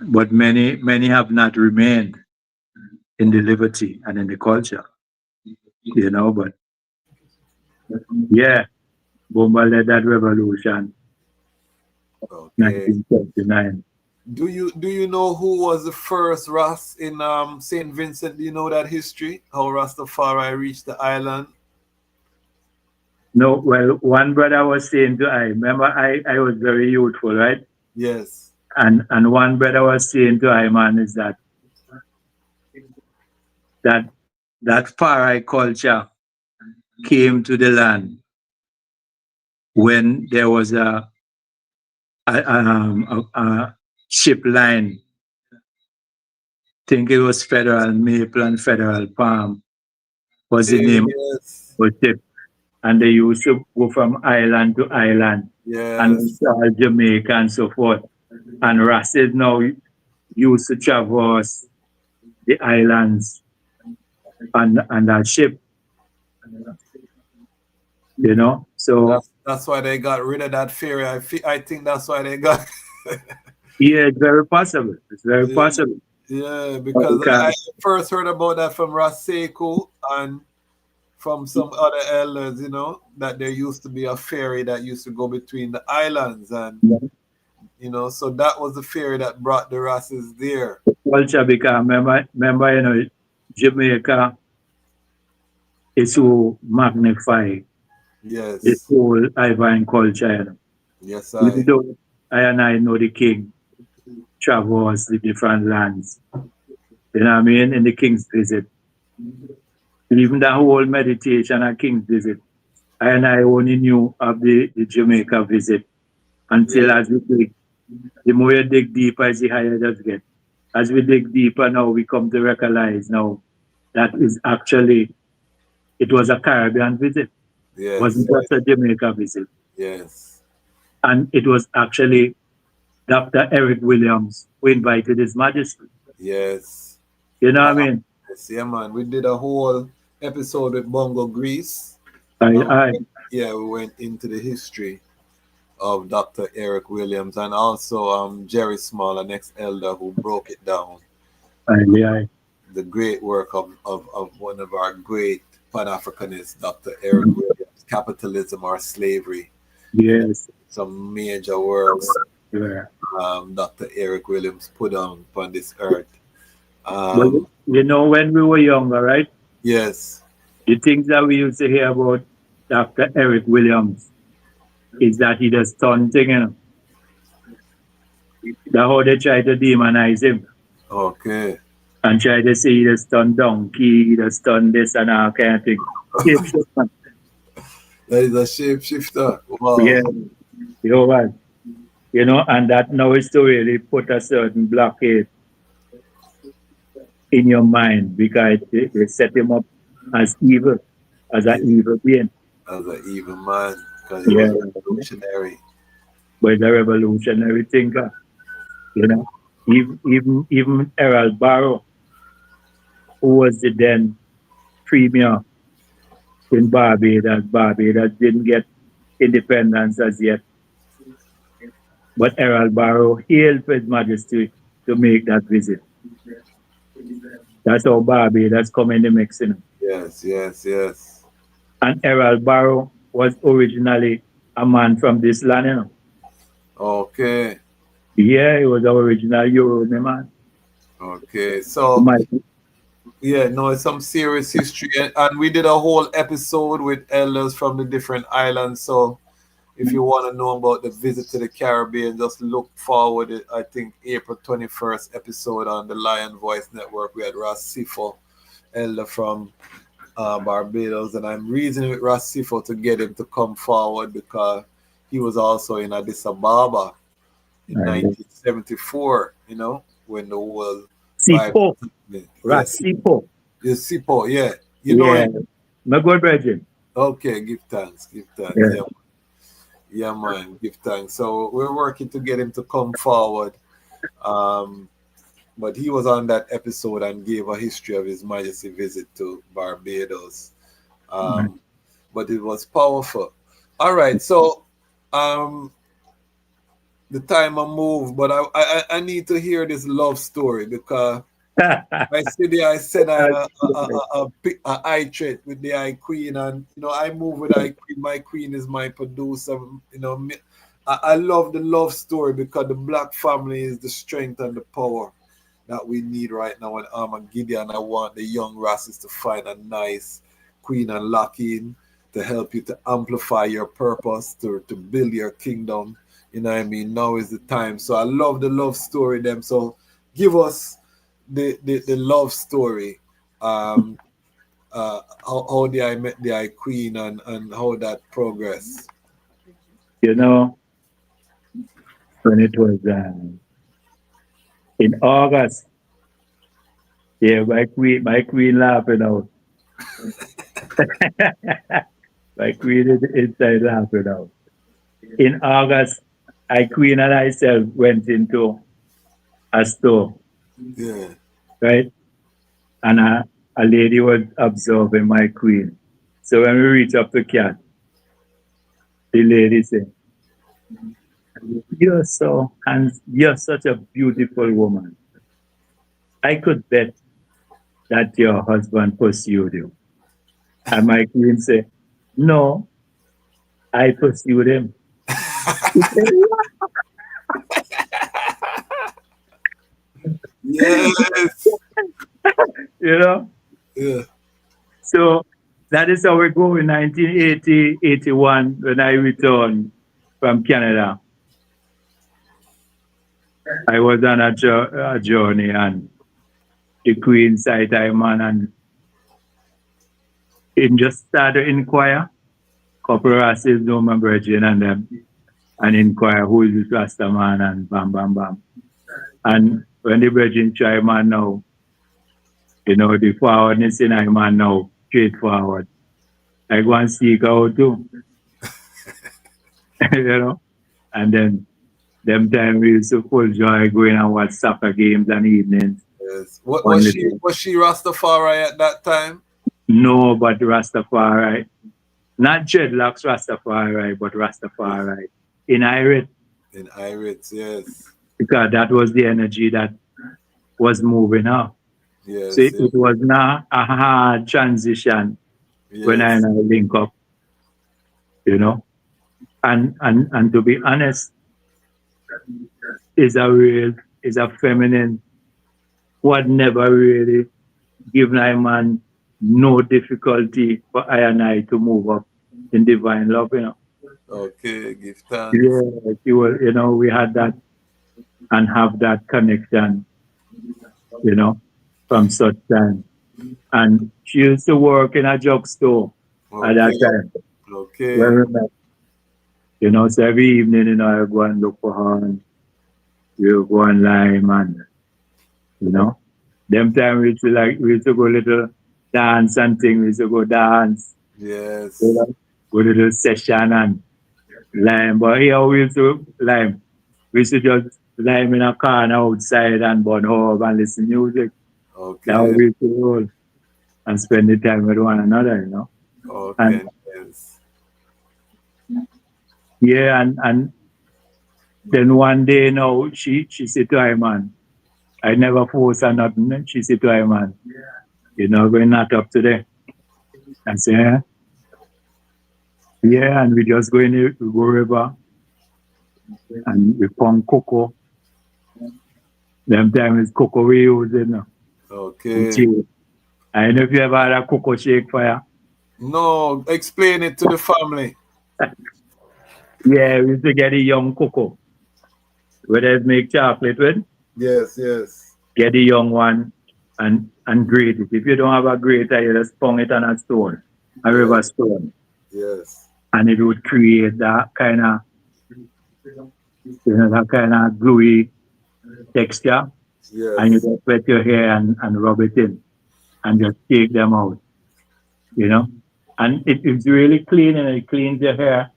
But many have not remained in the liberty and in the culture. You know, but yeah, Bomba led that revolution. Okay. 1979. Do you know who was the first Ras in St. Vincent? Do you know that history? How Rastafari reached the island? No, well, one brother was saying to I, remember I was very youthful, right? Yes. And one brother was saying to I, man, is that Farai culture came to the land when there was a ship line. Think it was Federal Maple and Federal Palm was the name of ship. And they used to go from island to island and install Jamaica and so forth. And Ras is now used to traverse the islands and that ship. You know, so that's why they got rid of that ferry. I think that's why they got. Yeah, it's very possible. It's very possible. Yeah, because I first heard about that from Ras Sekou and from some other elders, you know, that there used to be a ferry that used to go between the islands, and you know, so that was the ferry that brought the Rasses there. Culture, because remember, you know, Jamaica is so magnified. Yes. This whole Ivan culture, you know. Yes, Even though I know the king travels the different lands. You know what I mean? In the king's visit. Even the whole meditation and king's visit. I only knew of the Jamaica visit until as we dig. The more you dig deeper, as the higher it does get. As we dig deeper now, we come to realize now that is actually, it was a Caribbean visit. Yes. It wasn't just a Jamaica visit. Yes. And it was actually Dr. Eric Williams who invited His Majesty. Yes. You know what I mean? Yes, yeah, man. We did a whole episode with Bongo Grease. Yeah, we went into the history of Dr. Eric Williams and also Jerry Small, an ex-elder who broke it down. The great work of one of our great Pan-Africanists, Dr. Eric Williams, Capitalism or Slavery. Yes. Some major works Dr. Eric Williams put on this earth. But you know, when we were younger, right? Yes. The things that we used to hear about Dr. Eric Williams is that he does ton thing, you know. That's how they try to demonize him. Okay. And try to say he does ton donkey, he does ton this and all kind of thing. That is a shapeshifter. Wow. Yeah. You know, and that now is to really put a certain blockade in your mind because they set him up as evil, as an evil being. As an evil man, because he was revolutionary. But the revolutionary thinker, you know, even Errol Barrow, who was the then premier in Barbados. Barbados didn't get independence as yet. But Errol Barrow hailed for His Majesty to make that visit. That's how Barbados come in the mix. Yes. And Errol Barrow was originally a man from this land. Okay. Yeah, he was the original Euro man. Okay, so yeah, no, it's some serious history, and we did a whole episode with elders from the different islands. So if you want to know about the visit to the Caribbean, just look forward. I think April 21st episode on the Lion Voice Network. We had Ras Sifo, elder from Barbados, and I'm reasoning with Ras Sifo to get him to come forward because he was also in Addis Ababa in 1974. You know, when the whole Sipo. Ras Sipo. Yes, Sipo, yeah. You know him? My good brethren. Okay, give thanks. Yeah, man, give thanks. So we're working to get him to come forward. But he was on that episode and gave a history of His Majesty visit to Barbados. But it was powerful. All right, so the time I move, but I need to hear this love story because I said I eye trait with the Eye Queen, and I move with Eye Queen. My queen is my producer. I love the love story because the black family is the strength and the power that we need right now in Armageddon. I want the young Rastas to find a nice queen and lock in to help you to amplify your purpose, to build your kingdom. You know what I mean? Now is the time. So I love the love story, them. So give us the love story. How I met the Eye Queen and how that progressed. When it was in August, my queen laughing out. My queen is inside laughing out. In August, Eye Queen and I went into a store. Yeah. Right? And a lady was observing my queen. So when we reached up the cat, the lady said, "You're so handsome. You're such a beautiful woman. I could bet that your husband pursued you." And my queen said, "No, I pursued him." Yes. Yeah. So that is how we go in 1980, 81 when I returned from Canada. I was on a journey and the Queen sight I man and it just started to inquire. Couple of Rastas know my brethren and them and inquire who is this Rasta man and bam, bam, bam. And when the brethren try man now, the forwardness in I man now, straightforward. I go and seek out too. And then them time we used to full joy going and watch soccer games and evenings. Yes. Was she Rastafari at that time? No, but Rastafari. Not dreadlocks Rastafari, but Rastafari. In Irit. In Irit, yes. Because that was the energy that was moving up. Yes, so it was not a hard transition when I link up, And to be honest, is a feminine what never really given a man no difficulty for I and I to move up in divine love, Okay, give thanks. Yeah, we had that and have that connection, from such time. And she used to work in a drugstore at that time. Okay. So every evening, I go and look for her and we'll go online and, them time we used to go little dance and thing, we used to go dance. Yes. Go little session and lime. But here we used to lime. We used to just lime in a car outside and burn herb and listen to music. Okay. That we used to roll and spend the time with one another, Okay, And yes. yeah, and then one day now she said to her man, I never force her nothing. She said to her man, you know, we're not up today. And say, yeah, and we just going to go river and we pump cocoa. Them time is cocoa we use, you know. Okay. I don't know if you ever had a cocoa shake fire. No, explain it to the family. Yeah, we used to get a young cocoa. Where they make chocolate with. Yes, yes. Get the young one and grate it. If you don't have a grater, you just pong it on a stone, a Yes, river stone. yes. And it would create that kind of, that kind of gluey texture. And you Yes. just wet your hair and rub it in and just take them out, you know. And it's really clean and it cleans your hair.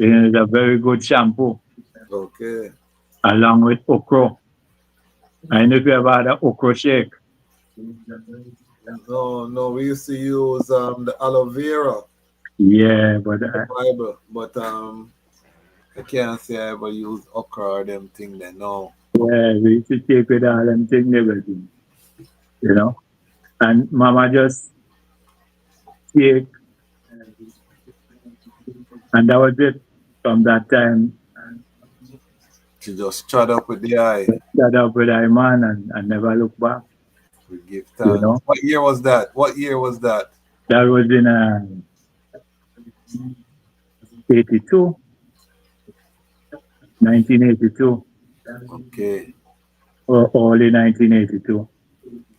It's a very good shampoo Okay. along with okra. And if you ever had an okra shake. No, we used to use the aloe vera. Yeah, but The Bible, but I can't say I ever use okra or them thing there. No. yeah, we used to take with all them things, everything, you know. And Mama just take, and that was it. From that time, She just shut up with the eye. shut up with I man and never look back, We give you thanks. know. What year was that? What year was that? That was in 82, 1982, Okay. or early 1982.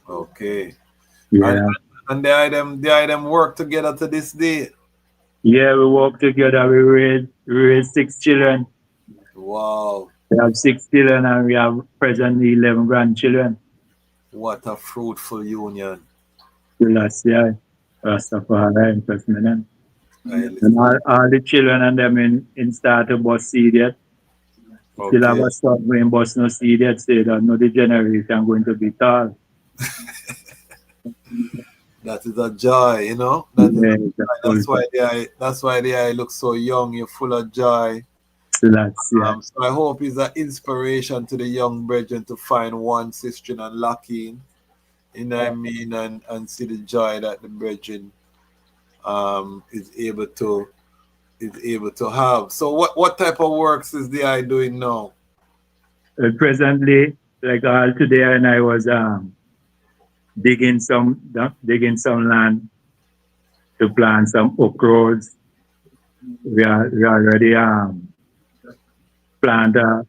Okay. And Yeah. and they them work together to this day. Yeah, we work together. We raised 6 children. Wow. We have 6 children and we have presently 11 grandchildren. What a fruitful union. Selassie, Rastafari, and President. I And listen. all the children and them in start to bus seed yet. Still have Okay. a son going bus no seed yet, say that no the generation going to be tall. That is a joy, you know. That is a Yeah, joy. That's why the eye looks so young. You're full of joy. Selassie. So I hope it's an inspiration to the young brethren to find one sister and lock in. You know what I mean? And see the joy that the brethren is able to have. So what type of works is the eye doing now? Presently, like all today, and I was digging some land to plant some okras. We already plant a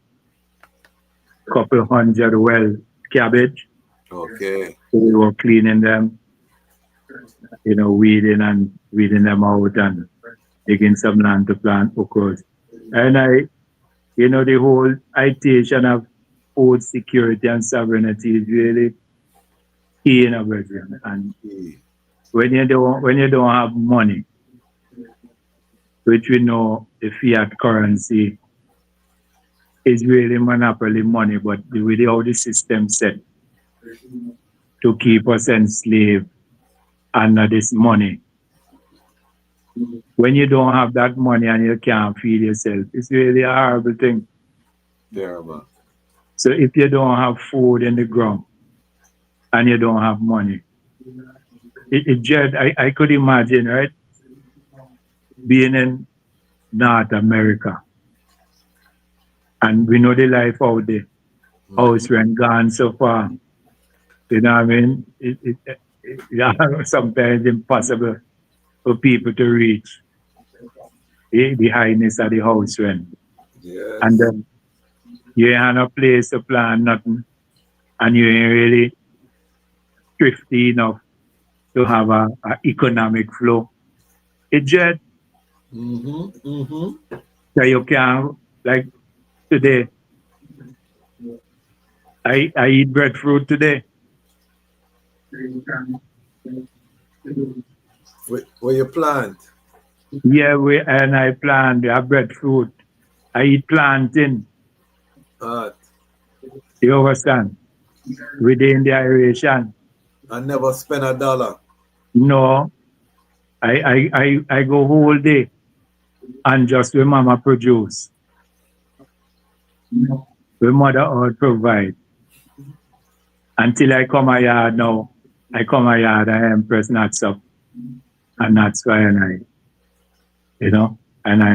couple hundred well cabbage. Okay. So we were cleaning them, you know, weeding them out and digging some land to plant okras. And you know, the whole ideation of food security and sovereignty is really key in a version. And when you don't have money, which we know the fiat currency is really monopoly money, but with how the system set to keep us enslaved under this money. When you don't have that money and you can't feed yourself, it's really a horrible thing. Terrible. So if you don't have food in the ground and you don't have money, I could imagine, right, being in North America, and we know the life out there. House rent gone so far. You know what I mean? Sometimes impossible for people to reach the highness of the house rent. Yes. And then you ain't have a place to plant nothing, and you ain't really thrifty enough to have a economic flow. It just that you can, like today, I eat breadfruit today. Where you plant? Yeah, and I plant breadfruit. I eat plantain. You understand? Within the aeration. I never spend $1. No. I go whole day and just where mama produce, where mother or provide. Until I come a yard now, I come a yard, I impress nuts up. And that's why and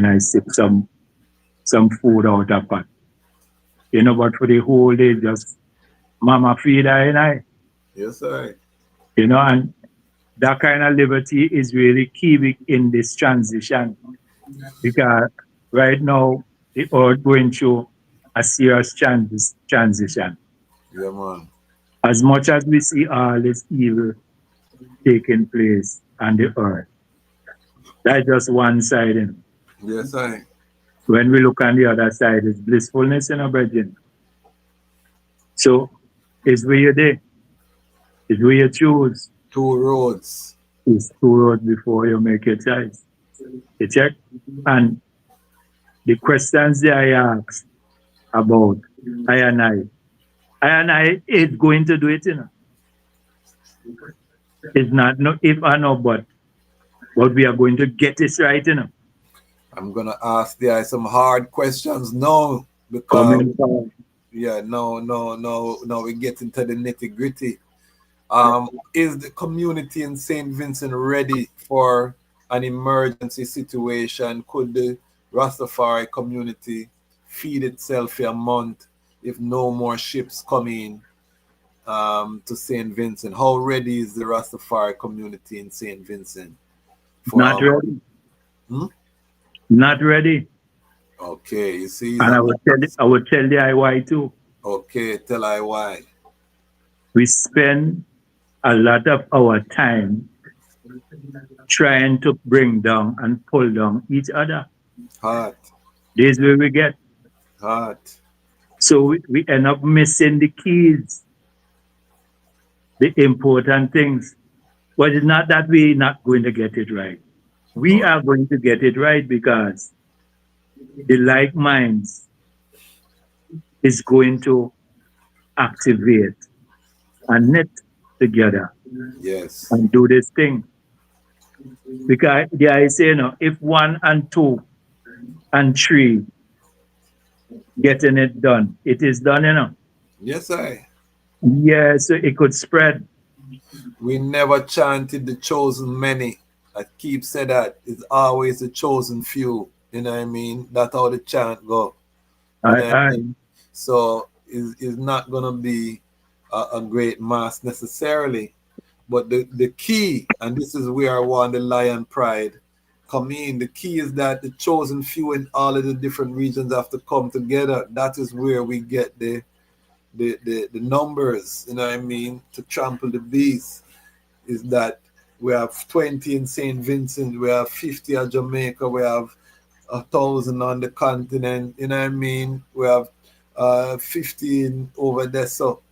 I sip some food out of pot. But for the whole day, just mama feed I and I. Yes, sir. And that kind of liberty is really key in this transition. Because right now, the earth going through a serious transition. Yeah, man. As much as we see all this evil taking place on the earth, that's just one side. Yes, sir. When we look on the other side, it's blissfulness in our brethren. So it's where you're there. It's where you choose. 2 roads. It's 2 roads before you make your choice. You check? And the questions that I ask about I and I is going to do it, It's not no if or no but we are going to get this right, I'm gonna ask there some hard questions now because now we get into the nitty-gritty. Is the community in St. Vincent ready for an emergency situation? Could the Rastafari community feed itself for a month if no more ships come in to St. Vincent? How ready is the Rastafari community in St. Vincent? Not ready. Not ready. Okay, you see. And I would tell the IY too. Okay, tell IY. We spend a lot of our time trying to bring down and pull down each other. Hard. This is where we get. Hard. So we end up missing the keys, the important things. But it's not that we're not going to get it right. We are going to get it right because the like minds is going to activate and knit together. Yes. And do this thing. Because I say, if 1 and 2 and 3 getting it done, it is done, Yes, sir. Yeah, so it could spread. We never chanted the chosen many. I keep saying that it's always the chosen few. You know what I mean? That's how the chant go. So it's not gonna be a great mass necessarily. But the key, and this is where I want the lion pride come in. The key is that the chosen few in all of the different regions have to come together. That is where we get the numbers, you know what I mean, to trample the beast. Is that we have 20 in St. Vincent, we have 50 at Jamaica, we have 1,000 on the continent, you know what I mean? We have 15 over there, so,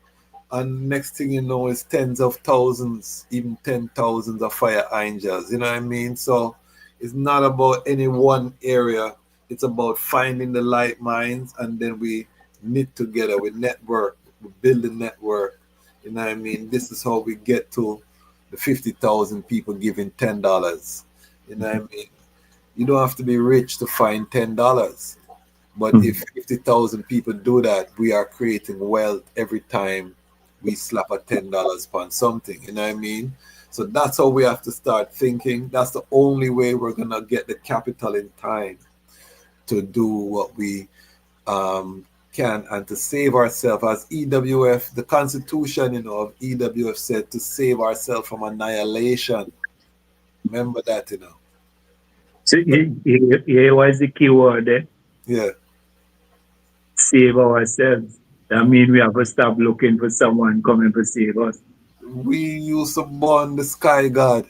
and next thing you know is tens of thousands, even 10,000s of fire angels, you know what I mean? So it's not about any one area, it's about finding the like minds, and then we knit together, we network, we build a network, you know what I mean? This is how we get to the 50,000 people giving $10. You know what I mean? You don't have to be rich to find $10. But if 50,000 people do that, we are creating wealth every time we slap a $10 upon something. You know what I mean? So that's how we have to start thinking. That's the only way we're going to get the capital in time to do what we can and to save ourselves. As EWF, the constitution, of EWF said to save ourselves from annihilation. Remember that, So here was the key word there. Yeah. Save ourselves. That means we have to stop looking for someone coming to save us. We used to burn the sky god.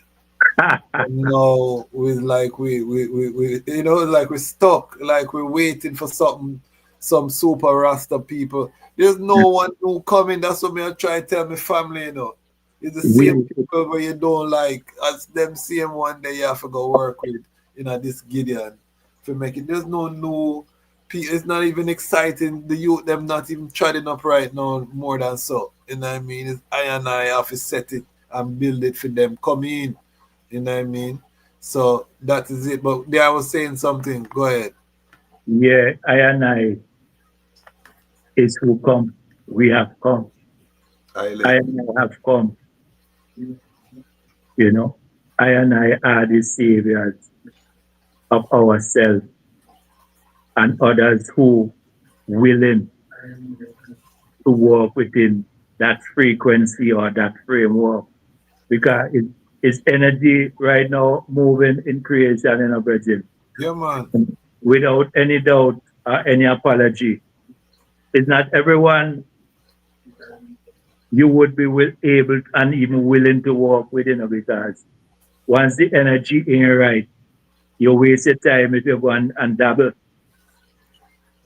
No, we like we like we're stuck, like we're waiting for something. Some super Rasta people. There's no one who coming. That's what I try to tell my family, It's the same people where you don't like as them same one day you have to go work with, this Gideon to make it. There's no new people. It's not even exciting. The youth, them not even treading up right now more than so. You know what I mean? It's I and I have to set it and build it for them. Come in. You know what I mean? So that is it. But there I was saying something. Go ahead. Yeah, I and I is who come. We have come. I and I have come. You know, I and I are the saviors of ourselves and others who willing to walk within that frequency or that framework. Because it's energy right now moving in creation in a Brazil. Yeah, man. Without any doubt or any apology. It's not everyone you would be able and even willing to walk within, because once the energy ain't right, you waste your time if you go and dabble.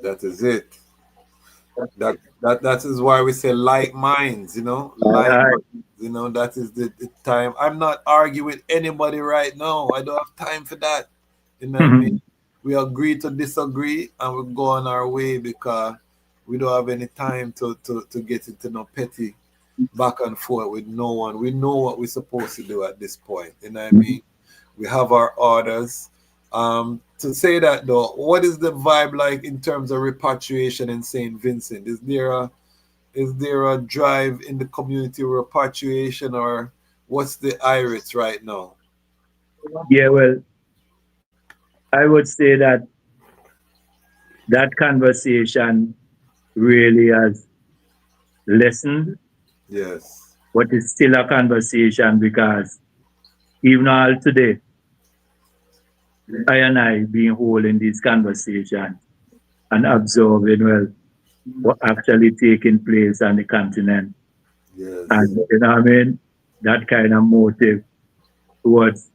That is it. That is why we say like minds, like minds, that is the time. I'm not arguing with anybody right now. I don't have time for that. You know what I mean? We agree to disagree and we go on our way because we don't have any time to get into no petty back and forth with no one. We know what we're supposed to do at this point. You know what I mean? We have our orders. To say that though, what is the vibe like in terms of repatriation in St. Vincent? Is there a drive in the community repatriation, or what's the iris right now? Yeah, well, I would say that conversation really has lessened. Yes. But it's still a conversation because even all today, I and I being holding these conversations and observing what actually taking place on the continent. Yes. And you know what I mean? That kind of motive towards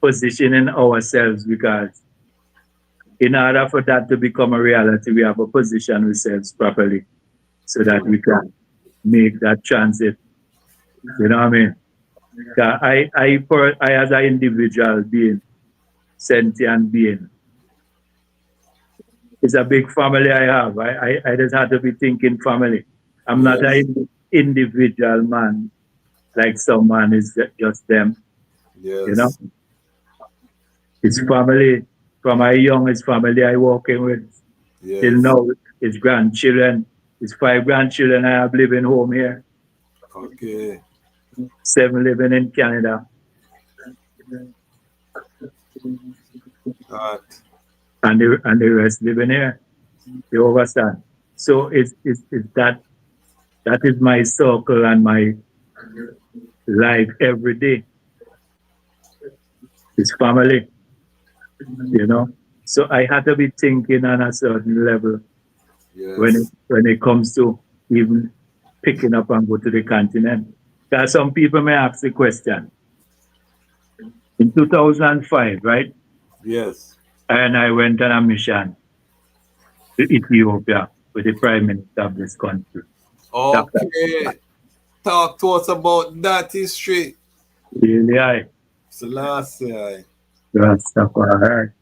positioning ourselves, because in order for that to become a reality, we have to position ourselves properly so that we can make that transit. You know what I mean? I as an individual being, sentient being, it's a big family I have. I just have to be thinking family. I'm not an individual man like someone is just them. Yes. You know? It's family. From my youngest family I working with till now, his grandchildren, his 5 grandchildren I have living home here. Okay. 7 living in Canada. And the rest living here. You understand? So it's that is my circle and my life every day. It's family. You know? So I had to be thinking on a certain level when it comes to even picking up and go to the continent. Because some people may ask the question. In 2005, right? Yes. And I went on a mission to Ethiopia with the Prime Minister of this country. Okay. Talk to us about that history. Really, Selassie. Rastafari.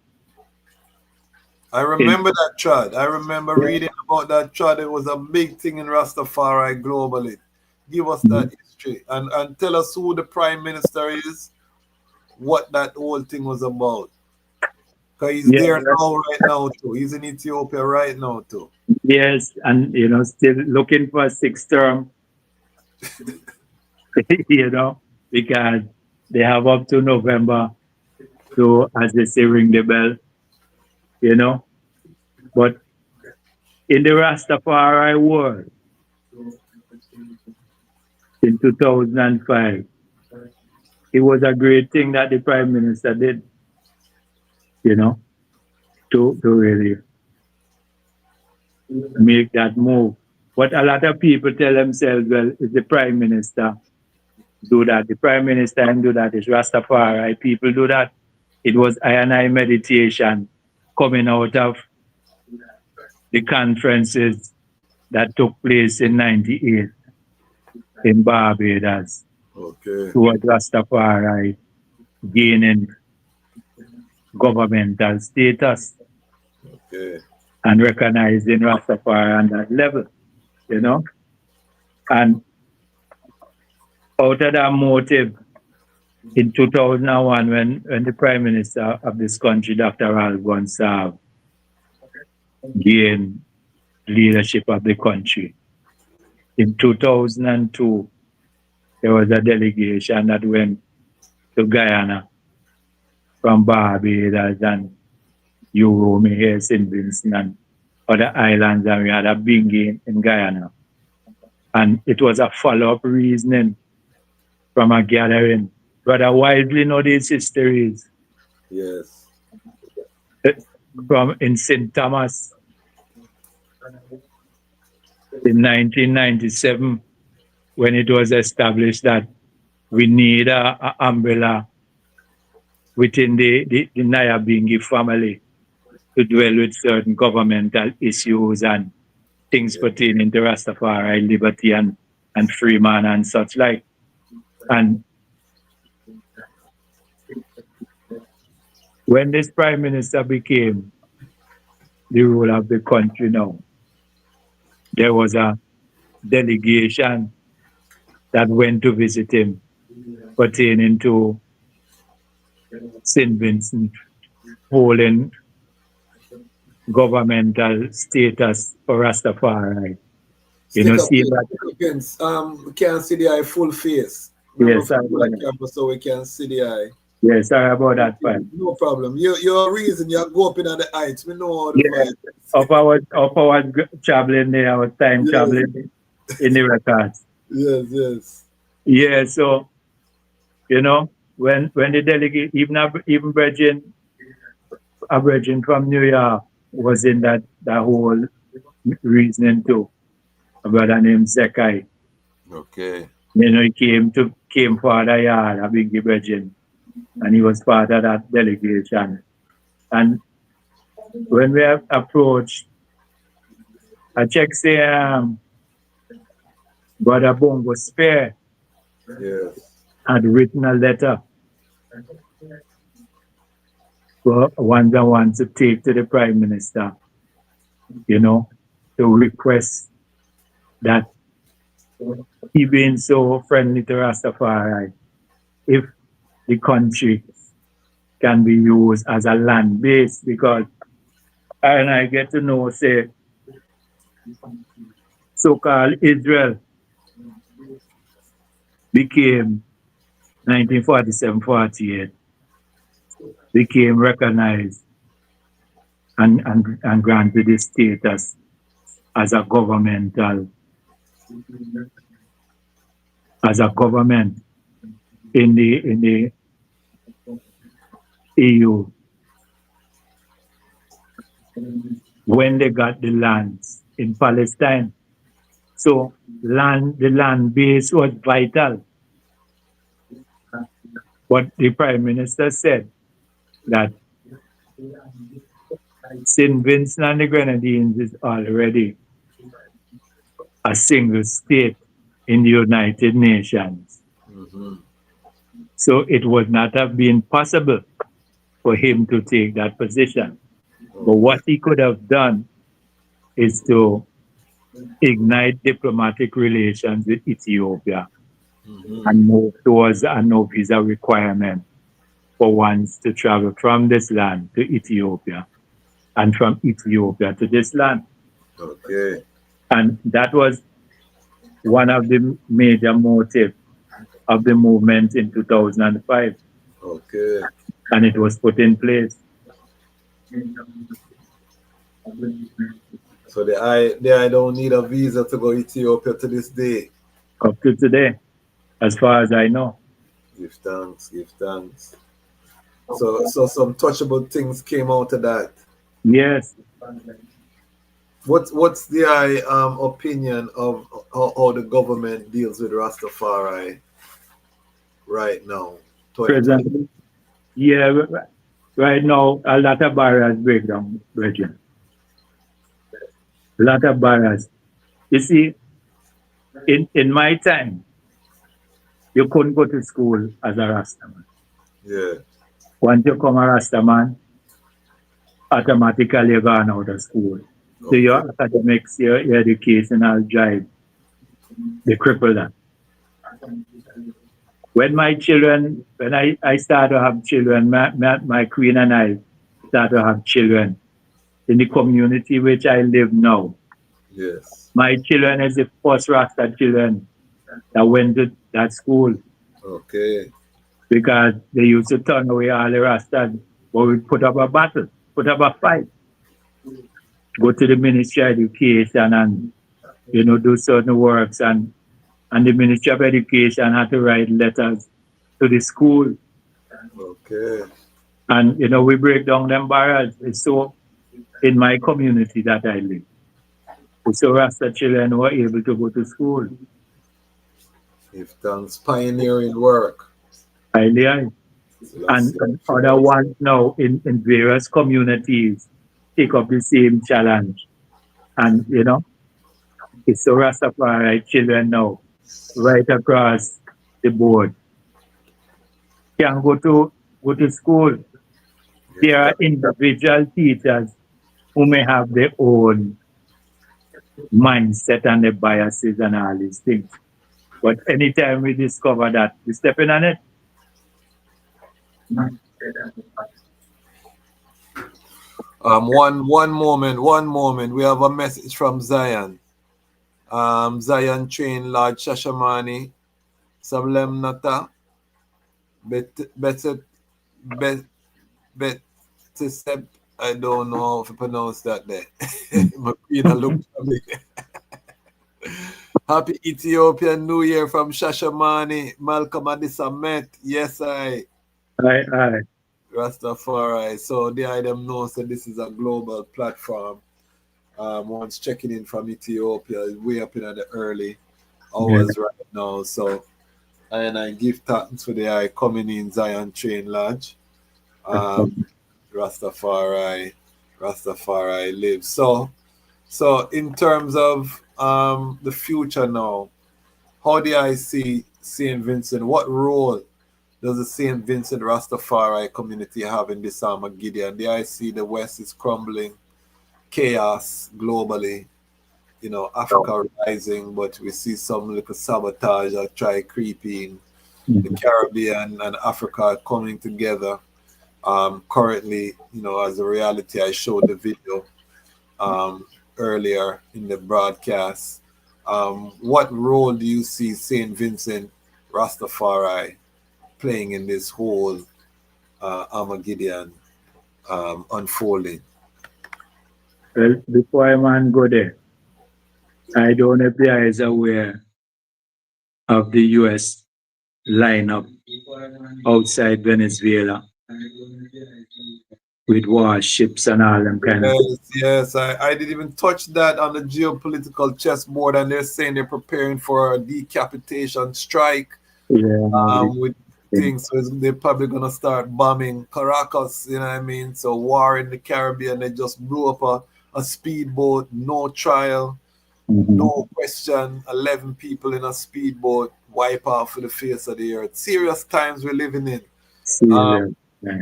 I remember that trad. I remember reading about that trad. It was a big thing in Rastafari globally. Give us that history and tell us who the Prime Minister is, what that whole thing was about. Because he's there now, right now, too. He's in Ethiopia right now, too. Yes, and, still looking for a 6th term, because they have up to November to, as they say, ring the bell, But in the Rastafari world, in 2005, it was a great thing that the Prime Minister did, to really make that move. But a lot of people tell themselves, well, it's the Prime Minister do that. The Prime Minister and do that. It's Rastafari. People do that. It was I and I meditation coming out of the conferences that took place in 98 in Barbados. Okay. Towards Rastafari gaining governmental status. Okay. And recognizing Rastafari on that level, And out of that motive, in 2001 when the Prime Minister of this country, Dr. Al Gonsalve, gained leadership of the country. In 2002, there was a delegation that went to Guyana from Barbados and Urumi here, St. Vincent and other islands, and we had a bingy in Guyana. And it was a follow-up reasoning from a gathering. Brother widely know these histories. Yes. From in St. Thomas in 1997, when it was established that we need a umbrella within the Nyabingi family to dwell with certain governmental issues and things pertaining to Rastafari, liberty and free man and such like. And when this Prime Minister became the ruler of the country now, there was a delegation that went to visit him pertaining to St. Vincent holding governmental status for Rastafari. You know, see that? We can't see the eye full face. Yes, I camera so we can see the eye. Yes, sorry about that, fine. No problem. Your reason you go up in the heights. We know all the vibes. Of our traveling there, our time traveling in the records. Yes. Yeah, so you know, when the delegate, even a virgin from New York was in that whole reasoning too. A brother named Zekai. Okay. You know, he came for the yard, a big virgin, and he was part of that delegation. And when we approached, I checked say Brother Bongo Spare had written a letter for one to take to the Prime Minister, you know, to request that he being so friendly to Rastafari, if the country can be used as a land base, because I get to know, say, so-called Israel became 1947-48, became recognized and granted the status as a government in the EU when they got the lands in Palestine. So the land base was vital. But the Prime Minister said that St. Vincent and the Grenadines is already a single state in the United Nations. So it would not have been possible for him to take that position. But what he could have done is to ignite diplomatic relations with Ethiopia and move towards a no visa requirement for ones to travel from this land to Ethiopia and from Ethiopia to this land. Okay. And that was one of the major motives of the movement in 2005. Okay. And it was put in place. So I don't need a visa to go to Ethiopia to this day. Up to today, as far as I know. Give thanks. So some touchable things came out of that. Yes. What's the opinion of how the government deals with Rastafari right now? Presently, yeah, right now a lot of barriers break down, Bridget. A lot of barriers. You see, in my time, you couldn't go to school as a Rastaman. Yeah. Once you come a Rastaman, automatically you're gone out of school. Okay. So your academics, your educational drive, they cripple that. When my children, when I start to have children, my queen and I start to have children in the community which I live now. Yes. My children is the first Rasta children that went to that school. Okay. Because they used to turn away all the Rastas, but we put up a battle, put up a fight, go to the Ministry of Education and, do certain works. And the Ministry of Education had to write letters to the school. Okay. And, we break down them barriers. It's so in my community that I live. So Rasta children were able to go to school. If thanks, pioneering work. Haile. And other ones now in various communities take up the same challenge. And, it's so Rastafari children now, right across the board, can go to school. There are individual teachers who may have their own mindset and their biases and all these things. But anytime we discover that, we step in on it. One moment. We have a message from Zion. Zion train Lord Shashamani, Sablem Nata, I don't know how to pronounce that there. My queen looked at me. Happy Ethiopian New Year from Shashamani, Malcolm Adisamet. Yes, I. Aye. Rastafari. So the item knows that this is a global platform. One's checking in from Ethiopia, way up in the early hours right now. So, and I give thanks for the eye coming in Zion Train Lodge. Rastafari lives. So in terms of the future now, how do I see St. Vincent? What role does the St. Vincent Rastafari community have in this Armageddon? Do I see the West is crumbling, chaos globally, Africa rising, but we see some little sabotage or try creeping, the Caribbean and Africa coming together. Currently, as a reality, I showed the video earlier in the broadcast. What role do you see St. Vincent Rastafari playing in this whole Armageddon unfolding? Well, before I man go there, I don't know if the eyes are aware of the U.S. lineup outside Venezuela with warships and all them kind of things. Yes. I didn't even touch that on the geopolitical chessboard, and they're saying they're preparing for a decapitation strike with things. So they're probably going to start bombing Caracas, you know what I mean? So war in the Caribbean, they just blew up a speedboat, no trial, no question, 11 people in a speedboat, wipe off the face of the earth. Serious times we're living in.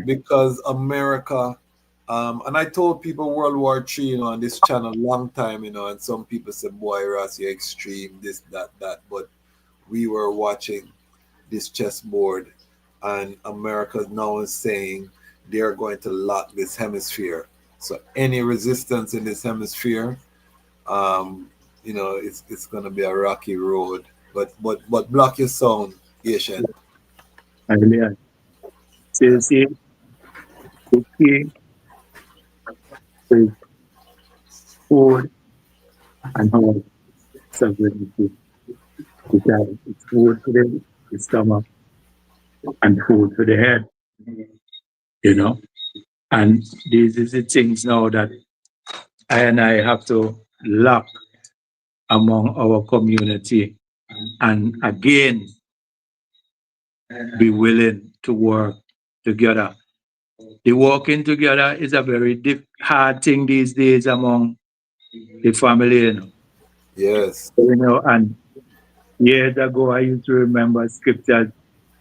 Because America, and I told people World War III, on this channel long time, and some people said, boy, Ras, you're extreme, this, that. But we were watching this chessboard, and America now is saying they're going to lock this hemisphere. So any resistance in this hemisphere, it's going to be a rocky road. But block your sound, Asian. So you see, the key is food and health sovereignty. Because it's food for the stomach and food for the head, And these are the things now that I have to lock among our community and again be willing to work together. The working together is a very hard thing these days among the family, Yes. And years ago, I used to remember scriptures.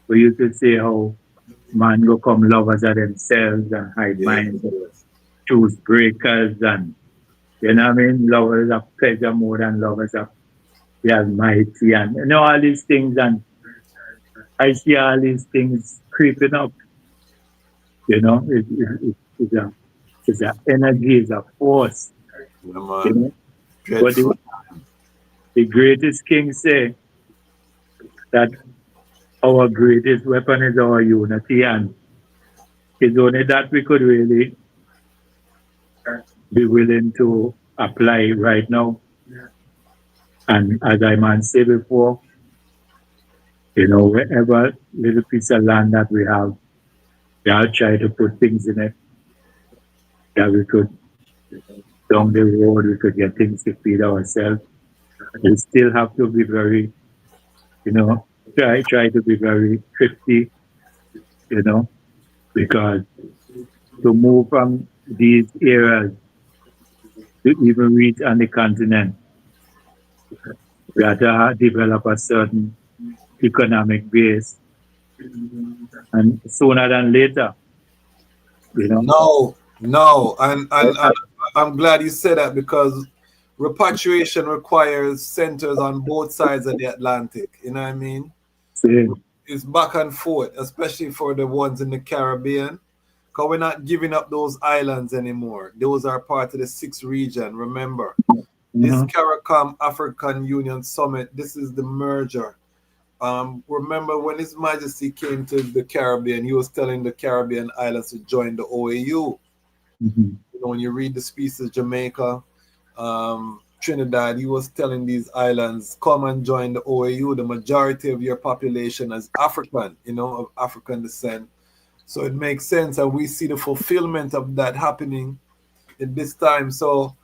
We used to say how man go come lovers of themselves and hide minds, choose breakers, and lovers of pleasure more than lovers of the Almighty, and all these things. And I see all these things creeping up. You know, it's a energy, it's a force. Yeah, You man. know, but Dreadful. the greatest king say that our greatest weapon is our unity, and it's only that we could really be willing to apply right now. And as I man said before, you know, wherever little piece of land that we have, we all try to put things in it that we could, down the road, we could get things to feed ourselves. We still have to be very, you know, try to be very thrifty, you know, because to move from these areas to even reach on the continent, we have to develop a certain economic base. And sooner than later, you know. No, and I'm glad you said that because repatriation requires centers on both sides of the Atlantic. You know what I mean? It's back and forth, especially for the ones in the Caribbean. Because we're not giving up those islands anymore. Those are part of the sixth region. Remember, this CARICOM African Union Summit, this is the merger. Remember when His Majesty came to the Caribbean, he was telling the Caribbean islands to join the OAU. You know, when you read the speeches, Jamaica, Trinidad, he was telling these islands, come and join the OAU. The majority of your population is African, you know, of African descent. So it makes sense, and we see the fulfillment of that happening in this time. So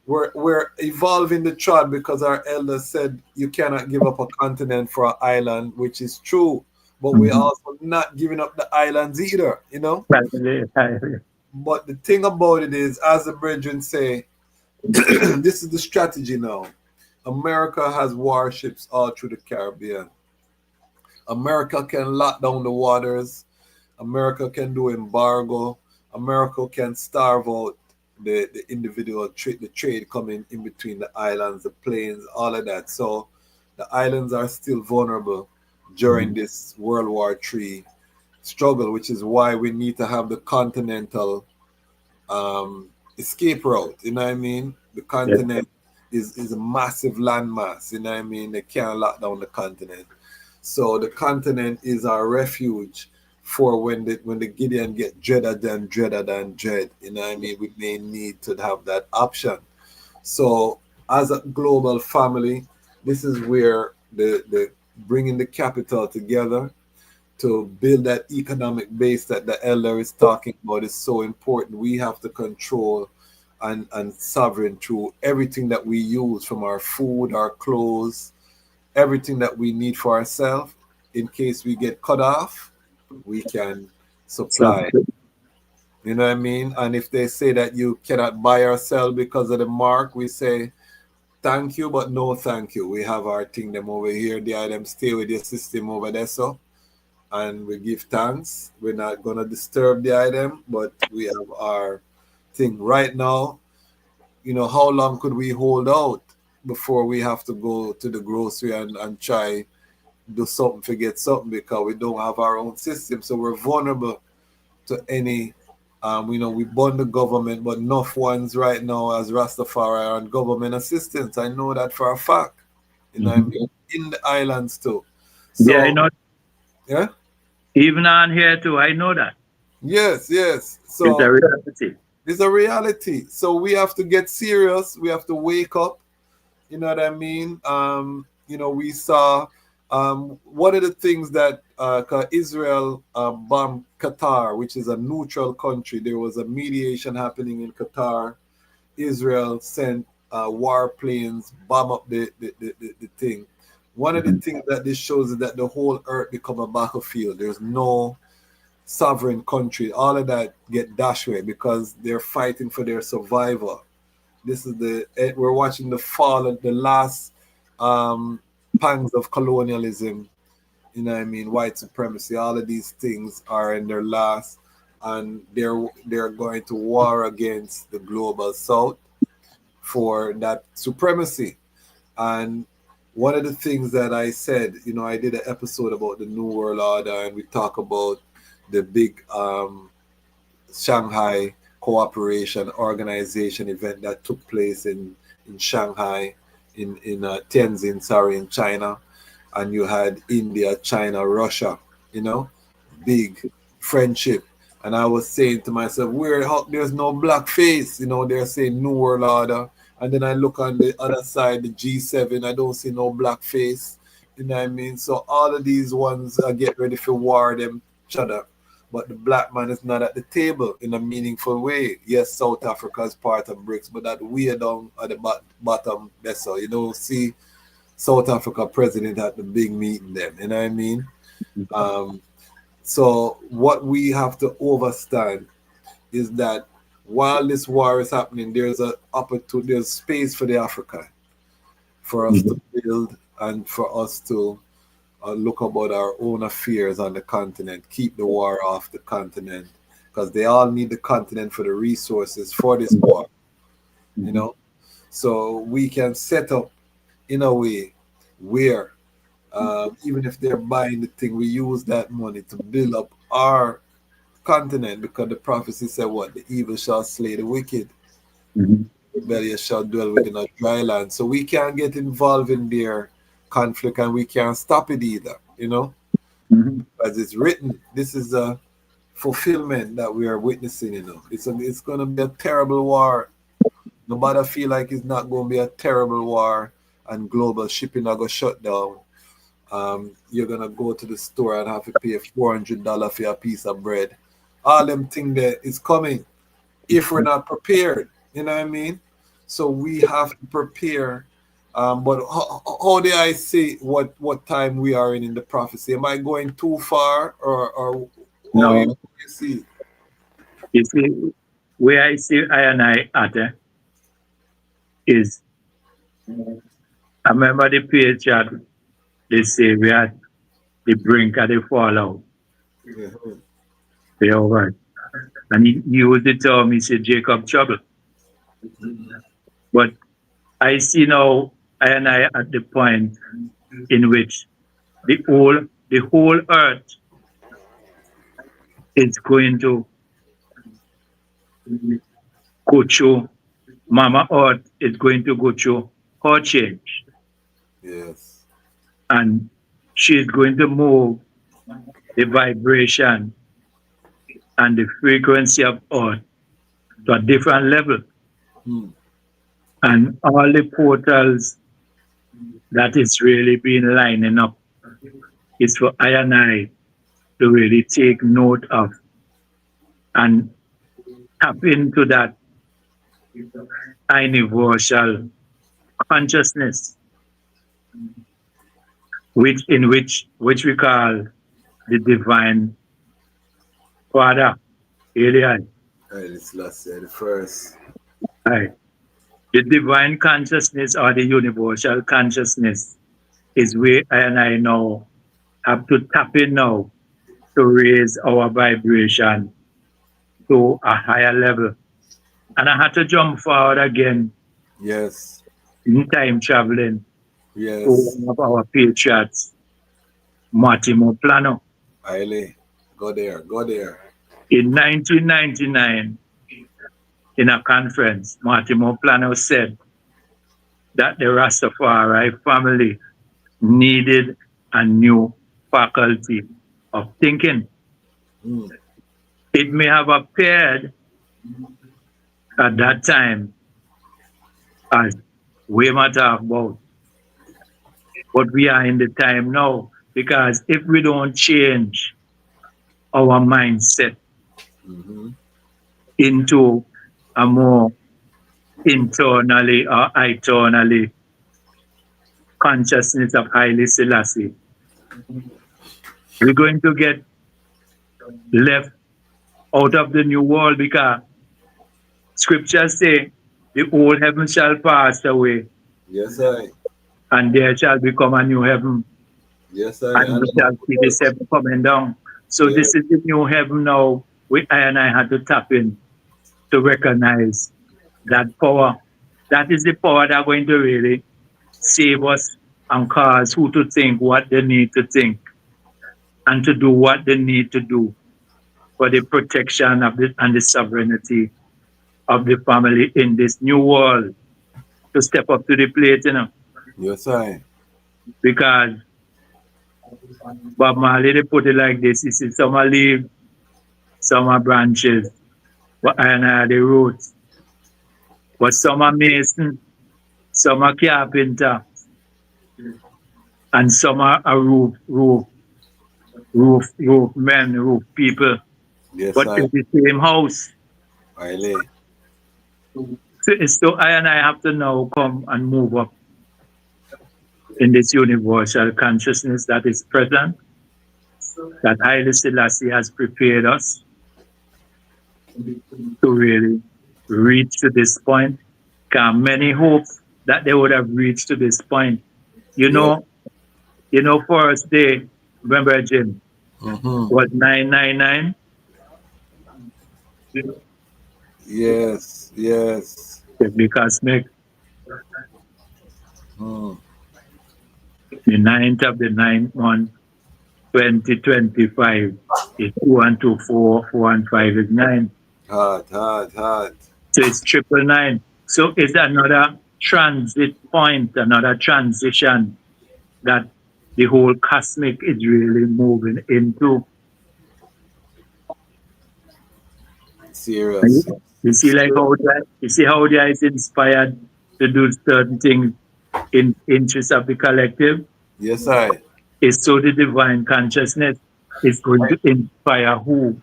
we're evolving the trod because our elders said you cannot give up a continent for an island, which is true. But we're also not giving up the islands either, you know. But the thing about it is, as the brethren say, this is the strategy now. America has warships all through the Caribbean. America can lock down the waters. America can do embargo. America can starve out the individual the trade coming in between the islands, the plains, all of that. So the islands are still vulnerable during this World War III struggle, which is why we need to have the continental escape route. You know what I mean? The continent is a massive landmass. You know what I mean? They can't lock down the continent. So the continent is our refuge for when the Gideon get dreaded and dreaded and dread. You know what I mean? We may need to have that option. So as a global family, this is where the bringing the capital together to build that economic base that the elder is talking about is so important. We have to control and sovereign through everything that we use, from our food, our clothes, everything that we need for ourselves. In case we get cut off, we can supply. You know what I mean? And if they say that you cannot buy or sell because of the mark, we say thank you, but no thank you. We have our thing them over here. The item stay with your system over there, so. And we give thanks. We're not going to disturb the item, but we have our thing right now. You know, how long could we hold out before we have to go to the grocery and try do something, forget something, because we don't have our own system. So we're vulnerable to any, you know, we bond the government, but enough ones right now as Rastafari are on government assistance. I know that for a fact. You know what I mean? In the islands too. So, yeah, I know. Yeah? Even on here too, I know that. Yes. So it's a reality. It's a reality. So we have to get serious. We have to wake up. You know what I mean? You know, we saw one of the things that Israel bombed Qatar, which is a neutral country. There was a mediation happening in Qatar. Israel sent warplanes, bomb up the thing. One of the things that this shows is that the whole earth become a battlefield. There's no sovereign country. All of that get dashed away because they're fighting for their survival. This is we're watching the fall of the last pangs of colonialism. You know what I mean? White supremacy. All of these things are in their last, and they're going to war against the global south for that supremacy. And one of the things that I said, you know, I did an episode about the New World Order, and we talk about the big Shanghai Cooperation Organization event that took place in Shanghai, in Tianjin, sorry, in China. And you had India, China, Russia, you know, big friendship. And I was saying to myself, there's no black face, you know, they're saying New World Order. And then I look on the other side, the G7, I don't see no black face. You know what I mean? So all of these ones are get ready for war them each other. But the black man is not at the table in a meaningful way. Yes, South Africa is part of BRICS, but that way down at the bottom, that's all. You don't see South Africa president at the big meeting then, you know what I mean? So what we have to understand is that while this war is happening, there's a opportunity, there's space for the African, for us to build and for us to look about our own affairs on the continent, keep the war off the continent, because they all need the continent for the resources for this war, you know? So we can set up in a way where even if they're buying the thing, we use that money to build up our continent, because the prophecy said what? The evil shall slay the wicked. The rebellious shall dwell within a dry land. So we can't get involved in their conflict, and we can't stop it either, you know? As it's written, this is a fulfillment that we are witnessing, you know. It's going to be a terrible war. Nobody feel like it's not going to be a terrible war and global shipping are going to shut down. You're going to go to the store and have to pay $400 for a piece of bread. All them things that is coming if we're not prepared. You know what I mean? So we have to prepare. But how do I say what time we are in the prophecy? Am I going too far or No. you see? You see, where I see I and I at is, I remember the page that they say we are at the brink of the fallout. They are right. And he used the term, he said Jacob trouble. But I see now I and I at the point in which the whole earth is going to go through, Mama Earth is going to go through her change. Yes. And she's going to move the vibration and the frequency of Earth to a different level. And all the portals that is really being lining up is for I and I to really take note of and tap into that universal consciousness, which we call the divine Father, Haile. Haile Selassie, the first. Right. The divine consciousness or the universal consciousness is where I and I now have to tap in now to raise our vibration to a higher level. And I had to jump forward again. Yes. In time traveling. Yes. To one of our patriots, Martimo Plano. Haile, go there. In 1999, in a conference, Martimo Plano said that the Rastafari family needed a new faculty of thinking. It may have appeared at that time as we might talk about, but we are in the time now, because if we don't change our mindset into a more internally or eternally consciousness of Haile Selassie, we're going to get left out of the new world, because scriptures say the old heaven shall pass away. Yes, I. And there shall become a new heaven. Yes, I. And we shall see the seven coming down. So this is the new heaven now. I and I had to tap in to recognize that power. That is the power that's going to really save us and cause who to think what they need to think and to do what they need to do for the protection of and the sovereignty of the family in this new world to step up to the plate, you know. Yes, I. Because Bob Marley, they put it like this, you see, some are leaves, some are branches, but I are the roots. But some are mason, some are carpenter, and some are roof men, roof people. Yes, But I. in the same house. Haile. So I and I have to now come and move up in this universal consciousness that is present, that Haile Selassie has prepared us to really reach to this point. Because many hope that they would have reached to this point. You Yeah. know, first day, remember Jim, was 999. Yes, yes. Because make Mm. the 9th of the 9th month, 2025 is 2 and 2, 4, 4 and 5 is 9. Hard. So it's 999. So it's another transit point, another transition that the whole cosmic is really moving into. Serious. You see, like how they is inspired to do certain things in interest of the collective. Yes, I. It's so the divine consciousness is going to inspire who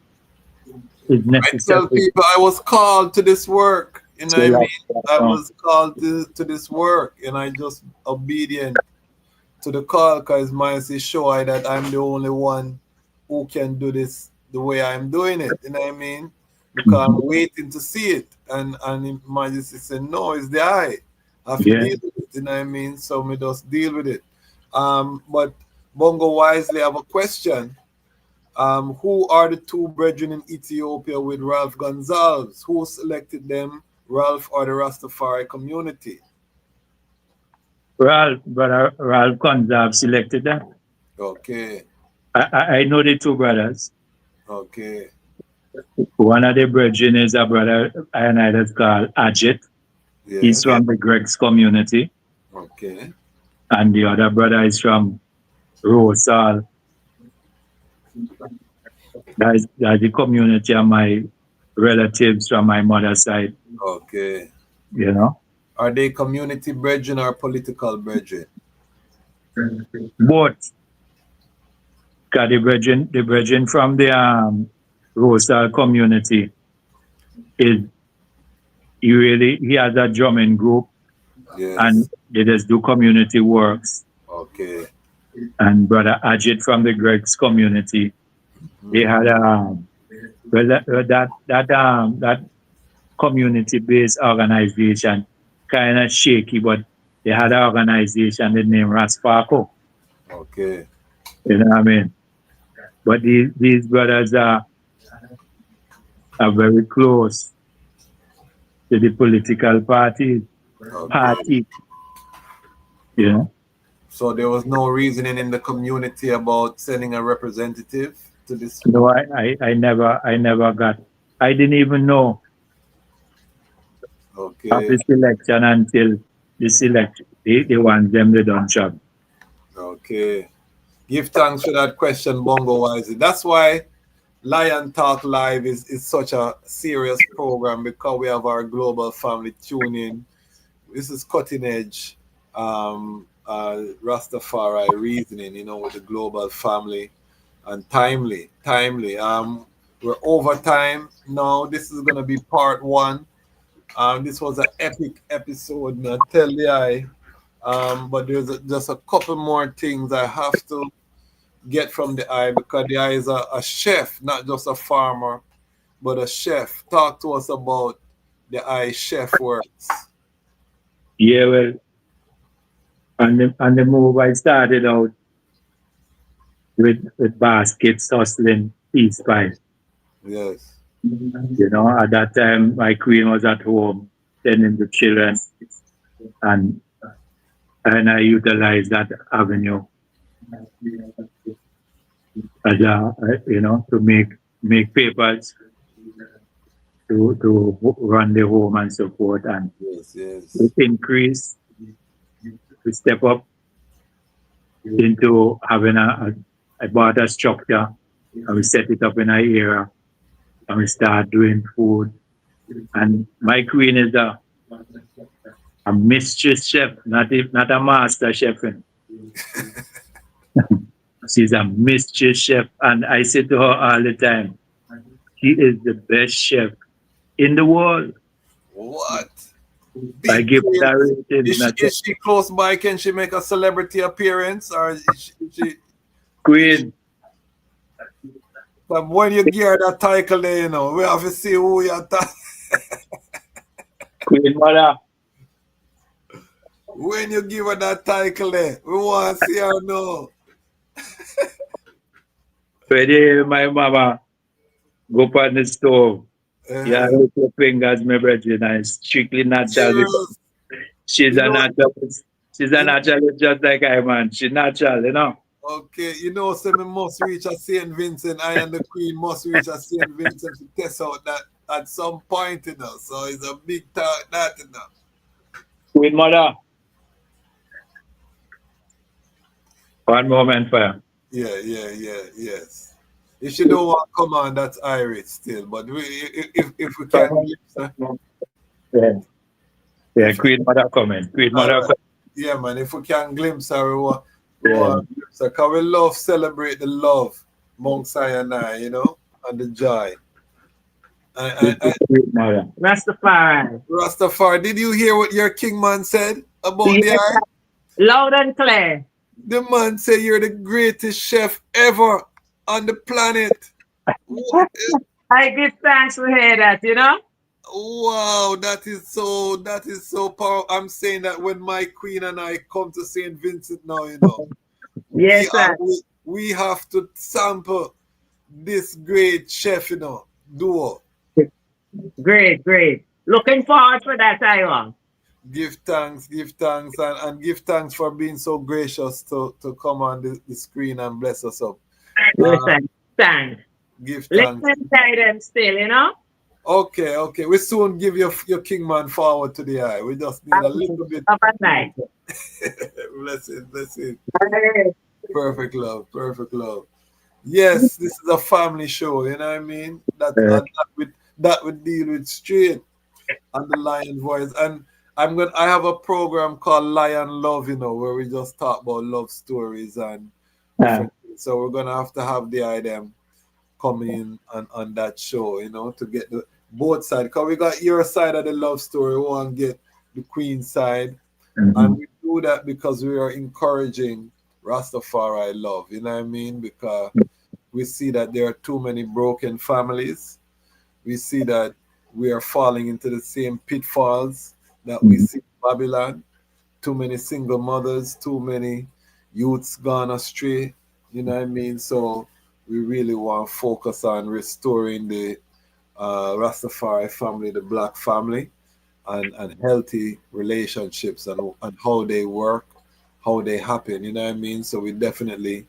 is I tell necessary. people I was called to this work. You know what I mean? I was called to this work, and I just obedient to the call because mine says show I that I'm the only one who can do this the way I'm doing it. You know what I mean? Because I'm waiting to see it, and Majesty said no, it's the I. I have to deal with it. You know what I mean? So me just deal with it. But Bongo Wisely have a question. Who are the two brethren in Ethiopia with Ralph Gonzalez? Who selected them, Ralph or the Rastafari community? Brother Ralph Gonzalez selected them. Okay. I know the two brothers. Okay. One of the brethren is a brother I that's called Ajit. Yeah. He's from the Greg's community. Okay. And the other brother is from Rosal. That's the community of my relatives from my mother's side. Okay. You know? Are they community brethren or political brethren? Both. Because the brethren from the Rosal community he has a drumming group. Yes. And they just do community works. Okay. And brother Ajit from the Greg's community, they had that community-based organization, kind of shaky, but they had an organization the name Ras Farco. Okay. You know what I mean? But these brothers are very close to the political party. You know? So there was no reasoning in the community about sending a representative to this? No, I never got. I didn't even know of the selection until the selection. They want them, they don't job. Okay. Give thanks for that question, Bongo Wisely. That's why Lion Talk Live is such a serious program, because we have our global family tune in. This is cutting edge Rastafari reasoning, you know, with the global family, and timely. We're over time now. This is gonna be part 1. This was an epic episode, man. Tell the eye. But there's just a couple more things I have to get from the eye, because the eye is a chef, not just a farmer, but a chef. Talk to us about the eye chef works. Yeah, well, on the move I started out with baskets hustling peace pies. Yes. You know, at that time my queen was at home tending the children, and And I utilize that avenue as to make papers to run the home and so forth, and to increase, to step up into having I bought a structure and we set it up in an area and we start doing food. And my queen is a mistress chef, not a master chef. She's a mistress chef, and I say to her all the time, she is the best chef in the world. What? I give her that rating. Is she close by? Can she make a celebrity appearance, or is she Queen? But when you give her that title there, we have to see who you're Queen Mother. When you give her that title there, we want to see her now. When my mama go on the stove, yeah, hurt your fingers, my brethren, and strictly natural. She's a naturalist. She's a naturalist just like I, man. She's natural, Okay, so we must reach a St. Vincent. I and the Queen must reach a St. Vincent to test out that at some point, So it's a big talk, that, Queen Mother. One moment, fire. Yes. If she don't want to come on, that's Irish still. But if we can Yeah, Queen Mother coming. Queen Mother coming. Yeah, man, if we can glimpse her, we want because we love celebrate the love amongst I and I, and the joy. Rastafari. Did you hear what your king man said about the eye? Loud and clear. The man said you're the greatest chef ever on the planet. I give thanks to hear that, Wow, that is so powerful. I'm saying that when my queen and I come to St. Vincent now, yes, we have to sample this great chef, duo. Great. Looking forward to that, Ivan. Give thanks, and give thanks for being so gracious to come on the screen and bless us up. Thanks. Give thanks. Let's inside them still, Okay. We soon give your Kingman forward to the eye. We just need a little bit. Have a night. Bless it. Perfect love. Yes, this is a family show, you know what I mean? That would deal with straight on the Lion Voice. And I have a program called Lion Love, where we just talk about love stories and different things. So we're gonna have to have the item come in on that show, to get the both sides. Because we got your side of the love story, we want to get the Queen side. And we do that because we are encouraging Rastafari love, you know what I mean? Because we see that there are too many broken families. We see that we are falling into the same pitfalls that we see in Babylon. Too many single mothers, too many youths gone astray, you know what I mean? So we really want to focus on restoring the Rastafari family, the black family, and healthy relationships and how they work, how they happen, you know what I mean? So we definitely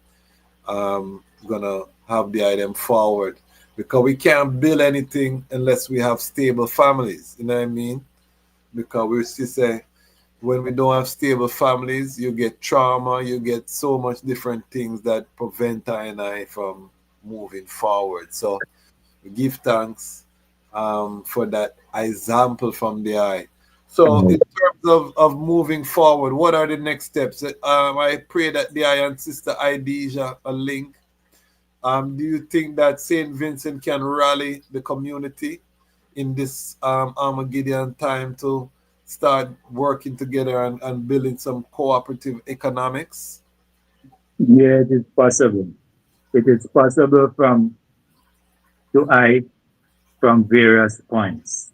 gonna have the item forward, because we can't build anything unless we have stable families, you know what I mean? Because we still say when we don't have stable families, you get trauma, you get so much different things that prevent I from moving forward. So we give thanks for that example from the eye. So in terms of moving forward, what are the next steps? I pray that the eye and Sister Ideja a link. Do you think that St. Vincent can rally the community in this Armageddon time to start working together and building some cooperative economics? Yeah, it is possible. It is possible from various points.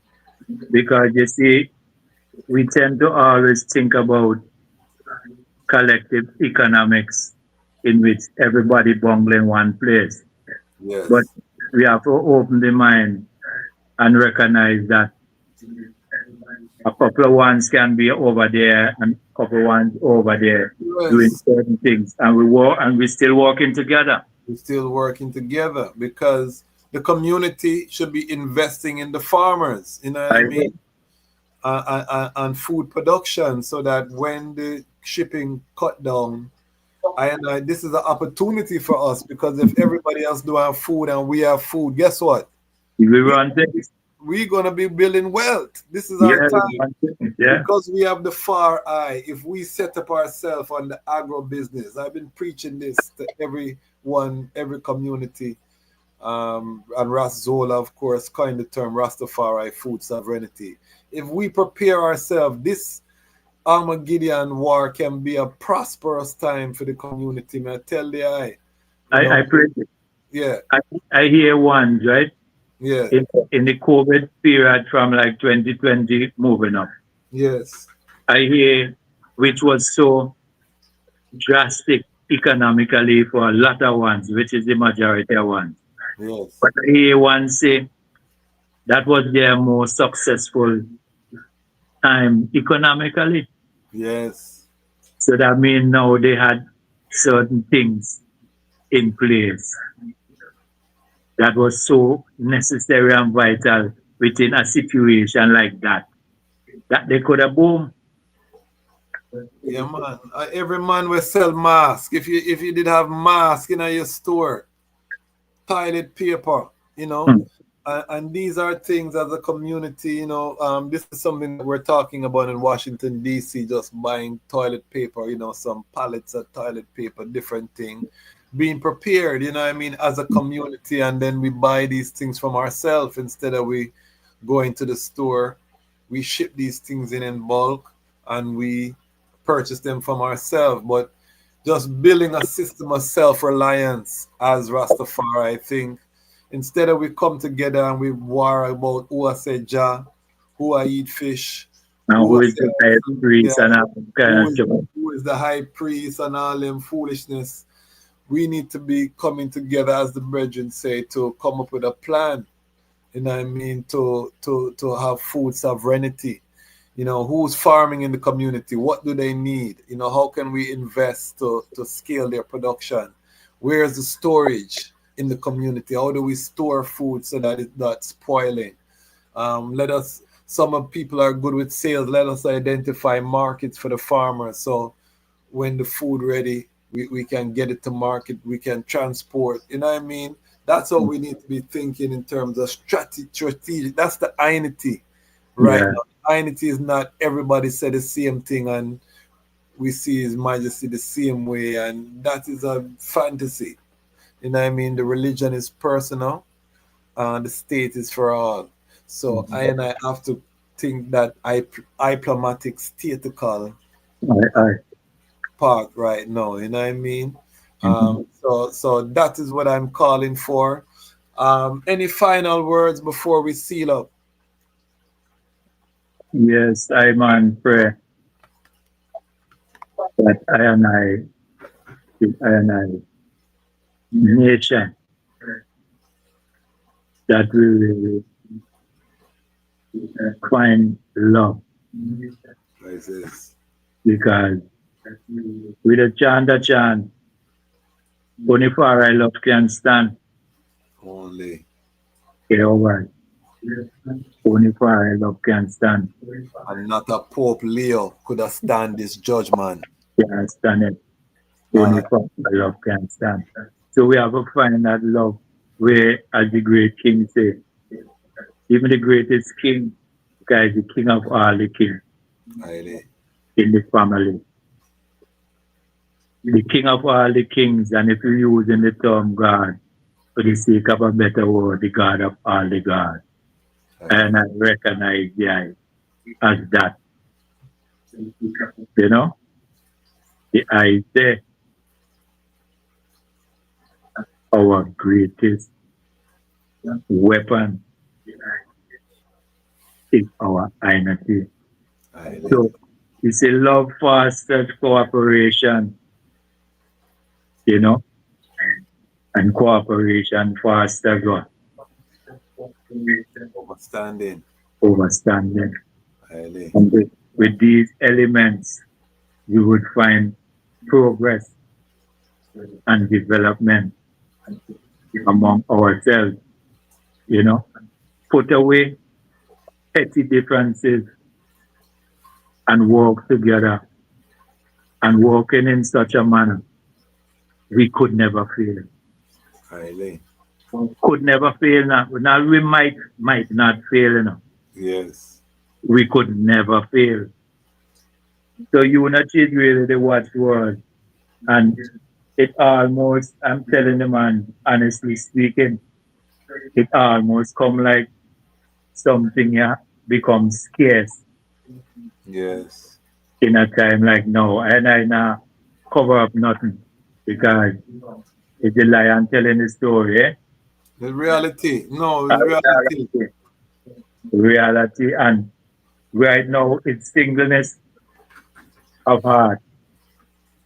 Because you see, we tend to always think about collective economics in which everybody bungle in one place. Yes. But we have to open the mind and recognize that a couple of ones can be over there and a couple of ones over there doing certain things. And we're still working together. We're still working together because the community should be investing in the farmers, you know what I mean? And food production, so that when the shipping cut down, this is an opportunity for us, because if everybody else do have food and we have food, guess what? We're going to be building wealth. This is our time. Because we have the far eye. If we set up ourselves on the agro business, I've been preaching this to everyone, every community. And Ras Zola, of course, coined the term Rastafari, food sovereignty. If we prepare ourselves, this Armageddon war can be a prosperous time for the community. May I tell the I pray. Yeah. I hear ones, right? Yeah. In the COVID period from like 2020 moving up. Yes. I hear, which was so drastic economically for a lot of ones, which is the majority of ones. Yes. But I hear one say that was their most successful time economically. Yes. So that means now they had certain things in place that was so necessary and vital within a situation like that they could have boomed. Yeah, man. Every man will sell mask. If you did have mask in your store, toilet paper, and these are things as a community, this is something that we're talking about in Washington, D.C., just buying toilet paper, some pallets of toilet paper, different thing, being prepared, as a community, and then we buy these things from ourselves instead of we going to the store. We ship these things in bulk and we purchase them from ourselves. But just building a system of self-reliance as Rastafari, I think, instead of we come together and we war about who I say Jah, who I eat fish, who is the high priest, and who is the high priest and all them foolishness, we need to be coming together, as the brethren say, to come up with a plan, to have food sovereignty. Who's farming in the community? What do they need? How can we invest to scale their production? Where's the storage in the community? How do we store food so that it's not spoiling? Some people are good with sales. Let us identify markets for the farmers. So when the food ready, we can get it to market. We can transport. That's how we need to be thinking in terms of strategy. That's the unity right now. Unity is not everybody said the same thing and we see His Majesty the same way, and that is a fantasy. The religion is personal and the state is for all. So I have to think that diplomatic statical part right now, so that is what I'm calling for. Any final words before we seal up? Yes, I man pray that I nation that we will find love. Because with a chant, only for I love can stand. Only. Over. Only for I love can stand. And not a Pope Leo could have stand this judgment. Can stand it. Only for I love can stand. So we have to find that love where, as the great king said, even the greatest king, guys, the king of all the kings in the family. The king of all the kings, and if you're using the term God, for the sake of a better word, the God of all the gods. And I recognize the I as that. The I is there. Our greatest weapon is our unity. So it's a love fosters cooperation, and cooperation fosters what? Overstanding. Overstanding. Haile. And with these elements, we would find progress and development among ourselves, you know. Put away petty differences and work together, and working in such a manner, we could never fail. Haile. Could never fail now. Now we might not fail, you know. Yes. We could never fail. So unity is really the watchword. And it almost, I'm telling the man, honestly speaking, it almost come like something becomes scarce Yes. in a time like now. And I now cover up nothing because it's the lion telling the story, eh? The reality. No, A it's reality. reality. And right now it's singleness of heart,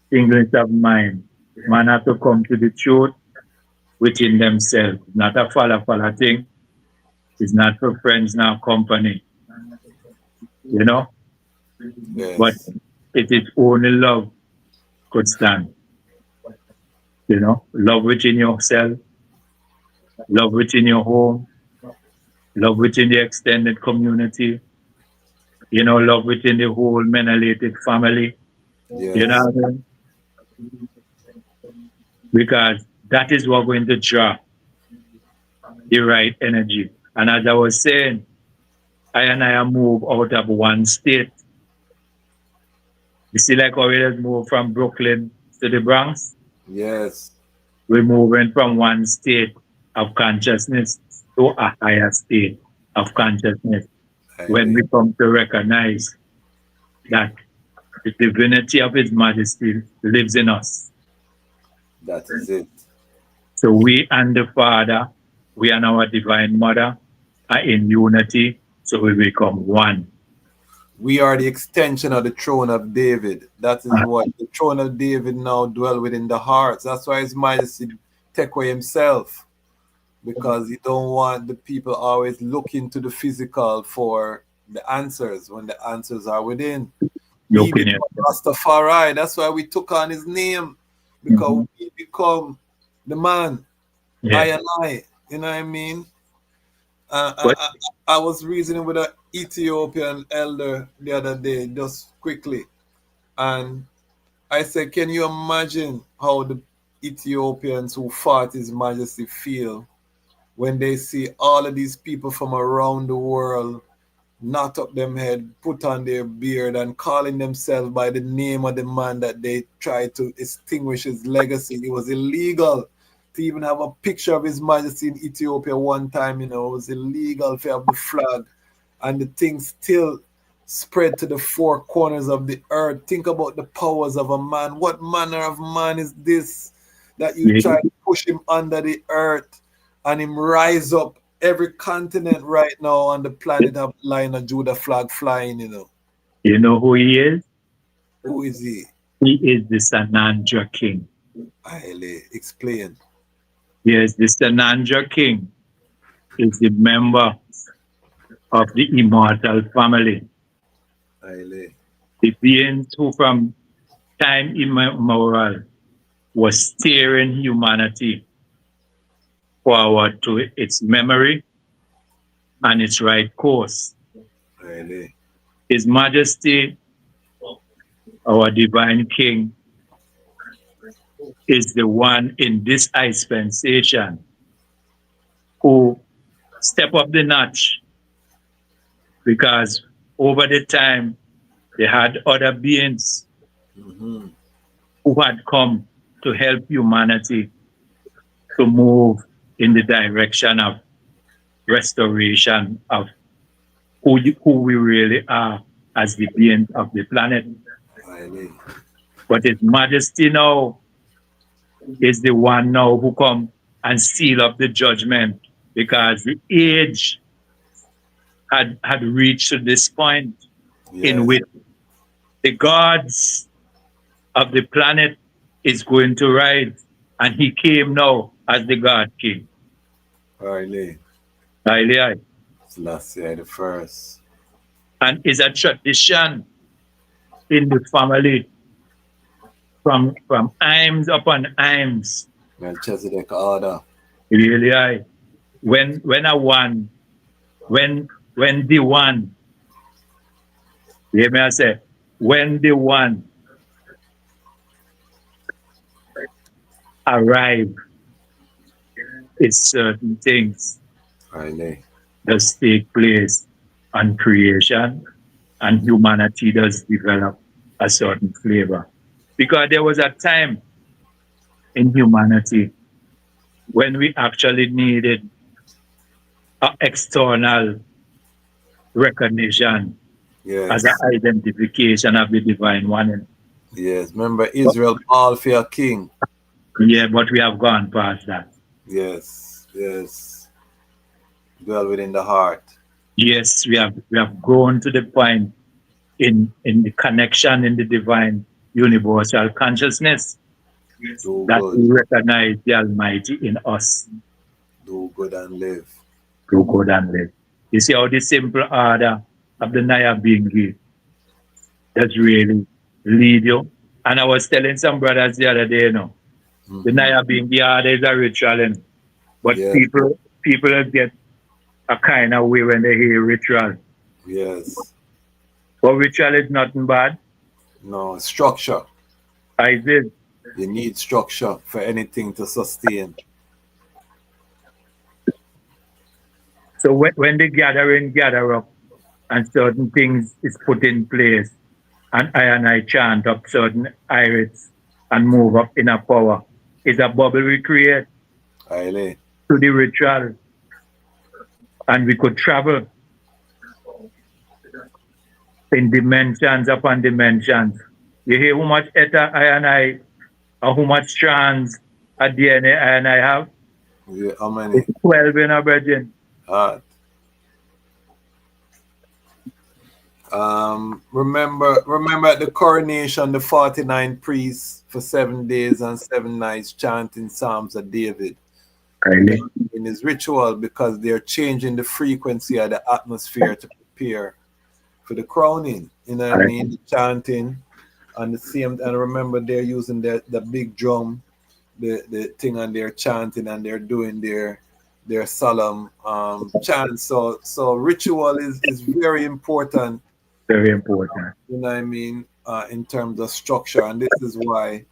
singleness of mind. Man have to come to the truth within themselves. Not a follow thing. It's not for friends nor company, you know. But Yes. it is only love could stand, you know. Love within yourself, love within your home, love within the extended community, you know, love within the whole menelated family, you know Yes. what I mean? Because that is what's going to draw the right energy. And as I was saying, I and I move out of one state. You see, like how we just move from Brooklyn to the Bronx? Yes. We're moving from one state of consciousness to a higher state of consciousness. When Haile. we come to recognize that the divinity of His Majesty lives in us. That is it. So we and the Father, we and our Divine Mother are in unity, so we become one. We are the extension of the throne of David. That is what the throne of David now dwell within the hearts. That's why His Majesty take away himself, because he don't want the people always looking to the physical for the answers when the answers are within. We Looking at become Rastafari. That's why we took on his name, because we become the man. I yeah. and I. You know what I mean? But I was reasoning with an Ethiopian elder the other day, just quickly, and I said, "Can you imagine how the Ethiopians who fought His Majesty feel when they see all of these people from around the world knot up them head, put on their beard, and calling themselves by the name of the man that they tried to extinguish his legacy? It was illegal to even have a picture of His Majesty in Ethiopia one time, you know. It was illegal to have the flag, and the thing still spread to the four corners of the earth. Think about the powers of a man. What manner of man is this that you try to push him under the earth and him rise up? Every continent right now on the planet have line of Judah flag flying, you know. you know who he is? Who is he? He is the Sanandra King. Haile, explain. Yes, the Sanandra King is the member of the immortal family. Haile. The beings who from time immemorial was steering humanity forward to its memory and its right course. Haile. His Majesty, our Divine King, is the one in this dispensation who step up the notch, because over the time they had other beings who had come to help humanity to move in the direction of restoration of who we really are as the beings of the planet. Haile. But His Majesty now is the one now who come and seal up the judgment, because the age had reached to this point in which the gods of the planet is going to rise, and He came now as the God King. Haile. Haile. Selassie the first. and is a tradition in the family from Imes upon Imes. Melchizedek order. Really, when the one, you hear me I say, when the one arrive, it's certain things that take place on creation, and humanity does develop a certain flavor. Because there was a time in humanity when we actually needed an external recognition as an identification of the divine one. Yes, remember Israel all for your king. Yeah, but we have gone past that. Yes, yes. Dwell within the heart. Yes, we have grown to the point in the connection in the divine universal consciousness that we recognize the Almighty in us. Do good and live. Do good and live. You see how the simple order of the Naya Bingi does really lead you. And I was telling some brothers the other day, the Naya Bingi order is a ritual, but people get a kind of way when they hear ritual. Yes. But ritual is nothing bad. No, structure. I did. You need structure for anything to sustain. So when the gathering gather up and certain things is put in place, and I chant up certain irids and move up in a power, it's a bubble we create Haile. to the ritual. And we could travel in dimensions upon dimensions. You hear how much ether I or how much strands of DNA I have? Yeah, how many? It's 12 in a virgin. Remember at the coronation, the 49 priests for 7 days and 7 nights chanting Psalms of David. In his ritual, because they're changing the frequency of the atmosphere to prepare for the crowning. You know what I mean? The chanting and the same, and remember they're using the big drum, the thing, and they're chanting and they're doing their solemn chants. So ritual is very important. Very important. You know what I mean? In terms of structure, and this is why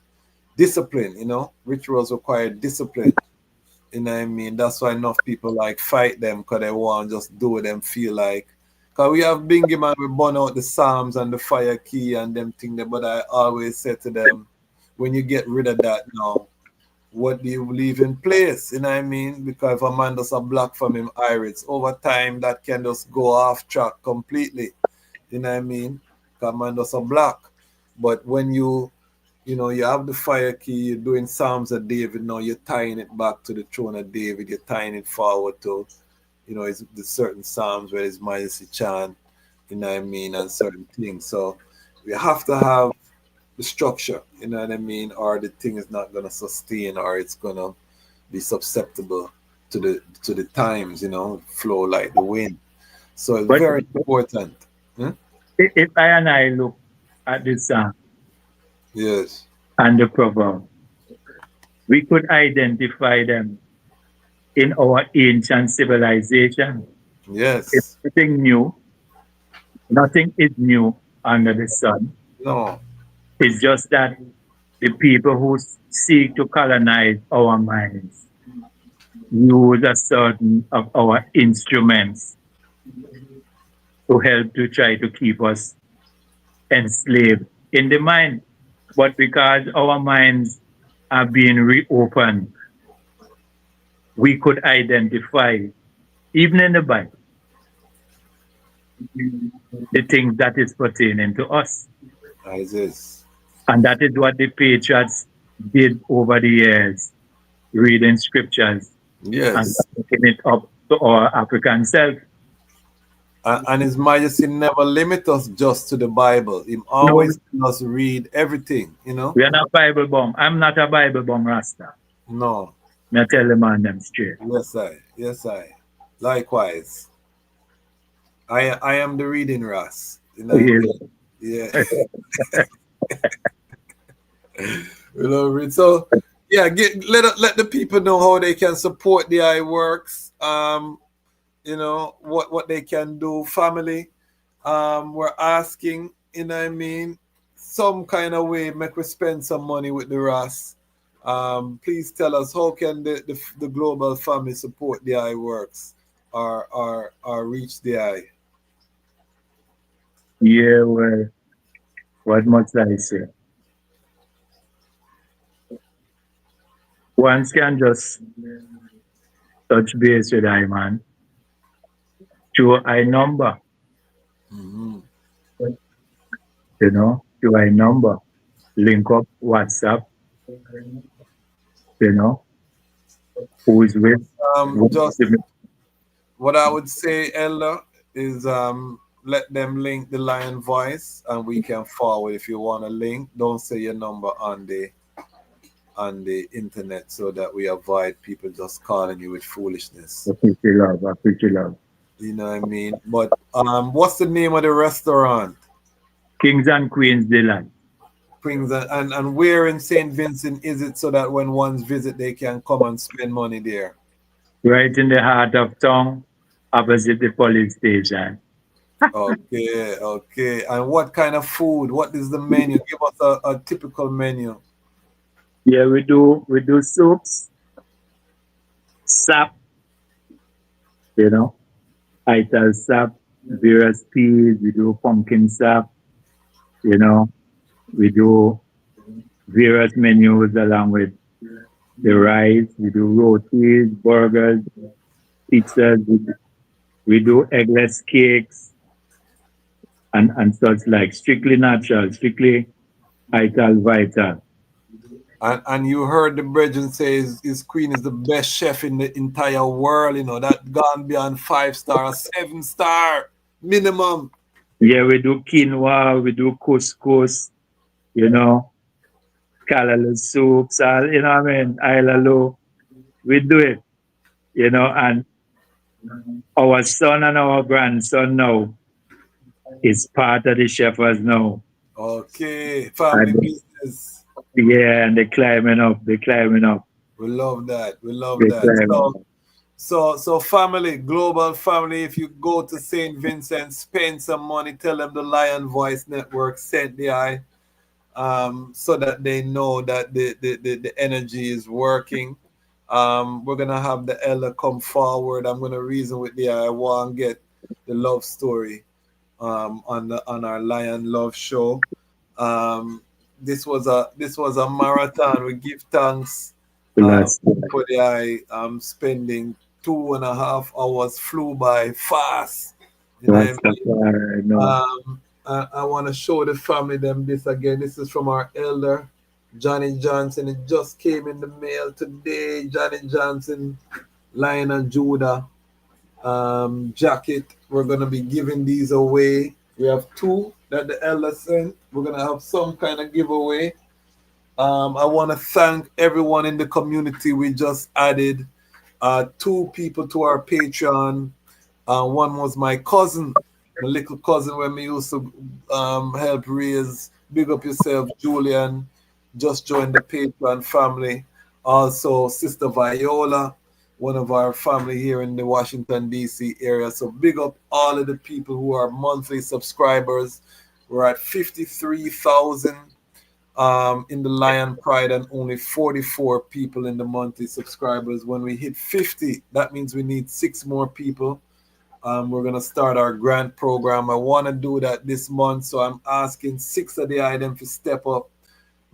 discipline. Rituals require discipline. You know what I mean? That's why enough people like fight them, because they want to just do what them feel like. Because we have Bingy man, we burn out the Psalms and the fire key and them thing there, but I always say to them, when you get rid of that now, what do you leave in place? You know what I mean? Because if a man does a block from him irids, over time that can just go off track completely. You know what I mean? Because man does a block. But when you have the fire key, you're doing Psalms of David, now you're tying it back to the throne of David, you're tying it forward to, it's the certain Psalms where His Majesty chant, you know what I mean, and certain things. So we have to have the structure, you know what I mean, or the thing is not going to sustain, or it's going to be susceptible to the times, flow like the wind. So it's very important. If I look at this song, yes, and the proverb, we could identify them in our ancient civilization. Yes. It's nothing new. Nothing is new under the sun. No. It's just that the people who seek to colonize our minds use a certain of our instruments to help to try to keep us enslaved in the mind. But because our minds are being reopened, we could identify, even in the Bible, the things that is pertaining to us. And that is what the patriots did over the years, reading scriptures and taking it up to our African self. And His Majesty never limit us just to the Bible. He always must read everything, We are not Bible bomb. I'm not a Bible bomb Rasta. No. I tell the man them straight. Yes, I. Likewise. I am the reading Ras. You know what I Yeah. mean? Yeah. We love it. So yeah, let the people know how they can support the I works. You know what they can do. Family, we're asking. You know what I mean? Some kind of way make we spend some money with the Ras. Please tell us how can the global family support the I works or reach the I. Yeah, well, what must I say? Once can just touch base with I man through I number, Mhm. you know, through I number. Link up WhatsApp, you know, who is with Just what I would say, Elder, is let them link the Lion Voice and we can forward if you want to link. Don't say your number on the internet so that we avoid people just calling you with foolishness. I pretty love. You know what I mean? But what's the name of the restaurant? Kings and Queens Delight. Queens and where in St. Vincent is it so that when ones visit they can come and spend money there? Right in the heart of town, opposite the police station. Okay, okay. And what kind of food? What is the menu? Give us a typical menu. Yeah, we do soups, sap, you know, ital sap, various peas, we do pumpkin sap, you know, we do various menus along with the rice, we do rotis, burgers, pizzas, we do eggless cakes and such like strictly natural, strictly vital. And you heard the brethren say his queen is the best chef in the entire world, you know, that gone beyond 5 star, 7 star minimum. Yeah, we do quinoa, we do couscous, you know, callaloo soups, all, you know what I mean, ilalo. We do it, you know, and our son and our grandson now is part of the chefers now. Okay, family And business. yeah, and they're climbing up, We love that. We love they're that. climbing up. So family, global family, if you go to St. Vincent, spend some money, tell them the Lion Voice Network sent the eye, so that they know that the energy is working. We're gonna have the elder come forward. I'm gonna reason with the eye. I want to get the love story on our Lion Love show. Um, this was a marathon. We give thanks Last for the eye spending 2.5 hours flew by fast. You know what I mean? Rastafari, no. I want to show the family them this again. This is from our elder Johnny Johnson. It just came in the mail today. Johnny Johnson, Lion and Judah jacket. We're gonna be giving these away. We have two that the elder sent. We're gonna have some kind of giveaway. I want to thank everyone in the community. We just added two people to our Patreon. One was my cousin, my little cousin, when we used to help raise. Big up yourself, Julian. Just joined the Patreon family. Also, Sister Viola, one of our family here in the Washington, D.C. area. So big up all of the people who are monthly subscribers. We're at 53,000 in the Lion Pride and only 44 people in the monthly subscribers. When we hit 50, that means we need 6 more people. We're going to start our grant program. I want to do that this month, so I'm asking 6 of the items to step up,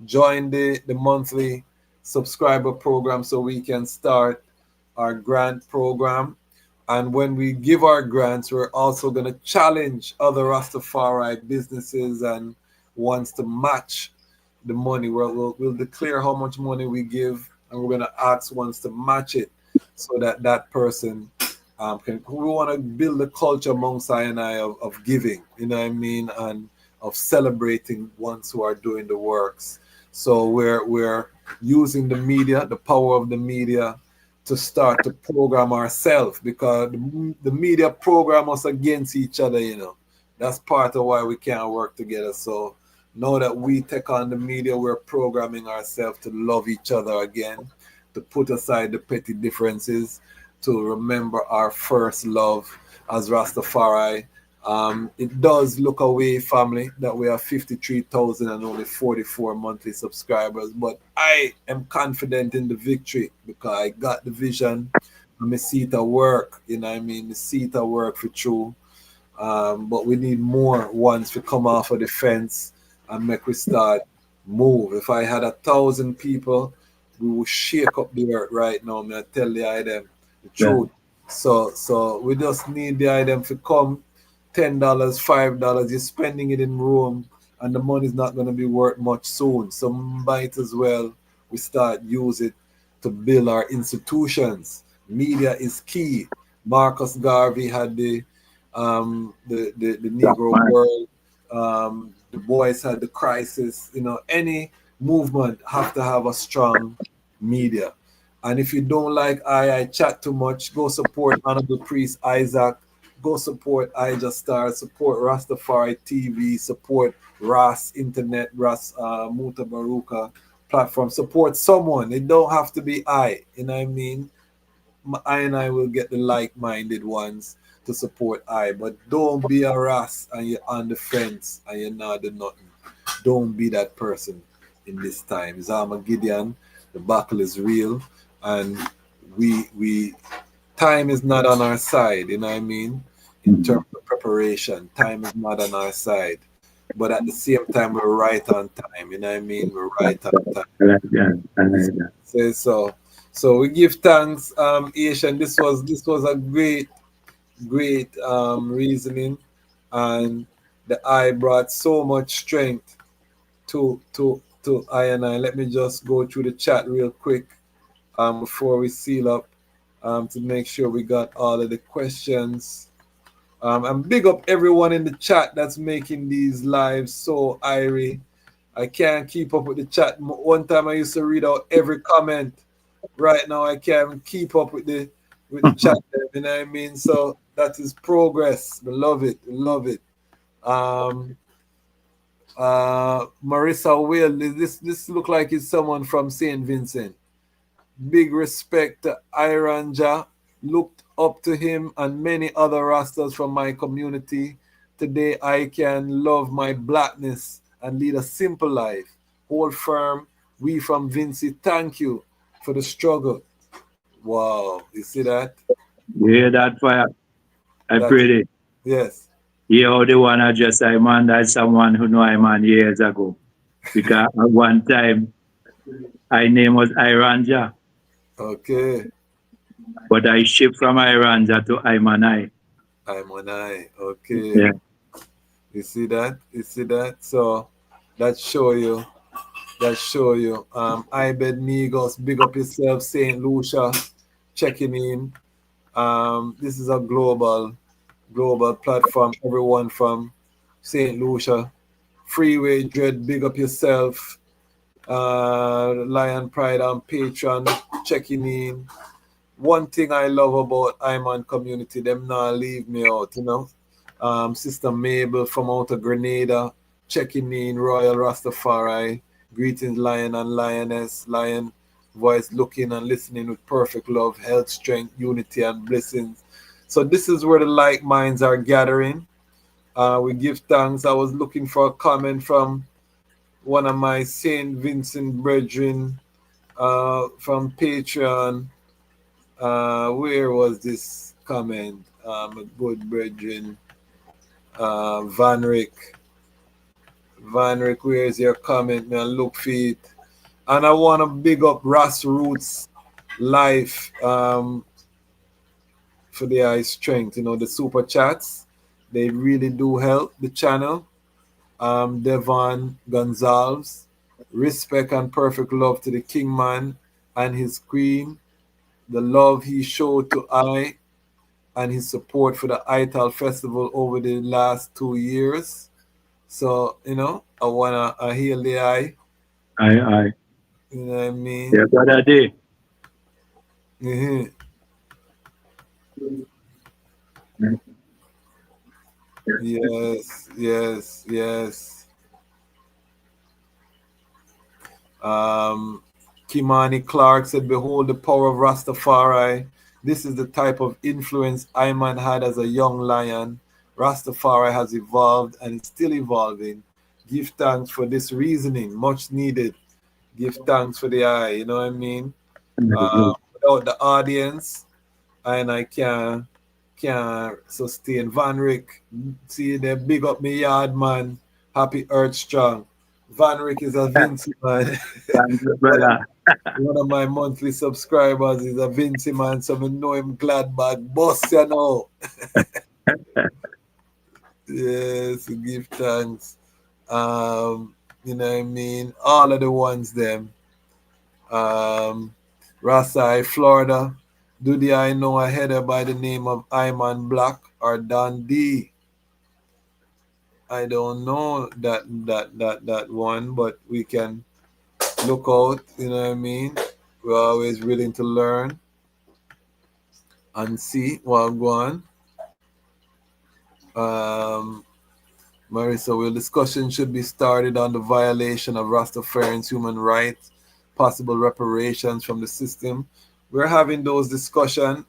join the monthly subscriber program so we can start our grant program. And when we give our grants, we're also going to challenge other Rastafari businesses and wants to match the money. We'll declare how much money we give, and we're going to ask ones to match it so that that person can. We want to build a culture amongst I and I of giving, you know what I mean, and of celebrating ones who are doing the works. So we're using the media, the power of the media, to start to program ourselves, because the media program us against each other, you know. That's part of why we can't work together. So now that we take on the media, we're programming ourselves to love each other again, to put aside the petty differences, to remember our first love as Rastafari. It does look away, family, that we have 53,000 and only 44 monthly subscribers, but I am confident in the victory because I got the vision and I see it at work, you know what I mean? I see it at work for true. But we need more ones to come off of the fence and make we start move. If I had 1,000 people, we will shake up the earth right now. I tell the item the truth. So we just need the item to come. $10, $5, you're spending it in Rome, and the money is not going to be worth much soon. So might as well we start use it to build our institutions. Media is key. Marcus Garvey had the Negro World. The boys had the crisis. You know, any movement have to have a strong media. And if you don't like I chat too much, go support Honorable Priest Isaac. Go support Star, support Rastafari TV, support Ras Internet, Ras Mutabaruka platform. Support someone. It don't have to be I. You know what I mean? I and I will get the like-minded ones to support I. But don't be a Ras and you're on the fence and you're not doing nothing. Don't be that person in this time. It's Armageddon. The battle is real, and we time is not on our side. You know what I mean? In terms of preparation, time is not on our side. But at the same time, we're right on time. You know what I mean? We're right on time. I like that. Say so. So we give thanks, Asian. This was a great reasoning, and the I brought so much strength to I and I. Let me just go through the chat real quick before we seal up, to make sure we got all of the questions. And big up everyone in the chat that's making these lives so irie. I can't keep up with the chat. One time I used to read out every comment. Right now I can't keep up with the chat. You know what I mean? So that is progress. We love it. We love it. Marissa Will, this look like it's someone from St. Vincent. Big respect to Iranja. Looked up to him and many other Rastas from my community. Today I can love my blackness and lead a simple life. Hold firm. We from Vincent, thank you for the struggle. Wow, you see that? You hear that fire? I pray it. Yes. You know the one I just I man, that's someone who know I man years ago. Because at one time my name was Iranja. Okay. But I shipped from Iranja to I Man I. I Man I. Okay. Yeah. You see that? You see that? So that show you. Ibed Migos, big up yourself, St. Lucia, checking in. This is a global platform. Everyone from St. Lucia. Freeway Dread, big up yourself. Lion Pride on Patreon, checking in. One thing I love about Iman community, them not leave me out, you know. Sister Mabel from out of Grenada, checking in. Royal Rastafari, greetings Lion and Lioness. Lion voice looking and listening with perfect love, health, strength, unity and blessings. So this is where the like minds are gathering. We give thanks. I was looking for a comment from one of my St. Vincent brethren from Patreon. Where was this comment? A good brethren. Van Rick, where's your comment, man? Look for it. And I want to big up Ras Roots Life for their strength. You know, the super chats, they really do help the channel. Devon Gonzalez, respect and perfect love to the King Man and his queen. The love he showed to I and his support for the ITAL festival over the last 2 years. So, you know, I want to hail the I. Aye. You know what I mean? Yeah, brother D. Mm-hmm. Yes, yes, yes. Kimani Clark said, "Behold the power of Rastafari. This is the type of influence Ayman had as a young lion. Rastafari has evolved and is still evolving. Give thanks for this reasoning, much needed. Give thanks for the eye." You know what I mean? Without the audience, and I can't sustain. Van Rick, see they big up me yard man. Happy Earth Strong. Van Rick is a Vincent man. Thank you, brother. One of my monthly subscribers is a Vincent man, so I know him glad bag boss, you know. Yes, give thanks. You know what I mean? All of the ones them. Ras I, Florida. Do I know a header by the name of Iman Black or Don D? I don't know that one, but we can look out, you know what I mean? We're always willing to learn and see what going on. Marissa, well, discussion should be started on the violation of Rastafarians' human rights, possible reparations from the system. We're having those discussions.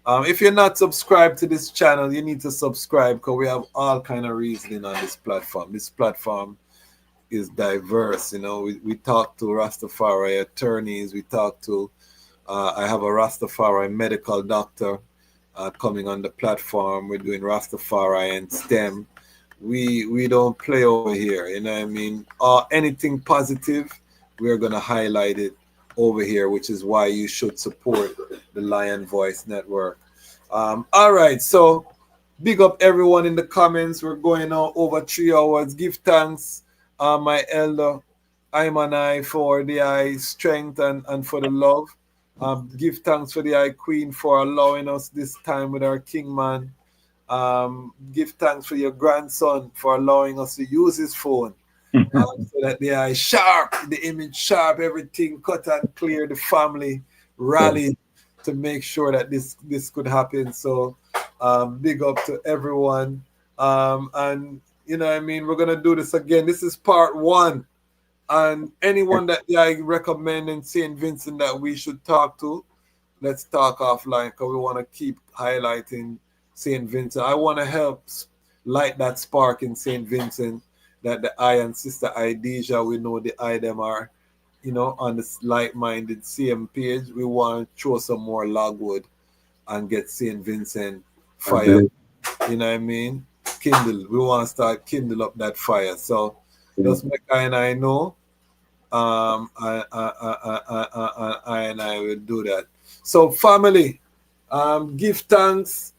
If you're not subscribed to this channel, you need to subscribe because we have all kind of reasoning on this platform. This platform is diverse. You know, we talk to Rastafari attorneys. We talk to, I have a Rastafari medical doctor coming on the platform. We're doing Rastafari and STEM. We don't play over here. You know what I mean? Anything positive, we're going to highlight it over here, which is why you should support the Lion Voice Network. All right, so big up everyone in the comments. We're going on over 3 hours. Give thanks, my elder Ayman I, for the eye strength and for the love. Give thanks for the eye queen for allowing us this time with our king man. Give thanks for your grandson for allowing us to use his phone. So that the eye sharp, the image sharp, everything cut and clear, the family rally to make sure that this could happen. So big up to everyone. And you know what I mean, we're gonna do this again. This is part 1. And anyone that I recommend in St. Vincent that we should talk to, let's talk offline because we want to keep highlighting St. Vincent. I want to help light that spark in St. Vincent that the I and Sister Ideja, we know the I them are, you know, on this like-minded same page. We want to throw some more logwood and get St. Vincent fire. You know what I mean? Kindle. We want to start kindle up that fire. So just make I know. I and I will do that. So family, give thanks.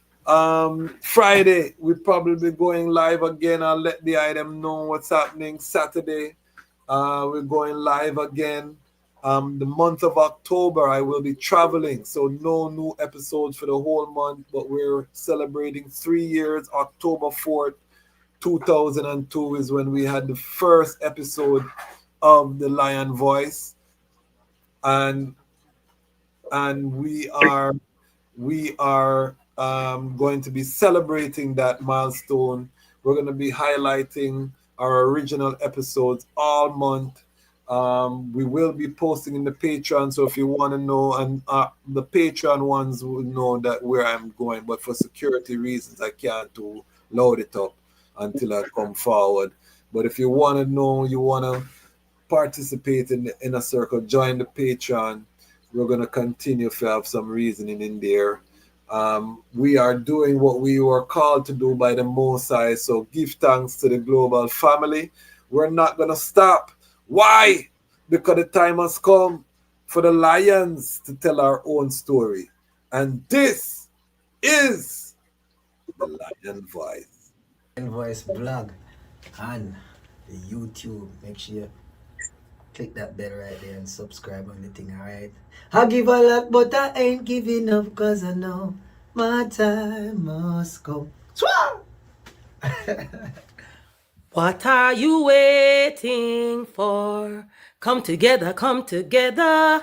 Friday we probably be going live again. I'll let the item know what's happening. Saturday, we're going live again. The month of October I will be traveling, so no new episodes for the whole month, but we're celebrating 3 years. October 4th 2002 is when we had the first episode of the Lion Voice, and we are going to be celebrating that milestone. We're going to be highlighting our original episodes all month. We will be posting in the Patreon, so if you want to know, and the Patreon ones will know that where I'm going, but for security reasons I can't load it up until I come forward. But if you want to know, you want to participate in the inner circle, join the Patreon. We're going to continue to have some reasoning in there. We are doing what we were called to do by the Most High, so give thanks to the global family. We're not going to stop. Why? Because the time has come for the lions to tell our own story. And this is the Lion Voice. Lion Voice blog and the YouTube. Make sure you click that bell right there and subscribe on the thing, alright? I give a lot, but I ain't giving up because I know my time must come. Swah! What are you waiting for? Come together, come together.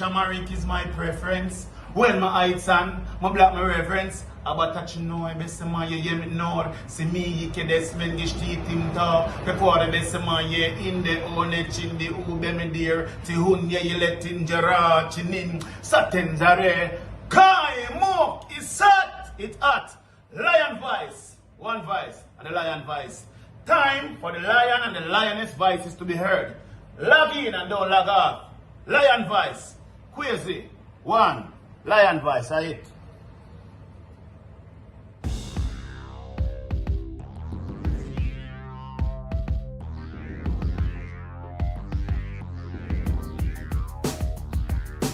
English American is my preference. When my heights and my black my reverence. About touching no, I best man, you me know. See me, you can desmen gish teeth him ta. Before the best man, you in the own chin, the ube me dear. Ti hun ye, you let in jara, chinin. Satin zare. Kai, mo, it's hot, it's hot. Lion voice, one voice, and the lion voice. Time for the lion and the lioness voices to be heard. Log in and don't log off. Lion voice, Kwasi, one. Lion voice, I it.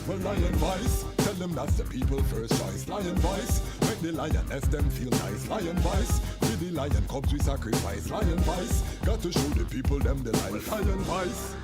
Well, lion voice, tell them that's the people first choice. Lion voice, make the lioness them feel nice. Lion voice, with the lion cubs we sacrifice. Lion voice, got to show the people them the life. Lion voice.